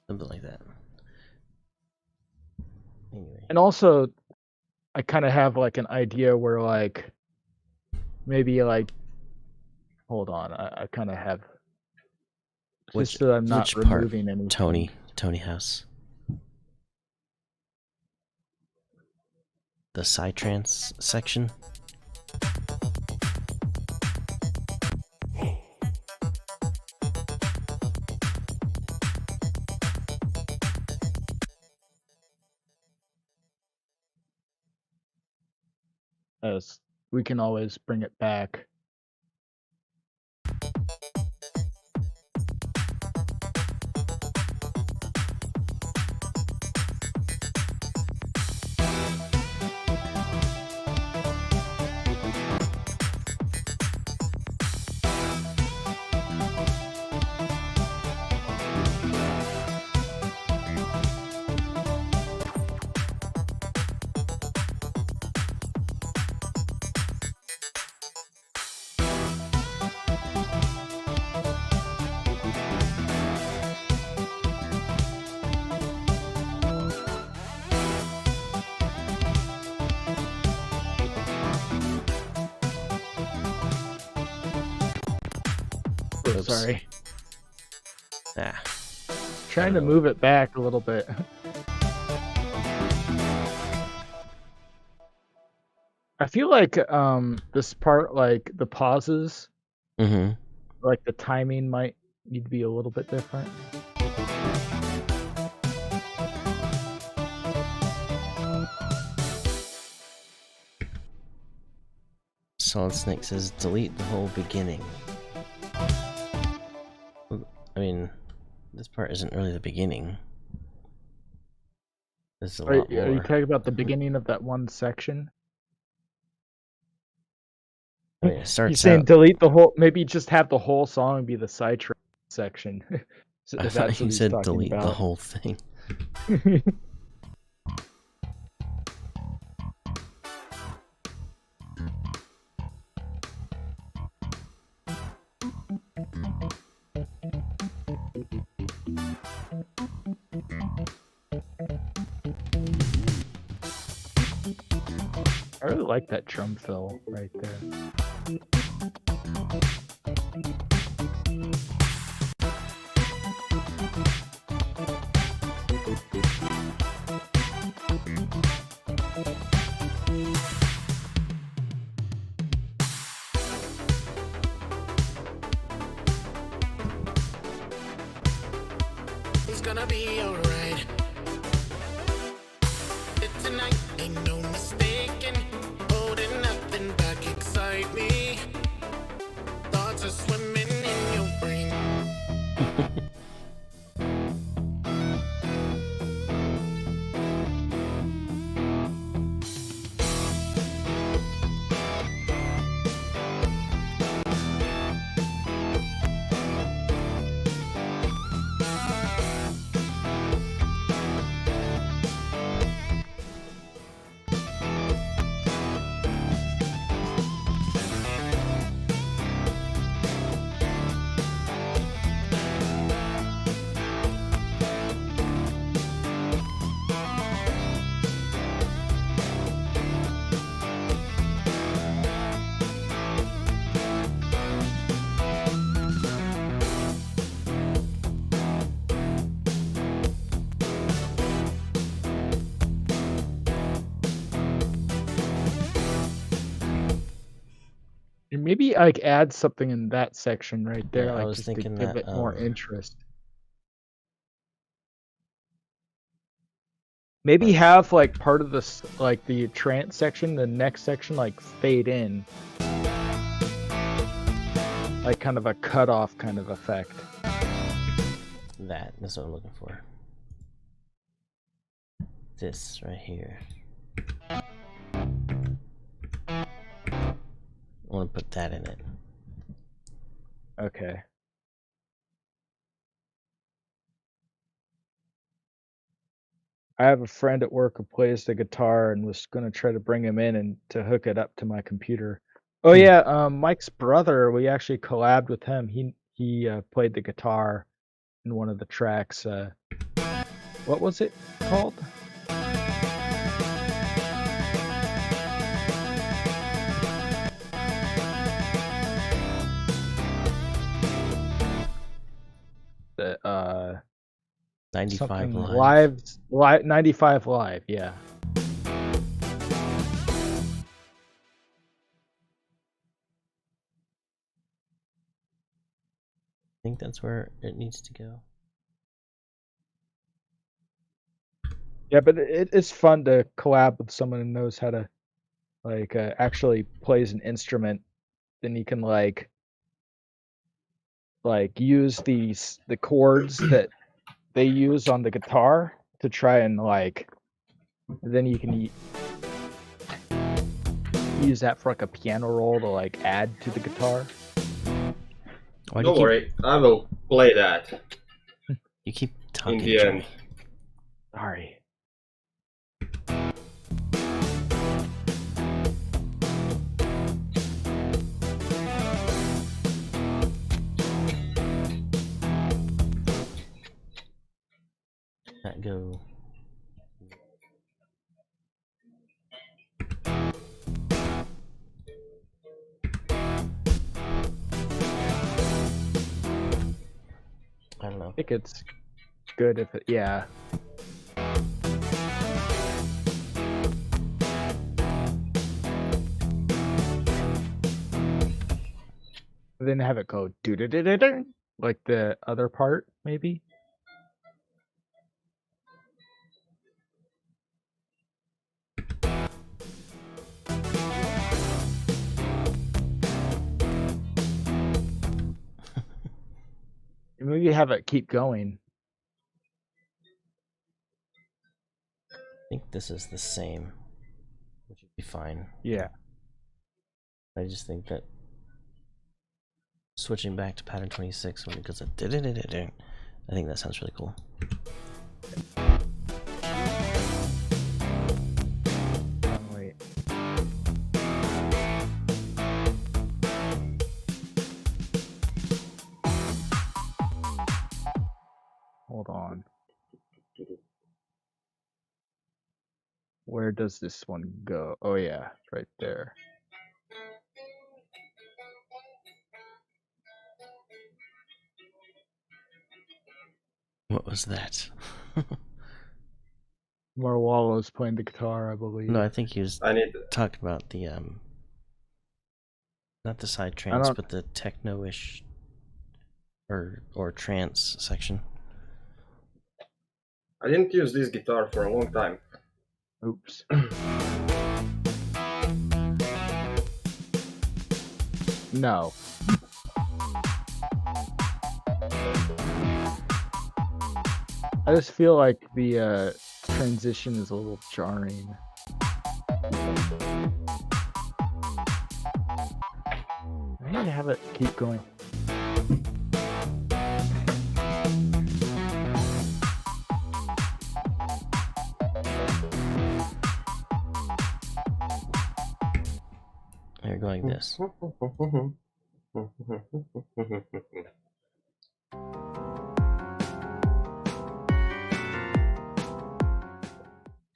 Speaker 2: something like that. Anyway,
Speaker 1: And also, I kind of have like an idea where like maybe like hold on, I kind of have
Speaker 2: which
Speaker 1: just so I'm not
Speaker 2: part,
Speaker 1: removing anything.
Speaker 2: Tony House? The Psytrance section?
Speaker 1: As we can always bring it back. Oh,
Speaker 2: Oops.
Speaker 1: sorry.
Speaker 2: Ah.
Speaker 1: Trying to move it back a little bit. I feel like this part, like the pauses,
Speaker 2: Mm-hmm.
Speaker 1: like the timing might need to be a little bit different.
Speaker 2: Solid Snake says delete the whole beginning. I mean, this part isn't really the beginning. There's a lot more.
Speaker 1: Are you talking about the beginning of that one section?
Speaker 2: I mean, it starts
Speaker 1: You're saying
Speaker 2: out.
Speaker 1: delete the whole, maybe just have the whole song be the sidetrack section.
Speaker 2: I
Speaker 1: If
Speaker 2: thought
Speaker 1: that's what
Speaker 2: he
Speaker 1: he's
Speaker 2: said
Speaker 1: talking
Speaker 2: delete the
Speaker 1: about.
Speaker 2: whole thing.
Speaker 1: I really like that drum fill right there.
Speaker 5: It's gonna be alright. Tonight ain't no mistaking. Holding nothing back, excite me. Thoughts are swimming in your brain.
Speaker 1: And maybe like add something in that section right there,
Speaker 2: Yeah, I
Speaker 1: like
Speaker 2: was
Speaker 1: just to
Speaker 2: thinking
Speaker 1: give
Speaker 2: that,
Speaker 1: it more interest. Maybe have like part of this, like the trance section, the next section, like fade in, like kind of a cutoff kind of effect.
Speaker 2: that's what I'm looking for. This right here. I want to put that in it.
Speaker 1: Okay. I have a friend at work who plays the guitar and was going to try to bring him in and to hook it up to my computer. Oh yeah, Mike's brother, we actually collabed with him. He played the guitar in one of the tracks. What was it called?
Speaker 2: 95
Speaker 1: something
Speaker 2: live.
Speaker 1: live 95 live, yeah.
Speaker 2: I think that's where it needs to go.
Speaker 1: Yeah, but it's fun to collab with someone who knows how to like actually plays an instrument. Then you can like use the chords that they use on the guitar to try and like then you can use that for like a piano roll to like add to the guitar.
Speaker 2: Why do you
Speaker 4: Don't
Speaker 2: keep,
Speaker 4: worry, I will play that
Speaker 2: you keep
Speaker 4: in
Speaker 2: talking,
Speaker 4: the
Speaker 2: Joey?
Speaker 4: end.
Speaker 1: Sorry.
Speaker 2: That go. I don't know.
Speaker 1: I think it's good if it, yeah. Then have it go do do do do do like the other part maybe. Maybe have it keep going.
Speaker 2: I think this is the same, which would be fine.
Speaker 1: Yeah.
Speaker 2: I just think that switching back to pattern 26 when it goes I think that sounds really cool.
Speaker 1: Wait. Hold on. Where does this one go? Oh yeah, it's right there.
Speaker 2: What was that?
Speaker 1: Marwollo's playing the guitar, I believe.
Speaker 2: No, I think he was
Speaker 4: I need.
Speaker 2: talking about the not the side
Speaker 1: I
Speaker 2: trance,
Speaker 1: don't.
Speaker 2: but the techno-ish or trance section.
Speaker 4: I didn't use this guitar for a long time.
Speaker 1: Oops. No. I just feel like the transition is a little jarring. I need to have it keep going.
Speaker 2: You're going this.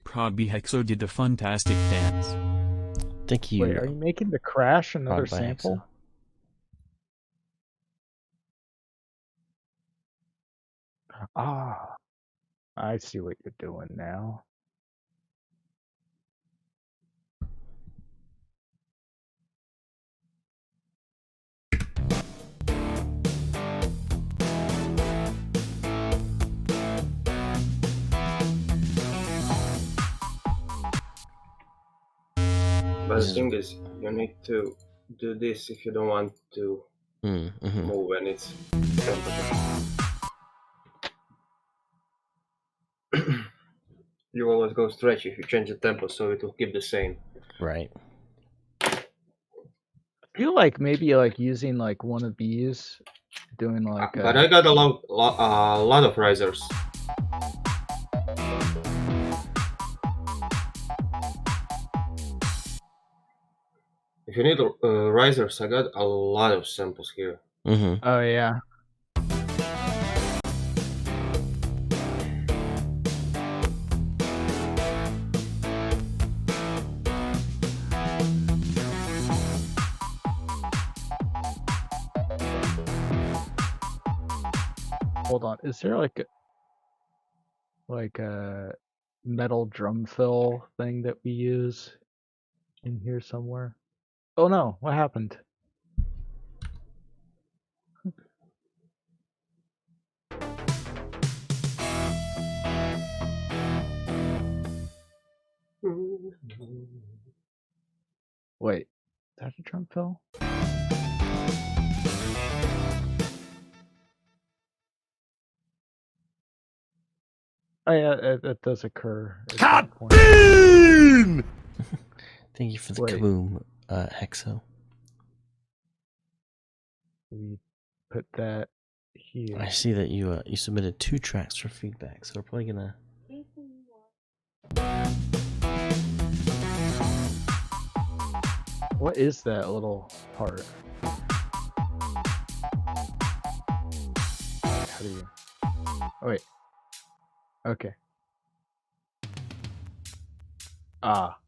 Speaker 3: Prod Hexo did the fantastic dance.
Speaker 2: Thank you.
Speaker 1: Wait, are you making the crash another
Speaker 2: Prod by
Speaker 1: sample?
Speaker 2: Hexo.
Speaker 1: Ah, I see what you're doing now.
Speaker 4: But the thing is, you need to do this if you don't want to move when it's you always go stretch if you change the tempo, so it will keep the same.
Speaker 2: Right.
Speaker 1: I feel like maybe like using like one of these, doing like.
Speaker 4: But I got a lot of risers. If you need risers, I got a lot of samples here.
Speaker 1: Oh yeah. hold on. Is there like a metal drum fill thing that we use in here somewhere? Oh no, what happened? Wait, is that a drum fill? Oh yeah, it does occur.
Speaker 6: God damn!
Speaker 2: Thank you for the
Speaker 1: Wait.
Speaker 2: kaboom, Hexo.
Speaker 1: We put that here.
Speaker 2: I see that you you submitted 2 tracks for feedback, so we're probably gonna.
Speaker 1: What is that little part? How do you? Oh wait. Okay. Ah.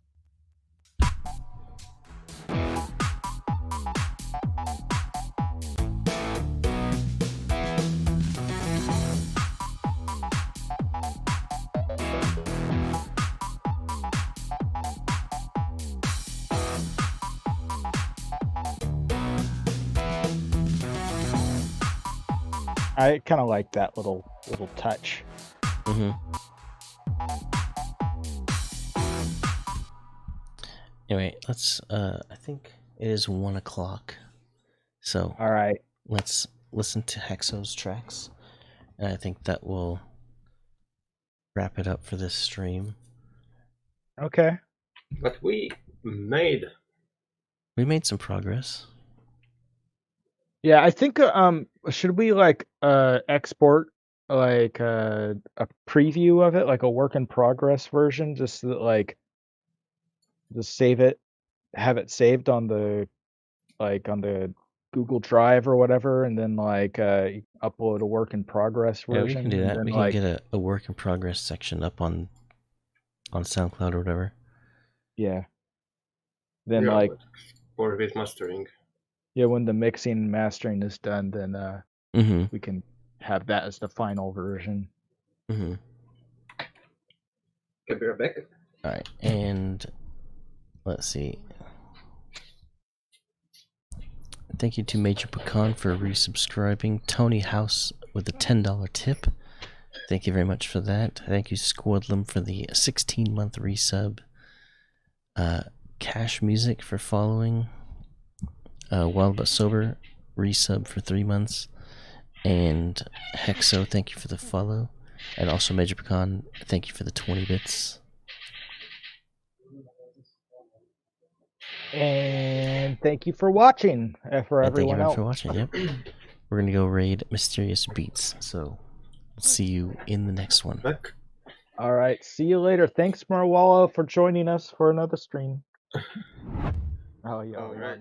Speaker 1: I kind of like that little touch.
Speaker 2: Mm-hmm. Anyway, let's. I think it is 1 o'clock, so
Speaker 1: All right.
Speaker 2: let's listen to Hexo's tracks, and I think that will wrap it up for this stream.
Speaker 1: Okay.
Speaker 4: But we made
Speaker 2: some progress.
Speaker 1: Yeah, I think should we like export like a preview of it, like a work in progress version, just so that, like just save it, have it saved on the Google Drive or whatever, and then like upload a work in progress
Speaker 2: Yeah,
Speaker 1: version,
Speaker 2: we can do
Speaker 1: and
Speaker 2: that.
Speaker 1: then
Speaker 2: We can get a work in progress section up on SoundCloud or whatever.
Speaker 1: Yeah. Then like
Speaker 4: or with mastering.
Speaker 1: Yeah, when the mixing and mastering is done, then we can have that as the final version.
Speaker 2: Mm-hmm.
Speaker 4: Can be right back.
Speaker 2: All right, and let's see. Thank you to Major Pecan for resubscribing. Tony House with a $10 tip. Thank you very much for that. Thank you, Squadlum, for the 16-month resub. Cash Music for following. Wild But Sober resub for 3 months. And Hexo, thank you for the follow. And also Major Pecan, thank you for the 20 bits.
Speaker 1: And thank you for watching. For everyone else.
Speaker 2: Thank you for watching. Yep. We're gonna go raid Mysterious Beats. So we'll see you in the next one.
Speaker 4: Back.
Speaker 1: All right. See you later. Thanks, Marwollo, for joining us for another stream. Oh yeah.
Speaker 4: All right.